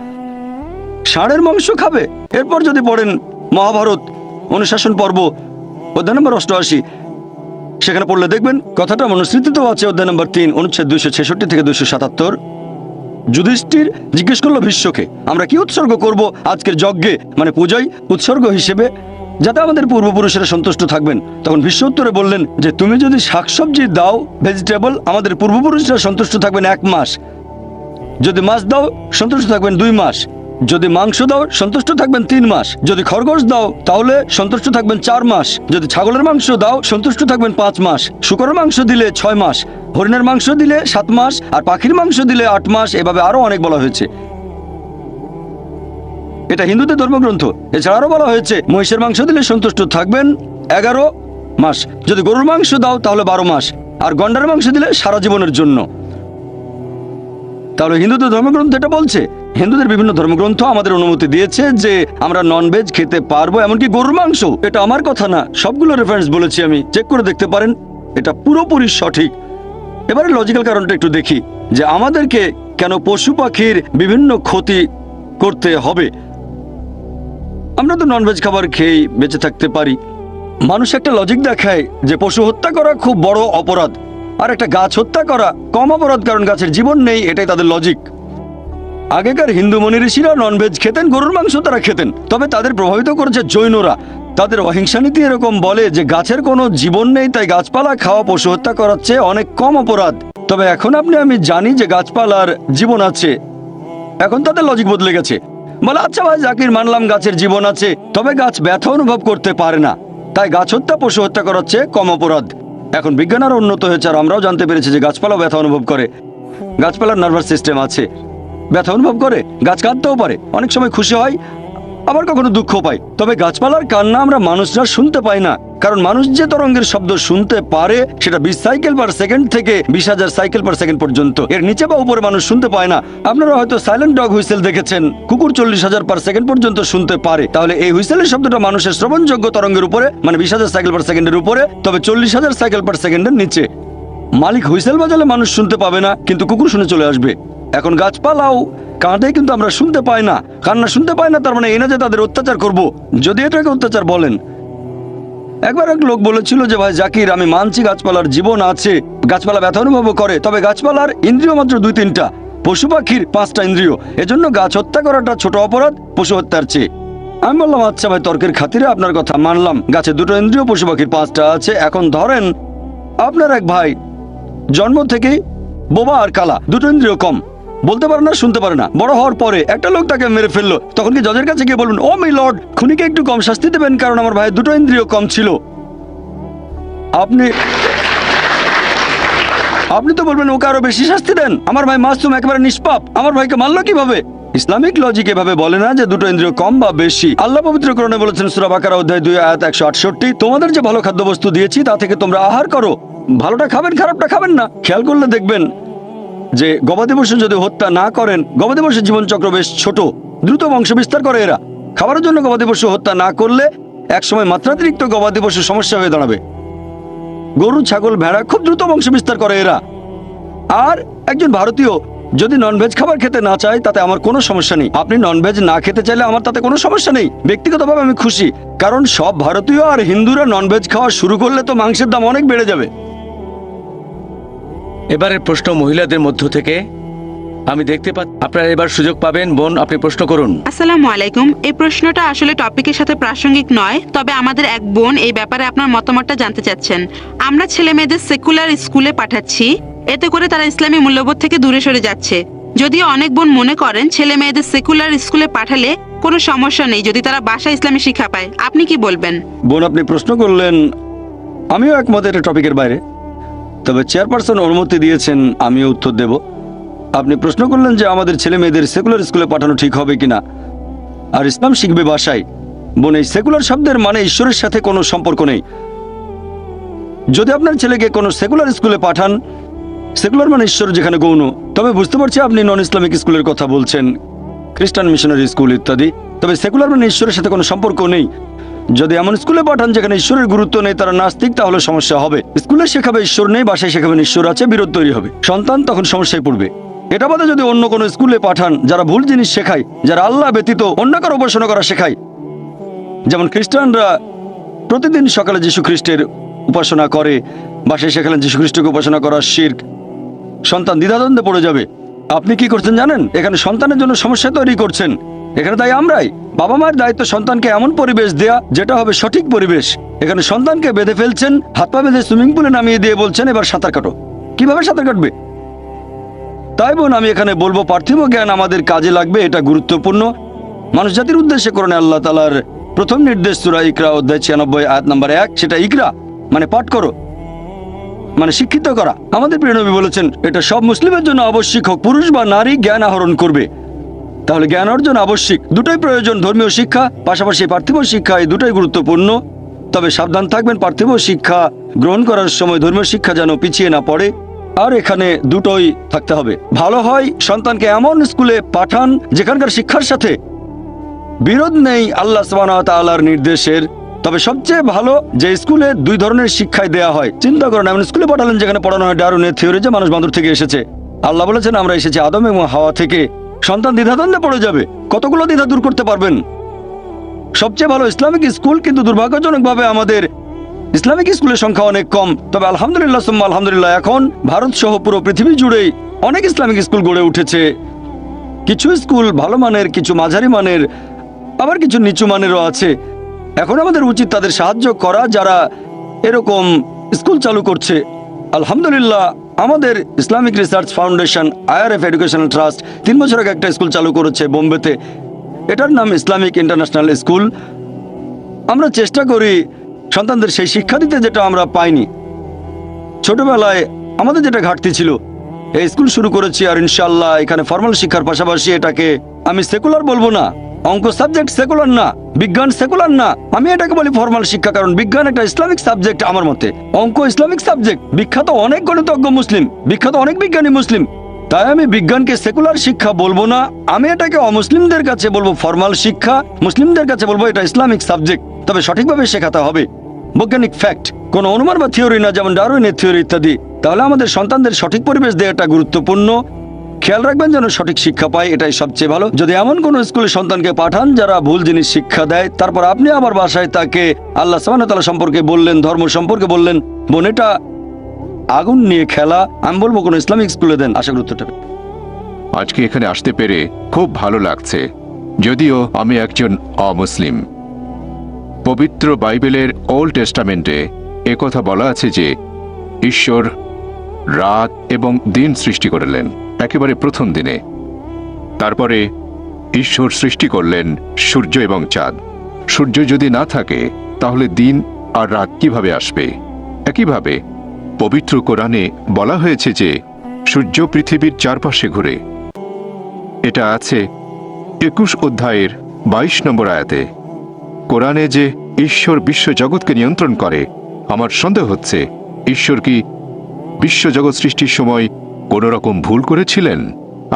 ষাঁড়ের মাংস খাবে। এরপর যদি পড়েন মহাভারত অনুশাসন পর্ব অধ্যায় নম্বর 88, সেখানে পড়লে দেখবেন কথাটা মনুস্মৃতিতেও আছে অধ্যায় নম্বর 3 অনুচ্ছেদ 266 থেকে 277। যুধিষ্ঠির জিজ্ঞেস করলো ভীষ্মকে, আমরা কি উৎসর্গ করব আজকের যজ্ঞে, মানে পূজায় উৎসর্গ হিসেবে, যাতে আমাদের পূর্বপুরুষেরা সন্তুষ্ট থাকবেন? তখন ভীষ্ম উত্তরে বললেন যে তুমি যদি শাকসবজি দাও, ভেজিটেবল, আমাদের পূর্বপুরুষরা সন্তুষ্ট থাকবেন 1 মাস, যদি মাছ দাও সন্তুষ্ট থাকবেন 2 মাস, যদি মাংস দাও সন্তুষ্ট থাকবেন 3 মাস, যদি খরগোশ দাও তাহলে সন্তুষ্ট থাকবেন 4 মাস, যদি ছাগলের মাংস দাও সন্তুষ্ট থাকবেন 5 মাস, শূকরের মাংস দিলে 6 মাস, হরিণের মাংস দিলে 7 মাস, আর পাখির মাংস দিলে 8 মাস। এভাবে আরো অনেক বলা হয়েছে। এটা হিন্দুদের ধর্মগ্রন্থ। এছাড়া আরো বলা হয়েছে মহিষের মাংস দিলে সন্তুষ্ট থাকবেন 11 মাস, যদি গরুর মাংস দাও তাহলে 12 মাস, আর গন্ডার মাংস দিলে সারা জীবনের জন্য। তাহলে হিন্দুদের ধর্মগ্রন্থ এটা বলছে। হিন্দুদের বিভিন্ন ধর্মগ্রন্থ আমাদের অনুমতি দিয়েছে যে আমরা ননভেজ খেতে পারবো, এমনকি গরুর মাংস। এটা আমার কথা না, সবগুলো রেফারেন্স বলেছি আমি, চেক করে দেখতে পারেন, এটা পুরোপুরি সঠিক। এবারে লজিক্যাল কারণটা একটু দেখি যে আমাদেরকে কেন পশু পাখির বিভিন্ন ক্ষতি করতে হবে। আমরা তো ননভেজ খাবার খেয়েই বেঁচে থাকতে পারি। মানুষ একটা লজিক দেখায় যে পশু হত্যা করা খুব বড় অপরাধ, আর একটা গাছ হত্যা করা কম অপরাধ, কারণ গাছের জীবন নেই, এটাই তাদের লজিক। আগেকার হিন্দু মনি ঋষিরা ননভেজ খেতেন, গরুর মাংস তারা খেতেন, তবে তাদের প্রভাবিত করেছে জৈনরা। তাদের অহিংসা নীতি এরকম বলে যে গাছের কোনো জীবন নেই, তাই গাছপালা খাওয়া পশু হত্যা করার চেয়ে অনেক কম অপরাধ। তবে এখন আমি জানি যে গাছপালার জীবন আছে, এখন তাদের লজিক বদলে গেছে। বলে আচ্ছা ভাই জাকির, মানলাম গাছের জীবন আছে, তবে গাছ ব্যথা অনুভব করতে পারে না, তাই গাছ হত্যা পশু হত্যা করার চেয়ে কম অপরাধ। এখন বিজ্ঞান আরো উন্নত হয়েছে আর আমরাও জানতে পেরেছি যে গাছপালাও ব্যথা অনুভব করে। গাছপালার নার্ভাস সিস্টেম আছে, ব্যথা অনুভব করে, গাছ কাঁদতেও পারে, অনেক সময় খুশি হয়, আবার কখনো দুঃখ পায়। তবে গাছপালার কান্না আমরা মানুষরা শুনতে পাই না, কারণ মানুষ যে তরঙ্গের শব্দ শুনতে পারে সেটা 20 সাইকেল পার সেকেন্ড থেকে 20,000 সাইকেল পার সেকেন্ড পর্যন্ত, এর নিচে বা উপরে মানুষ শুনতে পায় না। আপনারা হয়তো সাইলেন্ট ডগ হুইসেল দেখেছেন, কুকুর 40,000 পার সেকেন্ড পর্যন্ত শুনতে পারে। তাহলে এই হুইসেলের শব্দটা মানুষের শ্রবণযোগ্য তরঙ্গের উপরে, মানে 20,000 সাইকেল পার সেকেন্ডের উপরে, তবে 40,000 সাইকেল পার সেকেন্ডের নিচে। মালিক হুইসেল বাজালে মানুষ শুনতে পাবে না, কিন্তু কুকুর শুনে চলে আসবে। এখন গাছপালাও কাঁদে, কিন্তু আমরা শুনতে পাই না। কান্না শুনতে পাই না, তার মানে এই না যে তাদের অত্যাচার করব, যদি এটাকে অত্যাচার বলেন। একবার এক লোক বলেছিল যে ভাই জাকির, আমি মানছি গাছপালার জীবন আছে, গাছপালা ব্যথা অনুভব করে, তবে গাছপালার ইন্দ্রিয় মাত্র 2-3টা, পশু পাখির 5টা ইন্দ্রিয়, এজন্য গাছ হত্যা করাটা ছোট অপরাধ পশু হত্যার চেয়ে। আমি বললাম আচ্ছা ভাই, তর্কের খাতিরে আপনার কথা মানলাম, গাছে 2টো ইন্দ্রিয়, পশু পাখির 5টা আছে। এখন ধরেন আপনার এক ভাই জন্ম থেকেই বোবা আর কালা, 2টো ইন্দ্রিয় কম, বলতে পারে না, শুনতে পারে না। বড় হওয়ার পরে একটা লোক তাকে মেরে ফেললো, তখন কি জজের কাছে গিয়ে বলবেন ও মাই লর্ড, খুনিকে একটু কম শাস্তি দেবেন কারণ আমার ভাই 2টো ইন্দ্রিয় কম ছিল? আপনি তো বলবেন ওকে আরো বেশি শাস্তি দেন, আমার ভাই মাসুম, একেবারে নিষ্পাপ, আমার ভাইকে মারলো কিভাবে? ইসলামিক লজিক এভাবে বলে না যে 2টো ইন্দ্রিয় কম বা বেশি। আল্লাহ পবিত্র কোরআনে বলেছেন সূরা বাকারা অধ্যায় 2 আয়াত 168, তোমাদের যে ভালো খাদ্যবস্তু দিয়েছি তা থেকে তোমরা আহার করো, ভালোটা খাবেন, খারাপটা খাবেন না। খেয়াল করলে দেখবেন যে গবাদি পশু যদি হত্যা না করেন, গবাদি পশুর জীবনচক্র বেশ ছোট, দ্রুত বংশ বিস্তার করে এরা। খাবারের জন্য গবাদি পশু হত্যা না করলে একসময় মাত্রাতিরিক্ত গবাদি পশু সমস্যা হয়ে দাঁড়াবে। গরু, ছাগল, ভেড়া খুব দ্রুত বংশ বিস্তার করে এরা। আর একজন ভারতীয় যদি ননভেজ খাবার খেতে না চায় তাতে আমার কোনো সমস্যা নেই। আপনি ননভেজ না খেতে চাইলে আমার তাতে কোনো সমস্যা নেই, ব্যক্তিগতভাবে আমি খুশি, কারণ সব ভারতীয় আর হিন্দুরা ননভেজ খাওয়া শুরু করলে তো মাংসের দাম অনেক বেড়ে যাবে। এবারের প্রশ্ন মহিলাদের মধ্য থেকে আমি দেখতে পাচ্ছি। আপনারা এবার সুযোগ পাবেন। বোন, আপনি প্রশ্ন করুন। আসসালামু আলাইকুম। এই প্রশ্নটা আসলে টপিকের সাথে প্রাসঙ্গিক নয়, তবে আমাদের এক বোন এই ব্যাপারে আপনার মতামতটা জানতে চাচ্ছেন। আমরা ছেলে মেয়েদের সেকুলার স্কুলে পাঠাচ্ছি, এতে করে তারা ইসলামী মূল্যবোধ থেকে দূরে সরে যাচ্ছে। যদিও অনেক বোন মনে করেন ছেলে মেয়েদের সেকুলার স্কুলে পাঠালে কোনো সমস্যা নেই যদি তারা বাসায় ইসলামী শিক্ষা পায়, আপনি কি বলবেন? বোন, আপনি প্রশ্ন করলেন, আমিও একমত এটা টপিকের বাইরে, তবে চেয়ারপারসন অনুমতি দিয়েছেন, আমিও উত্তর দেব। আপনি প্রশ্ন করলেন যে আমাদের ছেলে মেয়েদের সেকুলার স্কুলে পাঠানো ঠিক হবে কিনা, আর ইসলাম শিখবে বাসায়। বোন, এই সেকুলার শব্দের মানে ঈশ্বরের সাথে কোনো সম্পর্ক নেই। যদি আপনার ছেলেকে কোনো সেকুলার স্কুলে পাঠান, সেকুলার মানে ঈশ্বর যেখানে গৌণ, তবে বুঝতে পারছি আপনি নন ইসলামিক স্কুলের কথা বলছেন, খ্রিস্টান মিশনারি স্কুল ইত্যাদি, তবে সেকুলার মানে ঈশ্বরের সাথে কোনো সম্পর্ক নেই। যদি এমন স্কুলে পাঠান যেখানে ঈশ্বরের গুরুত্ব নেই, তারা নাস্তিক, তাহলে সমস্যা হবে। স্কুলে শেখাবে ঈশ্বর নেই, বাসায় শেখাবেন ঈশ্বর আছে, বিরোধ তৈরি হবে, সন্তান তখন সমস্যায় পড়বে। এটা বাদে যদি অন্য কোনো স্কুলে পাঠান যারা ভুল জিনিস শেখায়, যারা আল্লাহ ব্যতীত অন্য কারো উপাসনা করা শেখায়, যেমন খ্রিস্টানরা প্রতিদিন সকালে যীশু খ্রিস্টের উপাসনা করে, বাসায় শেখালেন যীশু খ্রিস্টকে উপাসনা করা শিরক, সন্তান দ্বিধাদ্বন্দ্বে পড়ে যাবে। আপনি কি করছেন জানেন? এখানে সন্তানের জন্য সমস্যা তৈরি করছেন। এখানে তাই আমরাই, বাবা মায়ের দায়িত্ব সন্তানকে এমন পরিবেশ দেয়া যেটা হবে সঠিক পরিবেশ। এখানে সন্তানকে বেঁধে ফেলছেন, হাত পা বেঁধে সুইমিং পুলে নামিয়ে দিয়ে বলছেন এবার সাঁতার কাটো। কিভাবে সাঁতার কাটবে? তাই বোন, আমি এখানে বলবো পার্থিব জ্ঞান আমাদের কাজে লাগবে, এটা গুরুত্বপূর্ণ। মানুষ জাতির উদ্দেশ্যে কোরআনে আল্লাহ তাআলার প্রথম নির্দেশ সূরা ইকরা অধ্যায় 96 আয়াত নম্বর 1, সেটা ইকরা মানে পাঠ করো, মানে শিক্ষিত করা। আমাদের প্রিয় নবী বলেছেন এটা সব মুসলিমের জন্য আবশ্যিক, হোক পুরুষ বা নারী জ্ঞান আহরণ করবে। তাহলে জ্ঞান অর্জন আবশ্যিক, দুটোই প্রয়োজন, ধর্মীয় শিক্ষা পাশাপাশি পার্থিব শিক্ষা, এই দুটোই গুরুত্বপূর্ণ। তবে সাবধান থাকবেন পার্থিব শিক্ষা গ্রহণ করার সময় ধর্মীয় শিক্ষা যেন পিছিয়ে না পড়ে, আর এখানে দুটোই থাকতে হবে। ভালো হয় সন্তানকে এমন স্কুলে পাঠান যেখানকার শিক্ষার সাথে বিরোধ নেই আল্লাহ সুবহানাহু ওয়া তাআলার নির্দেশের। তবে সবচেয়ে ভালো যে স্কুলে 2 ধরনের শিক্ষাই দেয়া হয়। চিন্তা করেন, এমন স্কুলে পাঠালেন যেখানে পড়ানো হয় ডারউইনের থিওরি, যে মানুষ বান্দর থেকে এসেছে। আল্লাহ বলেছেন আমরা এসেছি আদম এবং হাওয়া থেকে। সন্তান দ্বিধাদ্বন্দ্বে পড়ে যাবে, কতগুলো দ্বিধা দূর করতে পারবেন? সবচেয়ে ভালো ইসলামিক স্কুল, কিন্তু দুর্ভাগ্যজনকভাবে আমাদের ইসলামিক স্কুলের সংখ্যা অনেক কম। তবে আলহামদুলিল্লাহ সুম্মা আলহামদুলিল্লাহ, এখন ভারত সহ পুরো পৃথিবী জুড়েই অনেক ইসলামিক স্কুল গড়ে উঠেছে। কিছু স্কুল ভালো মানের, কিছু মাঝারি মানের, আবার কিছু নিচু মানেরও আছে। এখন আমাদের উচিত তাদের সাহায্য করা যারা এরকম স্কুল চালু করছে। আলহামদুলিল্লাহ, আমাদের Islamic research foundation IRF educational trust 3 বছর আগে একটা স্কুল চালু করেছে বোম্বেতে। এটার নাম ইসলামিক ইন্টারন্যাশনাল স্কুল। আমরা চেষ্টা করি সন্তানদের সেই শিক্ষা দিতে যেটা আমরা পাইনি ছোটবেলায়, আমাদের যেটা ঘাটতি ছিল। এই স্কুল শুরু করেছি, আর ইনশাআল্লাহ এখানে ফর্মাল শিক্ষার পাশাপাশি এটাকে আমি সেকুলার বলবো না। অঙ্ক সাবজেক্ট সেকুলার না, বিজ্ঞান সেকুলার না, আমি এটাকে বলি ফর্মাল শিক্ষা, কারণ বিজ্ঞান একটা ইসলামিক সাবজেক্ট আমার মতে, অঙ্ক ইসলামিক সাবজেক্ট। বিখ্যাত অনেক গণিতজ্ঞ মুসলিম, বিখ্যাত অনেক বিজ্ঞানী মুসলিম, তাই আমি বিজ্ঞানকে সেকুলার শিক্ষা বলবো না। আমি এটাকে অমুসলিমদের কাছে বলবো ফর্মাল শিক্ষা, মুসলিমদের কাছে বলবো এটা ইসলামিক সাবজেক্ট। তবে সঠিকভাবে শেখাতে হবে, বৈজ্ঞানিক ফ্যাক্ট, কোনো অনুমান বা থিওরি না, যেমন ডারউইনের থিওরি ইত্যাদি। তাহলে আমাদের সন্তানদের সঠিক পরিবেশ দেওয়াটা গুরুত্বপূর্ণ। খেয়াল রাখবেন যেন সঠিক শিক্ষা পায়, এটাই সবচেয়ে ভালো। যদি এমন কোন স্কুলে সন্তানকে পাঠান যারা ভুল জিনিস শিক্ষা দেয়, তারপর আপনি আবার বাসায় তাকে আল্লাহ সুবহানাহু ওয়া তাআলা সম্পর্কে বললেন, ধর্ম সম্পর্কে বললেন, বোন এটা আগুন নিয়ে খেলা, আমি বলবো কোনো ইসলামিক স্কুলে দেন। আশা করি উত্তরটা আজকে এখানে আসতে পেরে খুব ভালো লাগছে, যদিও আমি একজন অমুসলিম। পবিত্র বাইবেলের ওল্ড টেস্টামেন্টে একথা বলা আছে যে ঈশ্বর রাত এবং দিন সৃষ্টি করলেন একেবারে প্রথম দিনে। তারপরে ঈশ্বর সৃষ্টি করলেন সূর্য এবং চাঁদ। সূর্য যদি না থাকে তাহলে দিন আর রাত কিভাবে আসবে? একইভাবে পবিত্র কোরআনে বলা হয়েছে যে সূর্য পৃথিবীর চারপাশে ঘুরে। এটা আছে 21 অধ্যায়ের 22 নম্বর আয়াতে। কোরআনে যে ঈশ্বর বিশ্বজগৎকে নিয়ন্ত্রণ করে, আমার সন্দেহ হচ্ছে ঈশ্বর কি বিশ্বজগৎ সৃষ্টির সময় কোনো রকম ভুল করেছিলেন?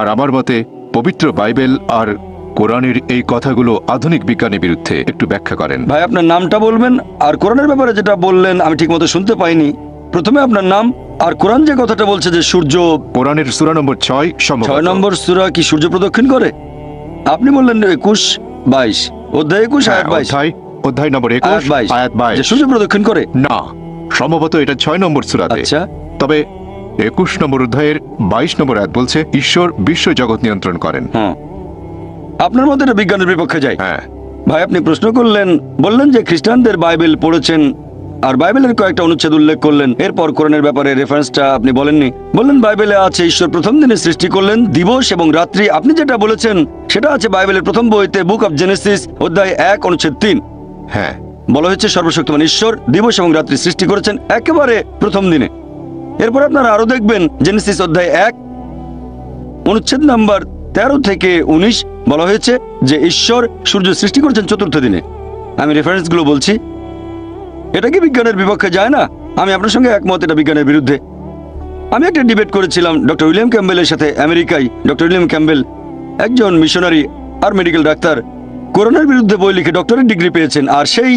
আর আমার মতে পবিত্র বাইবেল আর কোরআনের এই কথাগুলো আধুনিক বিজ্ঞানের বিরুদ্ধে। একটু ব্যাখ্যা করেন ভাই, আপনার নামটা বলবেন, আর কোরআনের ব্যাপারে যেটা বললেন আমি ঠিক মতো শুনতে পাইনি। প্রথমে আপনার নাম, আর কোরআন যে কথাটা বলছে যে সূর্য, কোরআনের সূরা নম্বর 6 6 নম্বর সূরা কি সূর্য প্রদক্ষিণ করে? আপনি বললেন 21-22 অধ্যায় 21 আয়াত 22 অধ্যায় নম্বর 21 আয়াত 22 যে সূর্য প্রদক্ষিণ করে। না, সম্ভবত এটা 6 নম্বর সূরাতে। আচ্ছা, তবে 21 নম্বর অধ্যায়ের 22 নম্বর আয়াত বলছে ঈশ্বর বিশ্বজগৎ নিয়ন্ত্রণ করেন। হ্যাঁ, আপনার মতে এটা বিজ্ঞানের বিপক্ষে যায়। হ্যাঁ, ভাই, আপনি প্রশ্ন করলেন, বললেন যে খ্রিস্টানদের বাইবেল পড়েছেন আর বাইবেলের কয়েকটা অনুচ্ছেদ উল্লেখ করলেন। এরপর কোরআনের ব্যাপারে রেফারেন্সটা আপনি বলেননি। বললেন বাইবেলে আছে ঈশ্বর প্রথম দিনে সৃষ্টি করলেন দিবস এবং রাত্রি। আপনি যেটা বলেছেন সেটা আছে বাইবেলের প্রথম বইতে, বুক অফ জেনেসিস অধ্যায় 1 অনুচ্ছেদ 3। হ্যাঁ, বলা হয়েছে সর্বশক্তিমান ঈশ্বর দিবস এবং রাত্রি সৃষ্টি করেছেন একেবারে প্রথম দিনে। এরপর আপনারা আরো দেখবেন জেনেসিস অধ্যায় 1 অনুচ্ছেদ নাম্বার 13 থেকে 19 বলা হয়েছে যে ঈশ্বর সূর্য সৃষ্টি করেছেন চতুর্থ দিনে। আমি রেফারেন্সগুলো বলছি। এটা কি বিজ্ঞানের বিপক্ষে যায় না? আমি আপনার সঙ্গে একমত, এটা বিজ্ঞানের বিরুদ্ধে। আমি একটা ডিবেট করেছিলাম ডক্টর উইলিয়াম ক্যাম্বেলের সাথে আমেরিকায়। ডক্টর উইলিয়াম ক্যাম্বেল একজন মিশনারি আর মেডিকেল ডাক্তার, কোরআনের বিরুদ্ধে বই লিখে ডক্টরেট ডিগ্রি পেয়েছেন। আর সেই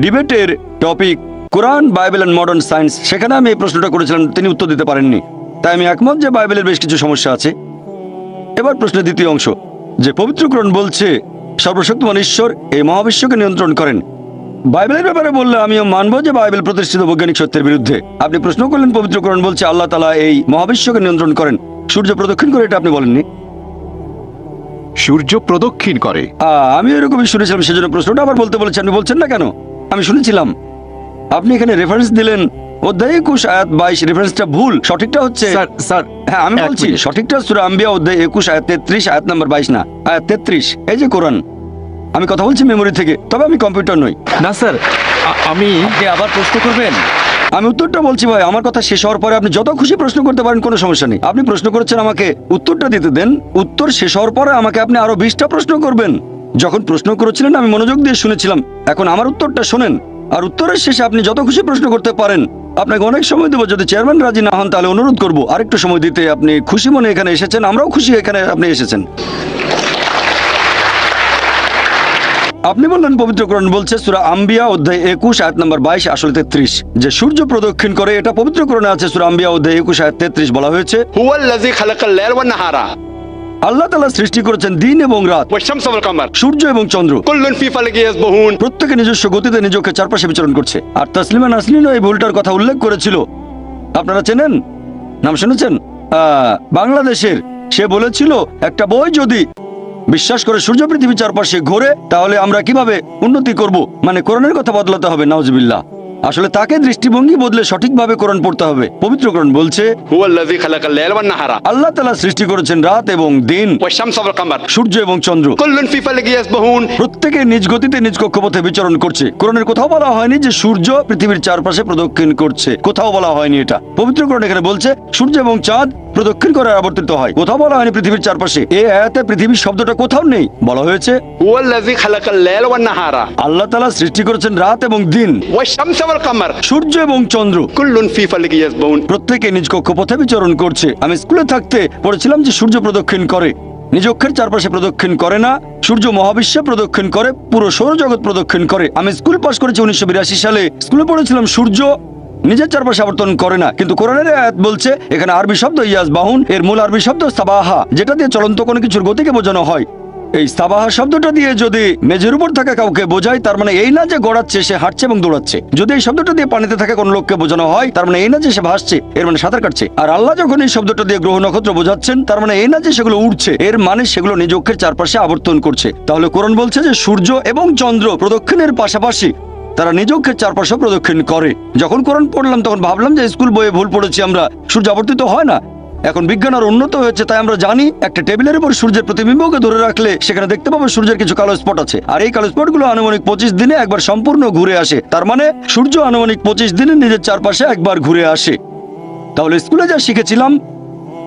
ডিবেটের topic Quran, Bible and modern science. সেখানে আমি এই প্রশ্নটা করেছিলাম, তিনি উত্তর দিতে পারেননি। তাই আমি একমত যে বাইবেলের বেশ কিছু সমস্যা আছে। এবার প্রশ্নের দ্বিতীয় অংশ, যে পবিত্র কোরআন বলছে সর্বশক্তিমান ঈশ্বর এই মহাবিশ্বকে নিয়ন্ত্রণ করেন। বাইবেলের ব্যাপারে বললে আমিও মানব যে বাইবেল প্রতিষ্ঠিত বৈজ্ঞানিক সত্যের বিরুদ্ধে। আপনি প্রশ্ন করলেন পবিত্র কোরআন বলছে আল্লাহ তাআলা এই মহাবিশ্বকে নিয়ন্ত্রণ করেন, সূর্য প্রদক্ষিণ করে, এটা আপনি বলেননি। সূর্য প্রদক্ষিণ করে। আমি এরকমই শুনেছিলাম, সেজন্য প্রশ্নটা আবার বলতে বলেছি। আপনি বলছেন না কেন? আমি শুনেছিলাম। আপনি এখানে রেফারেন্স দিলেন অধ্যায় 21 আয়াত 22, রেফারেন্সটা ভুল। সঠিকটা হচ্ছে, স্যার হ্যাঁ আমি এক বলছি মিনিট। সঠিকটা সূরা আম্বিয়া অধ্যায় 21 আয়াত 33, আয়াত নাম্বার 22 না, আয়াত 33। এই যে কোরআন, আমি কথা বলছি মেমোরি থেকে, তবে আমি কম্পিউটার নই। না স্যার, আপনি আবার প্রশ্ন করবেন? আমি উত্তরটা বলছি ভাই, আমার কথা শেষ হওয়ার পরে আপনি যত খুশি প্রশ্ন করতে পারেন, কোনো সমস্যা নেই। আপনি প্রশ্ন করেছেন, আমাকে উত্তরটা দিতে দেন। উত্তর শেষ হওয়ার পরে আমাকে আপনি আরো 20টা প্রশ্ন করবেন। যখন প্রশ্ন করেছিলেন আমি মনোযোগ দিয়ে শুনেছিলাম। এখন আমার উত্তরটা শোনেন, আর উত্তরের শেষে আপনি যত খুশি প্রশ্ন করতে পারেন। আপনাকে অনেক সময় দেবো, যদি চেয়ারম্যান রাজি না হন তাহলে অনুরোধ করবো আরেকটু সময় দিতে। আপনি খুশি মনে এখানে এসেছেন, আমরাও খুশি এখানে আপনি এসেছেন। আপনি বললেন পবিত্র কোরআন বলছে সূরা আম্বিয়া অধ্যায় 21 আয়াত নাম্বার 22 আসলে 33 যে সূর্য প্রদক্ষিণ করে। এটা পবিত্র কোরআনে আছে, সূরা আম্বিয়া অধ্যায় 21 আয়াত 33 বলা হয়েছে হুয়াল্লাযী খালাকাল লাইলা ওয়ান নাহারা আল্লাহ তাআলা সৃষ্টি করেছেন দিন এবং রাত, ওয়াশ-শামসা ওয়াল কামার সূর্য এবং চন্দ্র। কুল্লুন ফি ফালাকি ইয়াসবাহুন। প্রত্যেকে নিজস্ব গতিতে নিজকে চারপাশে বিচরণ করছে। আর তাসলিমা নাসরিনও এই ভুলটার কথা উল্লেখ করেছিল। আপনারা চেনেন, নাম শুনেছেন? বাংলাদেশের সে বলেছিল একটা বই যদি বিশ্বাস করে সূর্য পৃথিবী চারপাশে ঘোরে তাহলে আমরা কিভাবে উন্নতি করব, মানে কোরআনের কথা বদলাতে হবে। নাউজুবিল্লাহ। আসলে তাকে দৃষ্টিভঙ্গি বদলে সঠিকভাবে কোরআন পড়তে হবে। পবিত্র কোরআন বলছে হুয়াল্লাযী খালাকাল লাইলা ওয়ান নাহারা আল্লাহ তাআলা সৃষ্টি করেছেন রাত এবং দিন, ওয়াশ-শামসা ওয়াল কামার সূর্য এবং চন্দ্র। কুল্লুন ফি ফালাকি ইয়াসবাহুন। প্রত্যেকে নিজ গতিতে নিজ কক্ষপথে বিচরণ করছে। কোরআনের কোথাও বলা হয়নি যে সূর্য পৃথিবীর চারপাশে প্রদক্ষিণ করছে, কোথাও বলা হয়নি এটা। পবিত্র কোরআন এখানে বলছে সূর্য এবং চাঁদ প্রদক্ষিণ করে আবর্তিত হয়, কোথাও বলা হয়নি পৃথিবীর চারপাশে। এই আয়াতে পৃথিবীর শব্দটা কোথাও নেই। বলা হয়েছে হুয়াল্লাযী খালাকাল লাইলা ওয়ান নাহারা আল্লাহ তাআলা সৃষ্টি করেছেন রাত এবং দিন, ওয়াশ-শামসা ওয়াল কামার সূর্য এবং চন্দ্র। কুল্লুন ফি ফালাকি ইয়াসবাহুন। প্রত্যেকে নিজ কক্ষপথে বিচরণ করছে। আমি স্কুলে থাকতে পড়েছিলাম যে সূর্য প্রদক্ষিণ করে, নিজ অক্ষের চারপাশে প্রদক্ষিণ করে না। সূর্য মহাবিশ্বে প্রদক্ষিণ করে, পুরো সৌরজগৎ প্রদক্ষিণ করে। আমি স্কুল পাস করেছি 1982 সালে। স্কুলে পড়েছিলাম সূর্য নিজের চারপাশে আবর্তন করে না। কিন্তু কোরআনের আয়াত বলছে, এখানে আরবি শব্দ ইয়াসবাহুন, এর মূল আরবি শব্দ সাবাহা, যেটা দিয়ে চলন্ত কোনো কিছুর গতিকে বোঝানো হয়। এই সাবাহা শব্দটা দিয়ে যদি মেঝের উপর থাকা কাউকে বোঝায়, তার মানে এই না যে গড়াচ্ছে, সে হাঁটছে এবং দৌড়াচ্ছে। যদি এই শব্দটা দিয়ে পানিতে থাকা কোনো লোককে বোঝানো হয়, তার মানে এই না যে সে ভাসছে, এর মানে সাঁতার কাটছে। আর আল্লাহ যখন এই শব্দটা দিয়ে গ্রহ নক্ষত্র বোঝাচ্ছেন, তার মানে এই না যে সেগুলো উঠছে, এর মানে সেগুলো নিজ অক্ষের চারপাশে আবর্তন করছে। তাহলে কোরআন বলছে যে সূর্য এবং চন্দ্র প্রদক্ষিণের পাশাপাশি তারা নিজ অক্ষের চারপাশে প্রদক্ষিণ করে। যখন কোরআন পড়লাম তখন ভাবলাম যে স্কুল বইয়ে ভুল পড়েছি আমরা, সূর্য আবর্তিত হয় না। এখন বিজ্ঞান আর উন্নত হয়েছে, তাই আমরা জানি একটা টেবিলের উপর সূর্যের প্রতিবিম্বকে ধরে রাখলে সেখানে দেখতে পাবো সূর্যের কিছু কালো স্পট আছে, আর এই কালো স্পটগুলো আনুমানিক 25 দিনে একবার সম্পূর্ণ ঘুরে আসে। তার মানে সূর্য আনুমানিক 25 দিনে নিজের চারপাশে একবার ঘুরে আসে। তাহলে স্কুলে যা শিখেছিলাম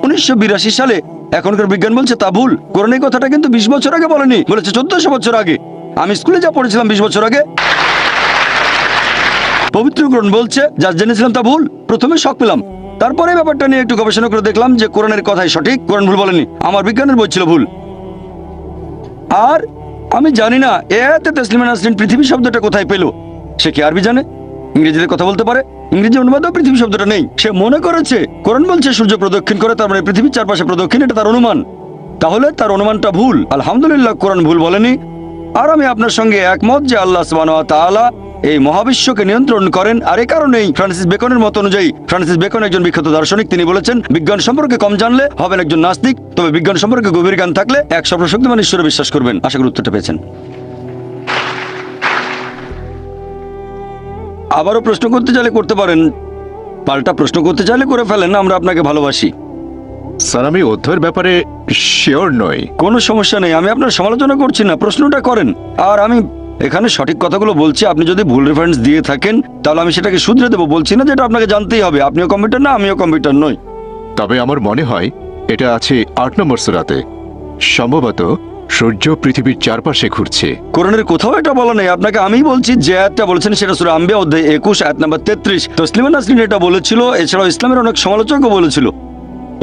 1982 সালে, এখনকার বিজ্ঞান বলছে তা ভুল। কোরআন এই কথাটা কিন্তু 20 বছর আগে বলেনি, বলেছে 1400 বছর আগে। আমি স্কুলে যা পড়েছিলাম 20 বছর আগে, পবিত্র কোরআন বলছে যা জেনেছিলাম তা ভুল। প্রথমে শক পেলাম, তারপরে ব্যাপারটা নিয়ে একটু গবেষণা করে দেখলাম যে কোরআনের কথাই সঠিক, কোরআন ভুল বলেনি, আমার বিজ্ঞানের বই ছিল ভুল। আর আমি জানি না এতে তসলিমা নাসরিন পৃথিবী শব্দটা কোথায় পেল। সে কি আরবি জানে, ইংরেজিতে কথা বলতে পারে? ইংরেজি অনুবাদেও পৃথিবী শব্দটা নেই। সে মনে করেছে কোরআন বলছে সূর্য প্রদক্ষিণ করে, তার মানে পৃথিবীর চারপাশে প্রদক্ষিণ, এটা তার অনুমান। তাহলে তার অনুমানটা ভুল। আলহামদুলিল্লাহ কোরআন ভুল বলেনি। আর আমি আপনার সঙ্গে একমত যে আল্লাহ সুবহানাহু ওয়া তাআলা এই মহাবিশ্বকে নিয়ন্ত্রণ করেন। আর এই কারণেই ফ্রান্সিস বেকনের মত অনুযায়ী, ফ্রান্সিস বেকন একজন বিখ্যাত দার্শনিক, তিনি বলেছেন বিজ্ঞান সম্পর্কে কম জানলে হবেন একজন নাস্তিক, তবে বিজ্ঞান সম্পর্কে গভীর জ্ঞান থাকলে এক সর্বশক্তিমান ঈশ্বরে বিশ্বাস করবেন। আশা করি উত্তরটা পেয়েছেন। আবারও প্রশ্ন করতে চাইলে করতে পারেন, পাল্টা প্রশ্ন করতে চাইলে করে ফেলেন, আমরা আপনাকে ভালোবাসি। স্যার, আমি অধ্যয়ের ব্যাপারে শিওর নই। কোনো সমস্যা নেই, আমি আপনার সমালোচনা করছি না, প্রশ্নটা করেন। আর আমি এখানে সঠিক কথাগুলো বলছি, আপনি যদি ভুল রেফারেন্স দিয়ে থাকেন তাহলে আমি সেটাকে শুধরে দেবো। বলছি না যেটা আপনাকে জানতেই হবে, আপনিও কম্পিউটার না, আমিও কম্পিউটার নই। তবে আমার মনে হয় এটা আছে 8 নম্বর সূরাতে। সম্ভবত সূর্য পৃথিবীর চারপাশে ঘুরছে। কোরআনের কোথাও এটা বলা নেই। আপনাকে আমি বলছি যে আয়াতটা বলেছেন সেটা সূরা আম্বিয়া অধ্যায় 21 আয়াত নাম্বার 33। তসলিমা নাসরিন এটা বলেছিল, এছাড়াও ইসলামের অনেক সমালোচকও বলেছিল।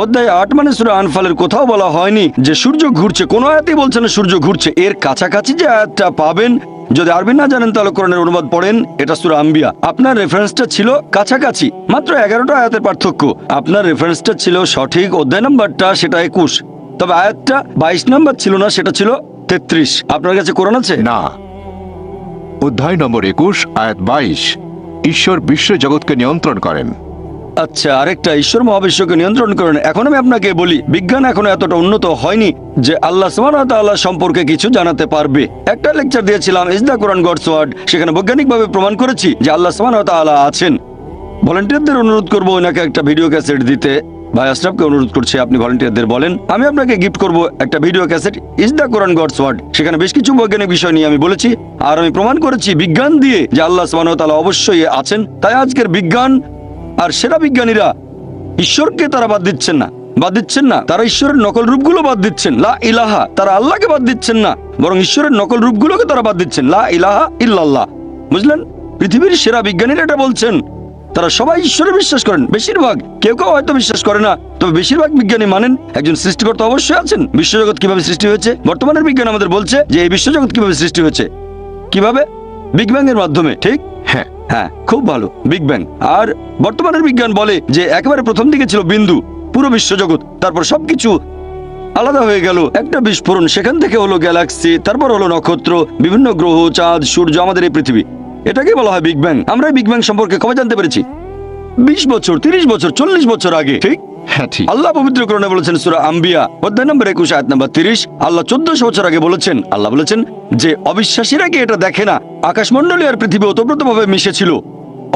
অধ্যায় 8 মানে সূরা আনফালের কোথাও বলা হয়নি যে সূর্য ঘুরছে, কোনো আয়াতেই বলছে না সূর্য ঘুরছে। এর কাছাকাছি যে আয়াতটা পাবেন, যদি আরবি না জানেন তাহলে কোরআনের অনুবাদ পড়েন, এটা সূরা আম্বিয়া। আপনার রেফারেন্সটা ছিল কাছাকাছি, মাত্র 11টা আয়াতের পার্থক্য। আপনার রেফারেন্সটা ছিল সঠিক, অধ্যায় নাম্বারটা সেটা 21, তবে আয়াতটা 22 নাম্বার ছিল না, সেটা ছিল 33। আপনার কাছে কোরআন আছে? না, অধ্যায় নম্বর 21 আয়াত 22, ঈশ্বর বিশ্ব জগৎকে নিয়ন্ত্রণ করেন। আচ্ছা, আরেকটা, ঈশ্বর মহাবিশ্বকে নিয়ন্ত্রণ করেন। এখন আমি আপনাকে বলি, বিজ্ঞান এখনো এতটা উন্নত হয়নি যে আল্লাহ সুবহানাহু ওয়া তাআলা সম্পর্কে কিছু জানাতে পারবে। একটা লেকচার দিয়েছিলাম, is the Quran God's word, সেখানে বৈজ্ঞানিকভাবে প্রমাণ করেছি যে আল্লাহ সুবহানাহু ওয়া তাআলা আছেন। ভলান্টিয়ারদের অনুরোধ করবো ওনাকে একটা ভিডিও ক্যাসেট দিতে। ভাই আশরাফকে অনুরোধ করছি, আপনি ভলান্টিয়ারদের বলেন আমি আপনাকে গিফট করব একটা video cassette, is the Quran God's word. সেখানে বেশ কিছু বৈজ্ঞানিক বিষয় নিয়ে আমি বলেছি, আর আমি প্রমাণ করেছি বিজ্ঞান দিয়ে যে আল্লাহ সুবহানাহু ওয়া তাআলা অবশ্যই আছেন। তাই আজকের বিজ্ঞান আর সেরা বিজ্ঞানীরা ঈশ্বরকে তারা বাদ দিচ্ছেন না, তারা ঈশ্বরের নকল রূপগুলো বাদ দিচ্ছেন, লা ইলাহা, তারা আল্লাহকে বাদ দিচ্ছেন না, বরং ঈশ্বরের নকল রূপগুলোকে তারা বাদ দিচ্ছেন, লা ইলাহা ইল্লাল্লাহ। বুঝলেন? পৃথিবীর সেরা বিজ্ঞানীরা এটা বলছেন। তারা সবাই ঈশ্বরে বিশ্বাস করেন, বেশিরভাগ, কেউ কেউ হয়তো বিশ্বাস করে না, তবে বেশিরভাগ বিজ্ঞানী মানেন একজন সৃষ্টিকর্তা অবশ্যই আছেন। বিশ্বজগৎ কিভাবে সৃষ্টি হয়েছে, বর্তমানের বিজ্ঞান আমাদের বলছে যে এই বিশ্বজগৎ কিভাবে সৃষ্টি হয়েছে, কিভাবে? বিগ ব্যাং এর মাধ্যমে, ঠিক? হ্যাঁ, খুব ভালো, বিগ ব্যাং। আর বর্তমানের বিজ্ঞান বলে যে একেবারে প্রথম দিকে ছিল বিন্দু, পুরো বিশ্বজগৎ, তারপর সবকিছু আলাদা হয়ে গেল, একটা বিস্ফোরণ, সেখান থেকে হলো গ্যালাক্সি, তারপর হলো নক্ষত্র, বিভিন্ন গ্রহ, চাঁদ, সূর্য, আমাদের এই পৃথিবী। এটাকেই বলা হয় বিগ ব্যাং। আমরা এই বিগ ব্যাং সম্পর্কে কবে জানতে পেরেছি? 20 বছর, 30 বছর, 40 বছর আগে, ঠিক? হ্যাঁ, ঠিক। আল্লাহ পবিত্র কোরআনে বলেছেন সূরা আম্বিয়া অধ্যায় নম্বর 21 আয়াত নম্বর 30, আল্লাহ 1400 বছর আগে বলেছেন, আল্লাহ বলেছেন যে অবিশ্বাসীরা কি এটা দেখে না আকাশমণ্ডলী আর পৃথিবী ওতপ্রোতভাবে মিশেছিল?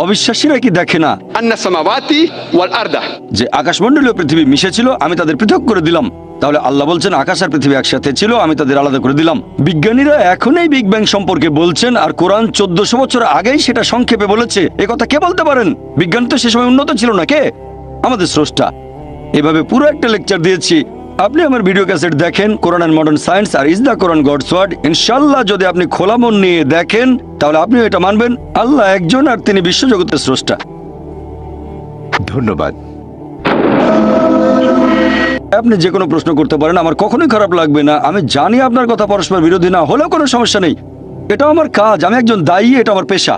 অবিশ্বাসীরা কি দেখে না আন্না সামাওয়াতি ওয়াল আরদা, যে আকাশমণ্ডলী ও পৃথিবী মিশেছিল, আমি তাদের পৃথক করে দিলাম? তাহলে আল্লাহ বলছেন আকাশ আর পৃথিবী একসাথে ছিল, আমি তাদের আলাদা করে দিলাম। বিজ্ঞানীরা এখন এই বিগ ব্যাং সম্পর্কে বলছেন, আর কোরআন 1400 বছর আগেই সেটা সংক্ষেপে বলেছে। এ কথা কে বলতে পারেন? বিজ্ঞান তো সে সময় উন্নত ছিল না। কে? আমাদের স্রষ্টা। এভাবে পুরো একটা লেকচার দিয়েছি। আপনি আমার ভিডিও ক্যাসেট দেখেন, কোরআন এন্ড মডার্ন সায়েন্স আর is the Quran God's word. ইনশাআল্লাহ যদি আপনি খোলা মন নিয়ে দেখেন তাহলে আপনিও এটা মানবেন, আল্লাহ একজন আর তিনি বিশ্বজগতের স্রষ্টা। ধন্যবাদ। আপনি যে কোনো প্রশ্ন করতে পারেন, আমার কখনোই খারাপ লাগবে না। আমি জানি আপনার কথা পরস্পর বিরোধী না হলেও কোনো সমস্যা নেই, এটা আমার কাজ, আমি একজন দায়ী, এটা আমার পেশা।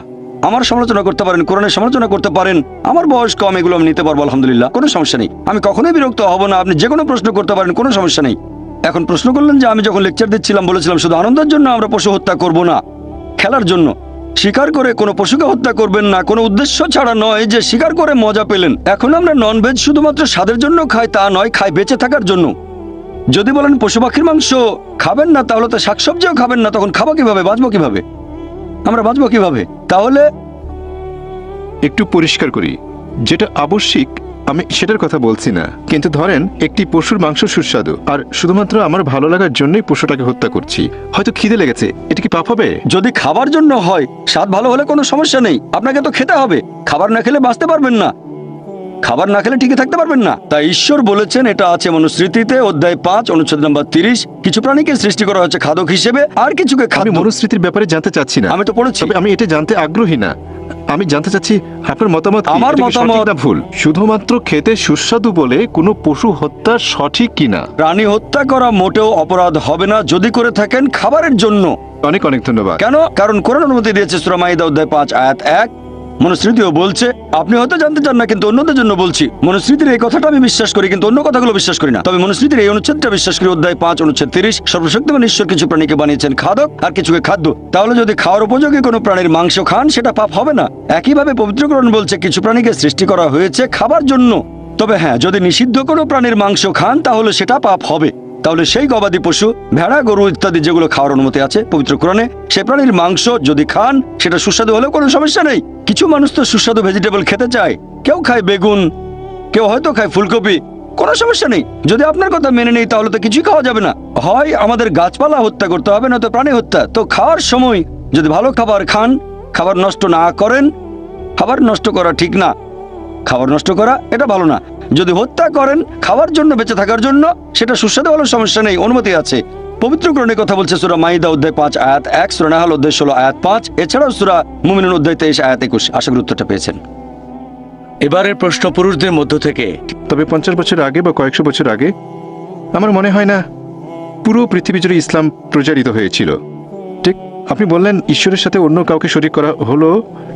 আমার সমালোচনা করতে পারেন, কোরআনের সমালোচনা করতে পারেন, আমার বয়স কম, এগুলো আমি নিতে পারবো, আলহামদুলিল্লাহ, কোনো সমস্যা নেই। আমি কখনোই বিরক্ত হব না, আপনি যে কোনো প্রশ্ন করতে পারেন, কোনো সমস্যা নেই। এখন প্রশ্ন করলেন যে আমি যখন লেকচার দিচ্ছিলাম বলেছিলাম শুধু আনন্দের জন্য আমরা পশু হত্যা করব না, খেলার জন্য। শিকার করে কোনো পশুকে হত্যা করবেন না, কোনো উদ্দেশ্য ছাড়া নয় যে শিকার করে মজা পেলেন। এখন আমরা ননভেজ শুধুমাত্র স্বাদের জন্য খাই তা নয়, খাই বেঁচে থাকার জন্য। যদি বলেন পশু পাখির মাংস খাবেন না, তাহলে তো শাকসবজিও খাবেন না, তখন খাবো কিভাবে, বাঁচবো কিভাবে, আমরা বাঁচবো কিভাবে? তাহলে একটু পরিষ্কার করি, যেটা আবশ্যিক আমি সেটার কথা বলছি না, কিন্তু ধরেন একটি পশুর মাংস সুস্বাদু আর শুধুমাত্র আমার ভালো লাগার জন্যই পশুটাকে হত্যা করছি, হয়তো খিদে লেগেছে, এটা কি পাপ হবে? যদি খাবার জন্য হয়, স্বাদ ভালো হলে কোনো সমস্যা নেই, আপনাকে তো খেতে হবে। খাবার না খেলে বাঁচতে পারবেন না, খাবার না খেলে টিকে থাকতে পারবেন না। তাই ঈশ্বর বলেছেন, এটা আছে মনুস্মৃতিতে অধ্যায় 5 অনুচ্ছেদ নম্বর 30, কিছু প্রাণীকে সৃষ্টি করা হচ্ছে খাদক হিসেবে আর কিছুকে আমি খাদ্য। মনুস্মৃতির ব্যাপারে জানতে চাচ্ছি না, আমি তো পড়েছি। তবে আমি এটা জানতে আগ্রহী না। আমি জানতে চাচ্ছি আপনার মতামত কি? আমার এটা কি সঠিক মতামত- না ভুল? শুধুমাত্র খেতে সুস্বাদু বলে কোনো পশু হত্যা সঠিক কিনা? প্রাণী হত্যা করা মোটেও অপরাধ হবে না যদি করে থাকেন খাবারের জন্য। অনেক অনেক ধন্যবাদ। কেন? কারণ কোরআন অনুমতি দিয়েছে সূরা মাইদা অধ্যায় 5 আয়াত 1। মনুস্মৃতিও বলছে, আপনি হয়তো জানতে চান না কিন্তু অন্যদের জন্য বলছি, মনুস্মৃতির এই কথাটা আমি বিশ্বাস করি কিন্তু অন্য কথাগুলো বিশ্বাস করি না। তবে মনুস্মৃতির এই অনুচ্ছেদটা বিশ্বাস করি, অধ্যায় 5 অনুচ্ছেদ 30, সর্বশক্তিমান ঈশ্বর কিছু প্রাণীকে বানিয়েছেন খাদক আর কিছুকে খাদ্য। তাহলে যদি খাওয়ার উপযোগী কোনো প্রাণীর মাংস খান সেটা পাপ হবে না। একইভাবে পবিত্রকরণ বলছে কিছু প্রাণীকে সৃষ্টি করা হয়েছে খাবার জন্য। তবে হ্যাঁ, যদি নিষিদ্ধ কোনো প্রাণীর মাংস খান তাহলে সেটা পাপ হবে। তাহলে সেই গবাদি পশু, ভেড়া, গরু ইত্যাদি যেগুলো খাওয়ার অনুমতি আছে পবিত্র কোরআনে, সে প্রাণীর মাংস যদি খান সেটা সুস্বাদু হলেও কোনো সমস্যা নেই। কিছু মানুষ তো সুস্বাদু ভেজিটেবল খেতে চায়, কেউ খায় বেগুন, কেউ হয়তো খায় ফুলকপি, কোনো সমস্যা নেই। যদি আপনার কথা মেনে নেই তাহলে তো কিছুই খাওয়া যাবে না। হয় আমাদের গাছপালা হত্যা করতে হবে, না তো প্রাণী হত্যা। তো খাওয়ার সময় যদি ভালো খাবার খান, খাবার নষ্ট না করেন, খাবার নষ্ট করা ঠিক না, খাবার নষ্ট করা এটা ভালো না। যদি হত্যা করেন খাওয়ার জন্য, বেঁচে থাকার জন্য, সেটা সুস্বাদু হলেও সমস্যা নেই, অনুমতি আছে। পবিত্র কোরআনে কথা বলছে সূরা মাইদা অধ্যায় 5 আয়াত 1, সূরা নাহল অধ্যায় 16 আয়াত 5, এছাড়াও সূরা মুমিনুন অধ্যায় 23 আয়াত 21। আশা করি উত্তরটা পেয়েছেন। এবারের প্রশ্ন পুরুষদের মধ্য থেকে। তবে 50 বছর আগে বা কয়েকশো বছর আগে আমার মনে হয় না পুরো পৃথিবী জুড়ে ইসলাম প্রচারিত হয়েছিল। ঠিক, আপনি বললেন ঈশ্বরের সাথে অন্য কাউকে শরীক করা হলো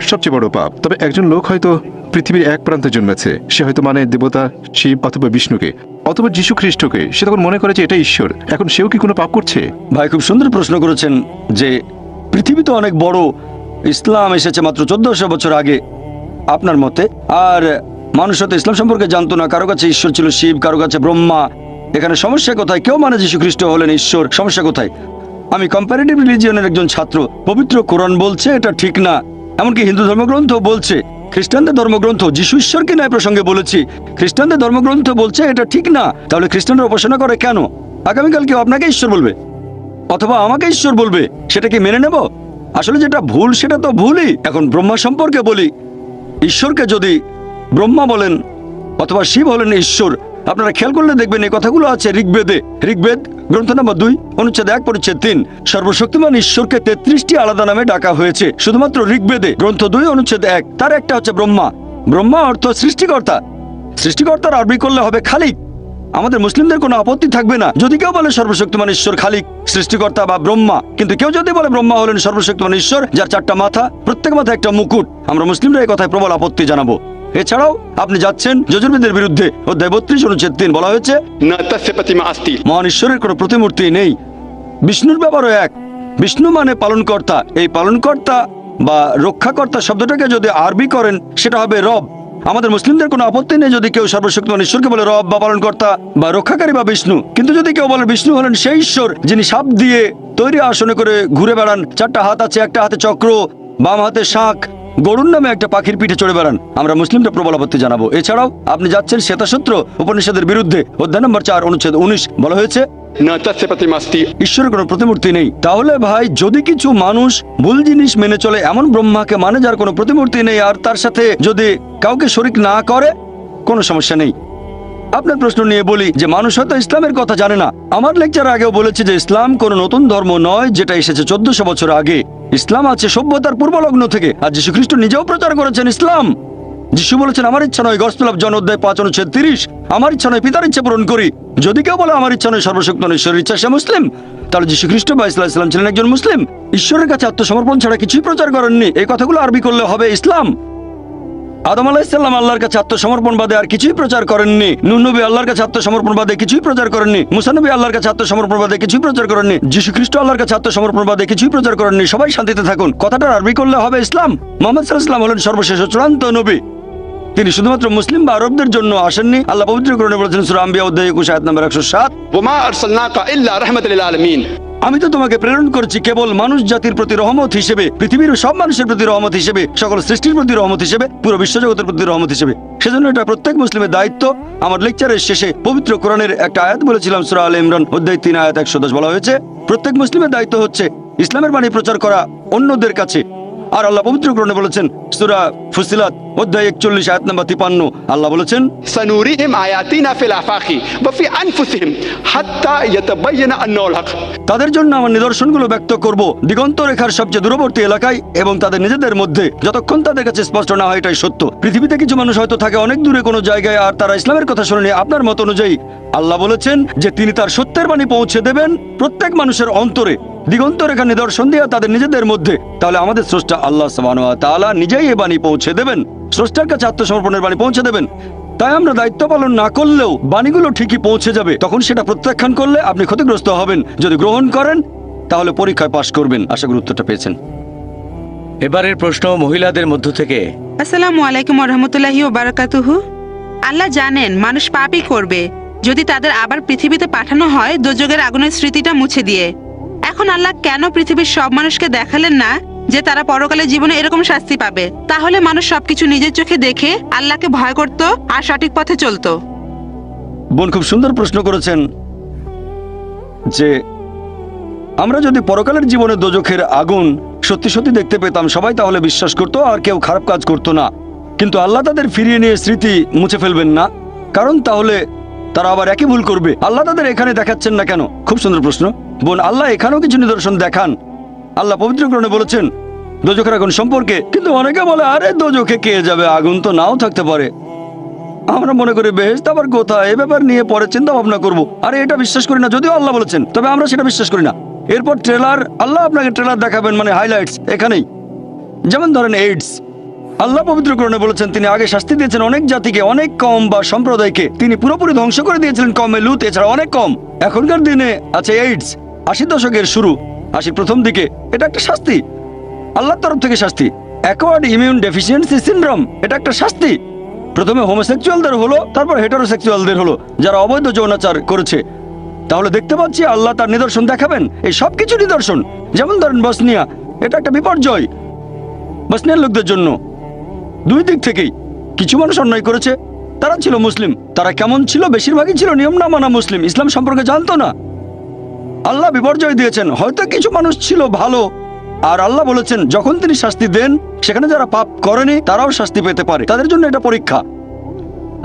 সবচেয়ে বড় পাপ। তবে একজন লোক হয়তো পৃথিবীর এক প্রান্তে জন্মেছে, সে হয়তো মানে দেবতা শিব অথবা বিষ্ণুকে অথবা যীশু খ্রিস্টকে, সে তখন মনে করে যে এটা ঈশ্বর। এখন সেও কি কোনো পাপ করছে? ভাই খুব সুন্দর প্রশ্ন করেছেন যে পৃথিবী তো অনেক বড়, ইসলাম এসেছে মাত্র 1400 বছর আগে আপনার মতে, আর মানুষ হয়তো ইসলাম সম্পর্কে জানতো না। কারো কাছে ঈশ্বর ছিল শিব, কারো কাছে ব্রহ্মা। এখানে সমস্যা কোথায়? কেউ মানে যীশু খ্রিস্ট হলেন ঈশ্বর, সমস্যা কোথায়? আমি কম্পারেটিভ রিলিজিয়নের একজন ছাত্র, পবিত্র কোরআন বলছে এটা ঠিক না, এমনকি হিন্দু ধর্মগ্রন্থ বলছে, খ্রিস্টানদের ধর্মগ্রন্থ, যীশু ঈশ্বরকে নয় প্রসঙ্গে বলেছি, খ্রিস্টানদের ধর্মগ্রন্থ বলছে এটা ঠিক না। তাহলে খ্রিস্টানরা উপাসনা করে কেন? আগামীকাল কেউ আপনাকে ঈশ্বর বলবে অথবা আমাকে ঈশ্বর বলবে, সেটা কি মেনে নেব? আসলে যেটা ভুল সেটা তো ভুলই। এখন ব্রহ্মা সম্পর্কে বলি, ঈশ্বরকে যদি ব্রহ্মা বলেন অথবা শিব হলেন ঈশ্বর, আপনারা খেয়াল করলে দেখবেন এই কথাগুলো আছে ঋগ্বেদে। ঋগ্বেদ গ্রন্থ নম্বর 2 অনুচ্ছেদ 1 পরিচ্ছেদ 3, সর্বশক্তিমান ঈশ্বরকে 33টি আলাদা নামে ডাকা হয়েছে শুধুমাত্র ঋগ্বেদে গ্রন্থ 2 অনুচ্ছেদ 1। তার একটা হচ্ছে ব্রহ্মা। ব্রহ্মা অর্থ সৃষ্টিকর্তা। সৃষ্টিকর্তার আরবি করলে হবে খালিক। আমাদের মুসলিমদের কোনো আপত্তি থাকবে না যদি কেউ বলে সর্বশক্তিমান ঈশ্বর খালিক, সৃষ্টিকর্তা বা ব্রহ্মা। কিন্তু কেউ যদি বলে ব্রহ্মা হলেন সর্বশক্তিমান ঈশ্বর যার 4টা মাথা, প্রত্যেক মাথায় একটা মুকুট, আমরা মুসলিমরা এই কথায় প্রবল আপত্তি জানাবো। এছাড়াও আপনি যাচ্ছেন যজুর্বেদের বিরুদ্ধে। অধ্যায় 32 অনুচ্ছেদ 3 বলা হয়েছে न तस्य प्रतिमा अस्ति। মহান ঈশ্বরের কোনো প্রতিমূর্তি নেই। বিষ্ণুর ব্যাপারও এক। বিষ্ণু মানে পালনকর্তা। এই পালনকর্তা বা রক্ষাকর্তা শব্দটাকে যদি আরবি করেন সেটা হবে রব। আমাদের মুসলিমদের কোনো আপত্তি নেই যদি কেউ সর্বশক্তিমান ঈশ্বরকে বলে রব বা পালনকর্তা বা রক্ষাকারী বা বিষ্ণু। কিন্তু যদি কেউ বলে বিষ্ণু হলেন সেই ঈশ্বর যিনি সাপ দিয়ে তৈরি আসনে করে ঘুরে বেড়ান, 4টা হাত আছে, একটা হাতে চক্র, বাম হাতে শাঁখ, গরুর নামে একটা পাখির পিঠে চড়ে বেড়ান, আমরা মুসলিমরা প্রবল আপত্তি জানাবো। এছাড়াও আপনি যাচ্ছেন শ্বেতাসূত্র উপনিষদের বিরুদ্ধে। অধ্যায় নম্বর 4 অনুচ্ছেদ 19 বলা হয়েছে न तस्य प्रतिमा अस्ति। ঈশ্বরের কোনো প্রতিমূর্তি নেই। তাহলে ভাই যদি কিছু মানুষ ভুল জিনিস মেনে চলে, এমন ব্রহ্মাকে মানে যার কোনো প্রতিমূর্তি নেই, আর তার সাথে যদি কাউকে শরিক না করে, কোনো সমস্যা নেই। আপনার প্রশ্ন নিয়ে বলি যে মানুষ হয়তো ইসলামের কথা জানে না। আমার লেকচার আগেও বলেছি যে ইসলাম কোনো নতুন ধর্ম নয় যেটা এসেছে 1400 বছর আগে। ইসলাম আছে সভ্যতার পূর্বলগ্ন থেকে। আর যীশু খ্রিস্ট নিজেও প্রচার করেছেন ইসলাম। যিশু বলেছেন আমার ইচ্ছা নয়, গসপেল অফ জন অধ্যায় 5 অনুচ্ছেদ 30, আমার ইচ্ছা নয় পিতার ইচ্ছা পূরণ করি। যদি কেউ বলে আমার ইচ্ছা নয় সর্বশক্তিমান ঈশ্বরের ইচ্ছা, সে মুসলিম। তাহলে যীশু খ্রিস্ট বা ইসলাম ছিলেন একজন মুসলিম। ঈশ্বরের কাছে আত্মসমর্পণ ছাড়া কিছুই প্রচার করেননি। এই কথাগুলো আরবি করলে হবে ইসলাম। আদম আলাইহিসসালাম আল্লাহর কাছে আত্মসমর্পণ বাদে আর কিছুই প্রচার করেননি। নূহ নবী আল্লাহর কাছে আত্মসমর্পণ বাদে কিছুই প্রচার করেননি। মুসা নবী আল্লাহর কাছে আত্মসমর্পণ বাদে কিছুই প্রচার করেননি। যীশু খ্রিস্ট আল্লাহর কাছে আত্মসমর্পণ বাদে কিছুই প্রচার করেননি। সবাই শান্তিতে থাকুন, কথাটার আরবি করলে হবে ইসলাম। মুহাম্মদ সাল্লাল্লাহু আলাইহি ওয়াসাল্লাম হলেন সর্বশেষ ও চূড়ান্ত নবী। তিনি শুধুমাত্র মুসলিম বা আরবদের জন্য আসেননি। আল্লাহ পবিত্র কোরআনে বলেছেন সূরা আম্বিয়া অধ্যায় 21 আয়াত নম্বর 107, وما أرسلناك إلا رحمة للعالمين। আমি তো তোমাকে প্রেরণ করছি কেবল মানুষ জাতির প্রতি রহমত হিসেবে, পৃথিবীর সব মানুষের প্রতি রহমত হিসেবে, সকল সৃষ্টির প্রতি রহমত হিসেবে, পুরো বিশ্বজগতের প্রতি রহমত হিসেবে। সেজন্য এটা প্রত্যেক মুসলিমের দায়িত্ব। আমার লেকচারের শেষে পবিত্র কোরআনের একটা আয়াত বলেছিলাম, সূরা আলে ইমরান অধ্যায় 3 আয়াত 110 বলা হয়েছে, প্রত্যেক মুসলিমের দায়িত্ব হচ্ছে ইসলামের বাণী প্রচার করা অন্যদের কাছে। আর আল্লাহ পবিত্র কোরআনে বলেছেন সূরা ফুসিলাত অধ্যায় 41 আয়াত নম্বর 53, আল্লাহ বলেছেন سنريهم آياتنا في الآفاق وفي أنفسهم حتى يتبين أنه الحق। তাদের জন্য আমার নিদর্শনগুলো ব্যক্ত করব দিগন্ত রেখার সবচেয়ে দূরবর্তী এলাকায় এবং তাদের নিজেদের মধ্যে, যতক্ষণ তাদের কাছে স্পষ্ট না হয় এটাই সত্য। পৃথিবীতে কিছু মানুষ হয়তো থাকে অনেক দূরে কোনো জায়গায়, আর তারা ইসলামের কথা শুনেনি আপনার মত অনুযায়ী। আল্লাহ বলেছেন যে তিনি তার সত্যের বাণী পৌঁছে দেবেন প্রত্যেক মানুষের অন্তরে দিগন্ত রেখা নিদর্শন দিয়ে তাদের নিজেদের মধ্যে। তাহলে আমাদের স্রষ্টা আল্লাহ সুবহানাহু ওয়া তাআলা নিজেই এই বাণী পৌঁছে দেবেন, স্রষ্টার কাছে আত্মসমর্পণের বাণী পৌঁছে দেবেন। তাই আমরা দায়িত্ব পালন না করলেও বাণীগুলো ঠিকই পৌঁছে যাবে। তখন সেটা প্রত্যাখ্যান করলে আপনি ক্ষতিগ্রস্ত হবেন, যদি গ্রহণ করেন তাহলে পরীক্ষায় পাশ করবেন। আশা করি উত্তরটা পেয়েছেন। এবারের প্রশ্ন মহিলাদের মধ্য থেকে। আসসালামু আলাইকুম ওয়া রাহমাতুল্লাহি ওয়া বারাকাতুহু। আল্লাহ জানেন মানুষ পাপই করবে যদি তাদের আবার পৃথিবীতে পাঠানো হয় দোজখের আগুনের স্মৃতিটা মুছে দিয়ে। এখন আল্লাহ কেন পৃথিবীর সব মানুষকে দেখালেন না যে তারা পরকালে জীবনে এরকম শাস্তি পাবে? তাহলে মানুষ সবকিছু নিজের চোখে দেখে আল্লাহকে ভয় করত আর সঠিক পথে চলতো। বোন খুব সুন্দর প্রশ্ন করেছেন যে আমরা যদি পরকালের জীবনে দোজখের আগুন সত্যি সত্যি দেখতে পেতাম, সবাই তাহলে বিশ্বাস করত আর কেউ খারাপ কাজ করত না। কিন্তু আল্লাহ তাদের ফিরিয়ে নিয়ে স্মৃতি মুছে ফেলবেন না, কারণ তাহলে তারা আবার একই ভুল করবে। আল্লাহ তাদের এখানে দেখাচ্ছেন না কেন? খুব সুন্দর প্রশ্ন বোন। আল্লাহ এখানেও কিছু নিদর্শন দেখান। আল্লাহ পবিত্র কোরআনে বলেছেন দোজখের আগুন সম্পর্কে, কিন্তু অনেকে বলে আরে দোজখে কে যাবে, আগুন তো নাও থাকতে পারে। আমরা মনে করি বেহেশত আবার কোথায়, এ ব্যাপার নিয়ে পরে চিন্তা ভাবনা করবো। আরে এটা বিশ্বাস করি না, যদিও আল্লাহ বলেছেন, তবে আমরা সেটা বিশ্বাস করি না। এরপর ট্রেলার, আল্লাহ আপনাকে ট্রেলার দেখাবেন, মানে হাইলাইটস এখানেই। যেমন ধরেন এইডস, আল্লাহ পবিত্র কোরআনে বলেছেন তিনি আগে শাস্তি দিয়েছেন অনেক জাতিকে, অনেক কম বা সম্প্রদায়কে তিনি পুরোপুরি ধ্বংস করে দিয়েছিলেন কমে লুত, এছাড়া অনেক কম। এখনকার দিনে আছে এইডস, 80 দশকের শুরু, 80 প্রথম দিকে। এটা একটা শাস্তি, আল্লাহর তরফ থেকে শাস্তি। অ্যাকোয়ার্ড ইমিউন ডেফিসিয়েন্সি সিনড্রোম, এটা একটা শাস্তি। প্রথমে হোমোসেক্সুয়ালদের হলো, তারপর হেটারোসেক্সুয়ালদের হলো, যারা অবৈধ যৌনাচার করেছে। তাহলে দেখতে পাচ্ছি আল্লাহ তার নিদর্শন দেখাবেন, এই সব কিছু নিদর্শন। যেমন ধরেন বসনিয়া, এটা একটা বিপর্যয় বসনিয়ার লোকদের জন্য। দুই দিক থেকেই কিছু মানুষ অন্যায় করেছে, তারা ছিল মুসলিম। তারা কেমন ছিল? বেশিরভাগই ছিল নিয়ম না মানা মুসলিম, ইসলাম সম্পর্কে জানতো না। আল্লাহ বিপর্যয় দিয়েছেন। হয়তো কিছু মানুষ ছিল ভালো, আর আল্লাহ বলেছেন যখন তিনি শাস্তি দেন সেখানে যারা পাপ করেনি তারাও শাস্তি পেতে পারে, তাদের জন্য এটা পরীক্ষা।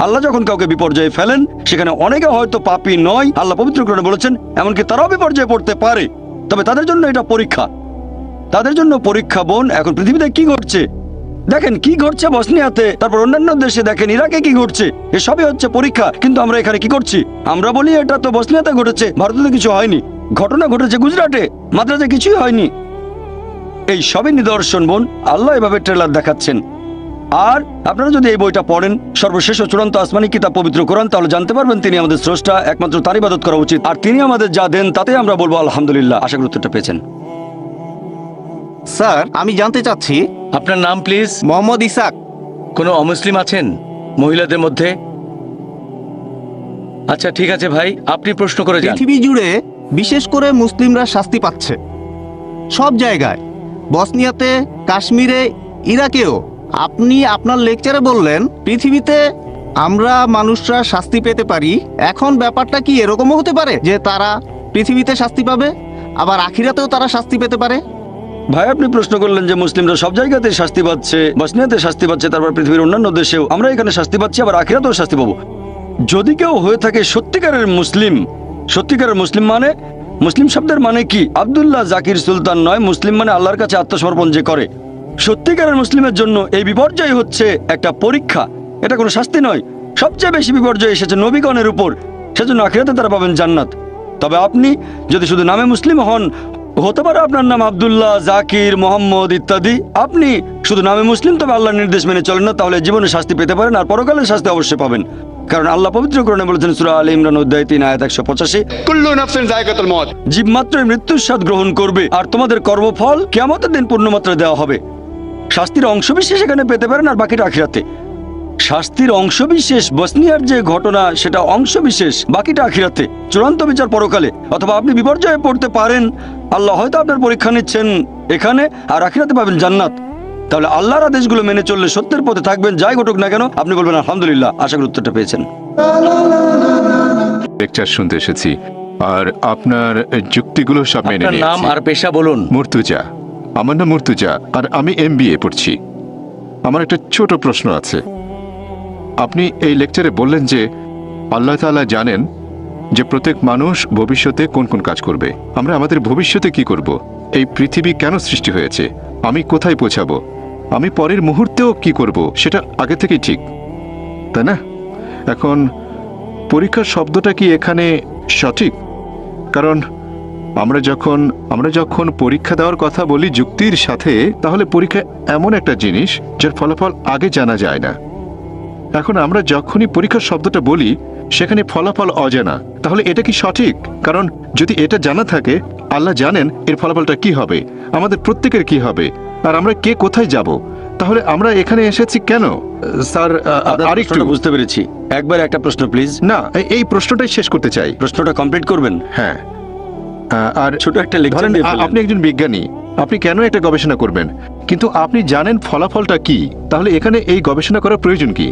আল্লাহ যখন কাউকে বিপর্যয়ে ফেলেন সেখানে অনেকে হয়তো পাপী নয়, আল্লাহ পবিত্র কোরআনে বলেছেন এমনকি তারাও বিপর্যয়ে পড়তে পারে, তবে তাদের জন্য এটা পরীক্ষা। তাদের জন্য পরীক্ষা বোন। এখন পৃথিবীতে কি ঘটছে দেখেন, কি ঘটছে বসনিয়াতে, তারপর অন্যান্য দেশে দেখেন, ইরাকে কি ঘটছে, এসবই হচ্ছে পরীক্ষা। কিন্তু আমরা এখানে কি করছি? আমরা বলি এটা তো বসনিয়াতে ঘটেছে, ভারতে তো কিছু হয়নি। ঘটনা ঘটেছে গুজরাটে, মাদ্রাজে কিছুই হয়নি। এই সবই নিদর্শন বোন। আল্লাহ এভাবে ট্রেলার দেখাচ্ছেন। আর আপনারা যদি এই বইটা পড়েন, সর্বশেষ ও চূড়ান্ত আসমানি কিতাব পবিত্র কোরআন, তাহলে জানতে পারবেন তিনি আমাদের স্রষ্টা, একমাত্র তার ইবাদত করা উচিত। আর তিনি আমাদের যা দেন তাতে আমরা বলবো আলহামদুলিল্লাহ। আশা করি উত্তরটা পেয়েছেন। স্যার, আমি জানতে চাচ্ছি, আপনার নাম প্লিজ? মোহাম্মদ ইসাক। কোনো অমুসলিম আছেন মহিলাদের মধ্যে? আচ্ছা ঠিক আছে ভাই, আপনি প্রশ্ন করে যান। পৃথিবী জুড়ে বিশেষ করে মুসলিমরা শাস্তি পাচ্ছে সব জায়গায়, বসনিয়াতে, কাশ্মীরে, ইরাকেও। আপনি আপনার লেকচারে বললেন পৃথিবীতে আমরা মানুষরা শাস্তি পেতে পারি। এখন ব্যাপারটা কি এরকমও হতে পারে যে তারা পৃথিবীতে শাস্তি পাবে আবার আখিরাতেও তারা শাস্তি পেতে পারে? ভাই আপনি প্রশ্ন করলেন যে মুসলিমরা সব জায়গাতে শাস্তি পাচ্ছে, বসনিয়াতে শাস্তি পাচ্ছে, তারপর পৃথিবীর অন্যান্য দেশেও আমরা এখানে শাস্তি পাচ্ছি, আবার আখিরাতেও শাস্তি পাবো। যদি কেউ হয়ে থাকে সত্যিকারের মুসলিম, সত্যিকারের মুসলিম মানে, মুসলিম শব্দের মানে কি আব্দুল্লাহ জাকির সুলতান নয়, মুসলিম মানে আল্লাহর কাছে আত্মসমর্পণ যে করে। সত্যিকারের মুসলিমের জন্য এই বিপর্যয় হচ্ছে একটা পরীক্ষা, এটা কোনো শাস্তি নয়। সবচেয়ে বেশি বিপর্যয় এসেছে নবীগণের উপর, সেজন্য আখিরাতে তারা পাবেন জান্নাত। তবে আপনি যদি শুধু নামে মুসলিম হন, হতে পারে আপনার নাম আব্দুল্লাহ, জাকির, মোহাম্মদ ইত্যাদি। আপনি শুধু নামে মুসলিম, তবে আল্লাহর নির্দেশ মেনে চলেন না, তাহলে জীবনে শাস্তি পেতে পারেন, আর পরকালের শাস্তি অবশ্যই পাবেন। কারণ আল্লাহ পবিত্র কোরআনে বলেছেন সূরা আলে ইমরান অধ্যায় 3 আয়াত 185, कुल्लु नफ्सिन जायकातुल मौत। জীব মাত্রই মৃত্যুর স্বাদ গ্রহণ করবে, আর তোমাদের কর্মফল কিয়ামতের দিন পূর্ণমাত্রায় দেওয়া হবে। শাস্তির অংশবিশেষ এখানে পেতে পারেন, আর বাকিটা আখিরাতে। শাস্তির অংশবিশেষ বসনিয়ার যে ঘটনা, সেটা অংশবিশেষ, বাকিটা আখিরাতে, চূড়ান্ত বিচার পরকালে। অথবা আপনি বিপর্যয়ে পড়তে পারেন, আল্লাহ হয়তো আপনার পরীক্ষা নিচ্ছেন এখানে, আর আখিরাতে পাবেন জান্নাত। তাহলে আল্লাহর আদেশগুলো মেনে চললে সত্যের পথে থাকবেন, যাই ঘটুক না কেন আপনি বলবেন আলহামদুলিল্লাহ। আশা করি উত্তরটা পেয়েছেন। লেকচার শুনতে এসেছি, আর আপনার যুক্তিগুলো সব মেনে আপনার নাম নিয়েছি। আর পেশা বলুন। মুর্তুজা, আমার নাম মুর্তুজা, আর আমি MBA পড়ছি। আমার একটা ছোট প্রশ্ন আছে। আপনি এই লেকচারে বললেন যে আল্লাহ তাআলা জানেন যে প্রত্যেক মানুষ ভবিষ্যতে কোন কোন কাজ করবে। আমরা আমাদের ভবিষ্যতে কি করব? এই পৃথিবী কেন সৃষ্টি হয়েছে? আমি কোথায় পৌঁছাবো? আমি পরের মুহূর্তেও কি করব সেটা আগে থেকেই ঠিক, তাই না? এখন পরীক্ষা শব্দটা কি এখানে সঠিক? কারণ আমরা যখন পরীক্ষা দেওয়ার কথা বলি যুক্তির সাথে, তাহলে পরীক্ষা এমন একটা জিনিস যার ফলাফল আগে জানা যায় না। এখন আমরা যখনই পরীক্ষা শব্দটা বলি সেখানে ফলাফল অজানা, তাহলে এটা কি সঠিক? কারণ যদি এটা জানা থাকে, আল্লাহ জানেন এর ফলাফলটা কি হবে, আমাদের প্রত্যেকের কি হবে, আর আমরা কে কোথায় যাব, তাহলে আমরা এখানে এসেছি কেন? স্যার, আপনার আরেকটু প্রশ্নটা বুঝতে পেরেছি। একবার একটা প্রশ্ন প্লিজ। না, এই প্রশ্নটাই শেষ করতে চাই। প্রশ্নটা কমপ্লিট করবেন। হ্যাঁ, আর ছোট একটা লেকচার ধরেন দিয়ে ফেললেন। আপনি একজন বিজ্ঞানী, আপনি কেন একটা গবেষণা করবেন, কিন্তু আপনি জানেন ফলাফলটা কি, তাহলে এখানে এই গবেষণা করার প্রয়োজন কি?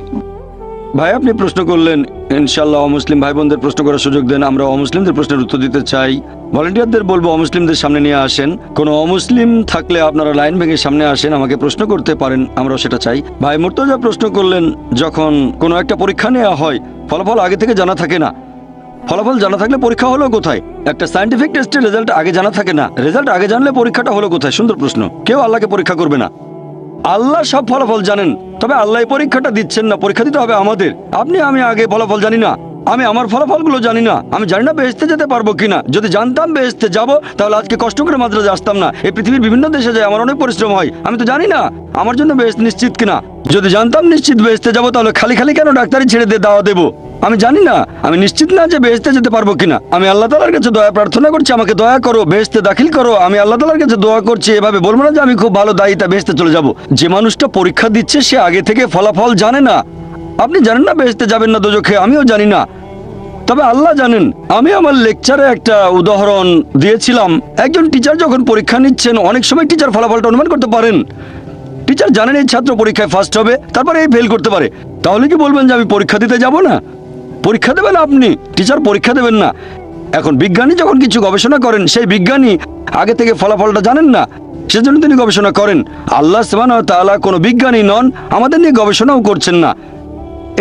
ভাই আপনি প্রশ্ন করলেন, ইনশাআল্লাহ অমুসলিম ভাই বোনদের প্রশ্ন করার সুযোগ দেন। আমরা অমুসলিমদের প্রশ্নের উত্তর দিতে চাই। ভলান্টিয়ারদের বলবো অমুসলিমদের সামনে নিয়ে আসেন। কোনো অমুসলিম থাকলে আপনারা লাইন ভেঙে সামনে আসেন, আমাকে প্রশ্ন করতে পারেন, আমরাও সেটা চাই। ভাই মুর্তজা প্রশ্ন করলেন, যখন কোনো একটা পরীক্ষা নেওয়া হয় ফলাফল আগে থেকে জানা থাকে না। ফলাফল জানা থাকলে পরীক্ষা হলো কোথায়? একটা সায়েন্টিফিক টেস্টের রেজাল্ট আগে জানা থাকে না, রেজাল্ট আগে জানলে পরীক্ষাটা হলো কোথায়? সুন্দর প্রশ্ন। কেউ আল্লাহকে পরীক্ষা করবে না, আল্লাহ সব ফলাফল জানেন, তবে আল্লাহ পরীক্ষাটা দিচ্ছেন না, পরীক্ষা দিতে হবে আমাদের। আপনি আমি আগে ফলাফল জানি না, আমি আমার ফলাফলগুলো জানি না, আমি জানি না বেহেশতে যেতে পারবো কিনা। যদি জানতাম বেহেশতে যাব, তাহলে আজকে কষ্ট করে মাদ্রাজে আসতাম না। এই পৃথিবীর বিভিন্ন দেশে যায়, আমার অনেক পরিশ্রম হয়, আমি তো জানি না আমার জন্য বেহেশত নিশ্চিত কিনা। যদি জানতাম নিশ্চিত বেহেশতে যাব, তাহলে খালি খালি কেন ডাক্তারি ছেড়ে দিয়ে দাওয়া দেবো? আমি জানি না, আমি নিশ্চিত না যে বেহেশতে যেতে পারবো কিনা। আমি আল্লাহ তাআলার কাছে দয়া প্রার্থনা করছি, আমাকে দয়া করো, বেহেশতে দাখিল করো। আমি আল্লাহ তাআলার কাছে দোয়া করছি, এভাবে বলবো না যে আমি খুব ভালো দায়িতা বেহেশতে চলে যাব। যে মানুষটা পরীক্ষা দিচ্ছে সে আগে থেকে ফলাফল জানে না। আপনি জানেন না বেহেশতে যাবেন না দোজখে, আমিও জানি না, তবে আল্লাহ জানেন। আমি আমার লেকচারে একটা উদাহরণ দিয়েছিলাম। একজন টিচার যখন পরীক্ষা নিচ্ছেন, অনেক সময় টিচার ফলাফলটা অনুমান করতে পারেন। টিচার জানেন এই ছাত্র পরীক্ষায় ফার্স্ট হবে, তারপরে এই ফেল করতে পারে। তাহলে কি বলবেন যে আমি পরীক্ষা দিতে যাব না? পরীক্ষা দেবেন আপনি, টিচার পরীক্ষা দেবেন না। এখন বিজ্ঞানী যখন কিছু গবেষণা করেন, সেই বিজ্ঞানী আগে থেকে ফলাফলটা জানেন না, সেজন্য তিনি গবেষণা করেন। আল্লাহ সুবহানাহু ওয়া তাআলা কোনো বিজ্ঞানী নন, আমাদের নিয়ে গবেষণাও করছেন না,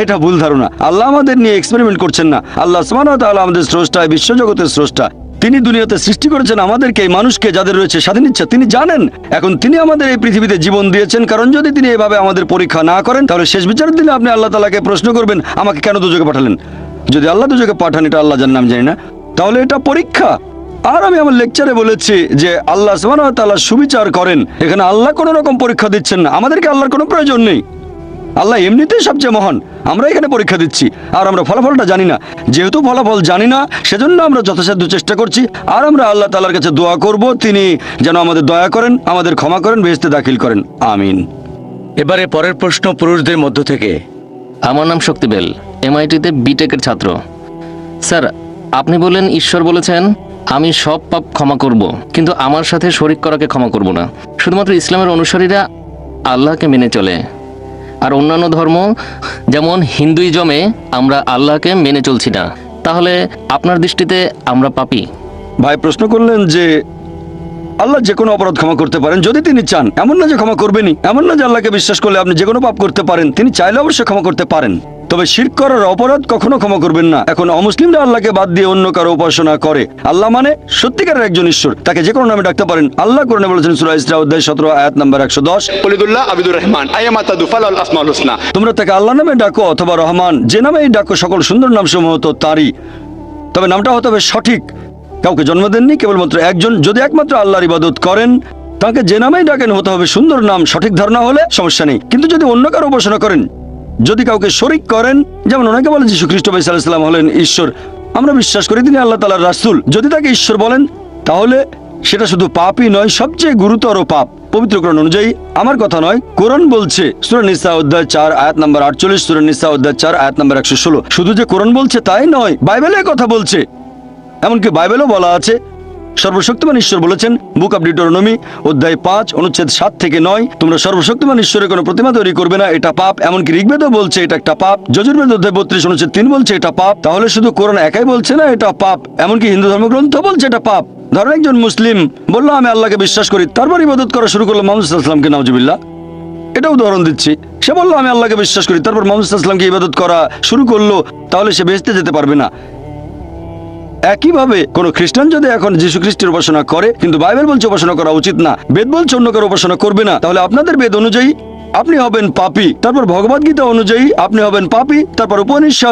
এটা ভুল ধারণা। আল্লাহ আমাদের নিয়ে এক্সপেরিমেন্ট করছেন না। আল্লাহ সুবহানাহু ওয়া তাআলা আমাদের স্রষ্টা, বিশ্বজগতের স্রষ্টা। তিনি দুনিয়াতে সৃষ্টি করেছেন আমাদেরকে, এই মানুষকে, যাদের রয়েছে স্বাধীন ইচ্ছা, তিনি জানেন। এখন তিনি আমাদের এই পৃথিবীতে জীবন দিয়েছেন, কারণ যদি তিনি এভাবে আমাদের পরীক্ষা না করেন, তাহলে শেষ বিচারের দিনে আপনি আল্লাহ তাআলাকে প্রশ্ন করবেন, আমাকে কেন দুজকে পাঠালেন? যদি আল্লাহ দুজকে পাঠান, এটা আল্লাহ জানেন, আমি জানি না, তাহলে এটা পরীক্ষা। আর আমি আমার লেকচারে বলেছি যে আল্লাহ সুবহানাহু ওয়া তাআলা সুবিচার করেন। এখানে আল্লাহ কোনো রকম পরীক্ষা দিচ্ছেন না, আমাদেরকে আল্লাহর কোনো প্রয়োজন নেই। আল্লাহ এমনিতেই সবচেয়ে মহান, আমরা এখানে পরীক্ষা দিচ্ছি আর আমরা ফলাফলটা জানি না। যেহেতু ফলাফল জানি না, সেজন্য আমরা যথাসাধ্য চেষ্টা করছি, আর আমরা আল্লাহ তাআলার কাছে দোয়া করব তিনি যেন আমাদের দয়া করেন, আমাদের ক্ষমা করেন, বেহেশতে দাখিল করেন। আমিন। এবারে পরের প্রশ্ন পুরুষদের মধ্য থেকে। আমার নাম শক্তিবেল, MIT-তে বিটেকের ছাত্র। স্যার, আপনি বললেন ঈশ্বর বলেছেন আমি সব পাপ ক্ষমা করব, কিন্তু আমার সাথে শরিক করাকে ক্ষমা করব না। শুধুমাত্র ইসলামের অনুসারীরা আল্লাহকে মেনে চলে, আর অন্যান্য ধর্ম যেমন হিন্দুইজমে আমরা আল্লাহকে মেনে চলছি না। তাহলে আপনার দৃষ্টিতে আমরা পাপী? ভাই প্রশ্ন করলেন যে আল্লাহ যে কোনো অপরাধ ক্ষমা করতে পারেন যদি তিনি চান, এমন না যে ক্ষমা করবেনই, এমন না যে আল্লাহকে বিশ্বাস করলে আপনি যে কোনো পাপ করতে পারেন। তিনি চাইলে অবশ্যই ক্ষমা করতে পারেন, তবে শিরক করার অপরাধ কখনো ক্ষমা করবেন না। এখন অমুসলিমরা আল্লাহকে বাদ দিয়ে অন্য কারো উপাসনা করে। আল্লাহ মানে সত্যিকারের একজন ঈশ্বর, তাকে যে কোনো নামে ডাকতে পারেন। আল্লাহ কোরআনে বলেছেন সূরা ইসরা অধ্যায় 17 আয়াত নাম্বার 110, কুলিদুল্লাহ আবিদুর রহমান আইয়ামা তাদুফাল আল আসমাউল হুসনা। তোমরা তাকে আল্লাহ নামে ডাকো অথবা রহমান, যে নামেই ডাকো সকল সুন্দর নাম সমূহ তো তারই, তবে নামটা হতে হবে সঠিক। কাউকে জন্ম দেননি, কেবলমাত্র একজন। যদি একমাত্র আল্লাহর ইবাদত করেন, তাকে যে নামেই ডাকেন হতে হবে সুন্দর নাম, সঠিক ধারণা হলে সমস্যা নেই। কিন্তু যদি অন্য কারো উপাসনা করেন, যদি কাউকে শরিক করেন, যেমন অনেকে বলেন যীশু খ্রিস্ট ভাই সাল্লাল্লাহু আলাইহি ওয়াসাল্লাম হলেন ঈশ্বর, আমরা বিশ্বাস করি তিনি আল্লাহ তাআলার রাসূল, যদি তাকে ঈশ্বর বলেন তাহলে সেটা শুধু পাপই নয়, সবচেয়ে গুরুতর পাপ। পবিত্র কোরআন অনুযায়ী, আমার কথা নয়, কোরআন বলছে সূরা নিসা অধ্যায় 4 আয়াত নম্বর 48, সূরা নিসা অধ্যায় 4 আয়াত নম্বর 116। শুধু যে কোরআন বলছে তাই নয়, বাইবেলে কথা বলছে। এমনকি বাইবেলও বলা আছে, সর্বশক্তিমান ঈশ্বর বলেছেন, বুক অব ডিউটেরোনমি অধ্যায় 5 অনুচ্ছেদ 7 থেকে 9, তোমরা সর্বশক্তিমান ঈশ্বরের কোনো প্রতিমা তৈরি করবে না, এটা পাপ। এমনকি ঋগ্বেদও বলছে এটা একটা পাপ। যজুর্বেদ অধ্যায় 32 অনুচ্ছেদ 3 বলছে এটা পাপ। তাহলে শুধু কোরআন একাই বলছে না এটা পাপ, এমনকি হিন্দু ধর্মগ্রন্থ বলছে এটা পাপ। ধরেন একজন মুসলিম বললো আমি আল্লাহকে বিশ্বাস করি, তারপর ইবাদত করা শুরু করলো মুহাম্মদ সাল্লাল্লাহু আলাইহি ওয়াসাল্লামকে, নাউজুবিল্লাহ। এটা উদাহরণ দিচ্ছি। সে বললো আমি আল্লাহকে বিশ্বাস করি, তারপর মুহাম্মদ সাল্লাল্লাহু আলাইহি ওয়াসাল্লামকে ইবাদত করা শুরু করলো, তাহলে সে বেহেশতে যেতে পারবে না। একইভাবে কোন খ্রিস্টান যদি এখন যীশু খ্রিস্টের উপাসনা করে, কিন্তু বাইবেল বলছে উপাসনা করা উচিত না, বেদ বলছে অন্য কারো উপাসনা করবে না, তাহলে আপনাদের বেদ অনুযায়ী আপনি হবেন পাপী, তারপর ভগবদ্গীতা অনুযায়ী আপনি হবেন পাপী, তারপর উপনিষদ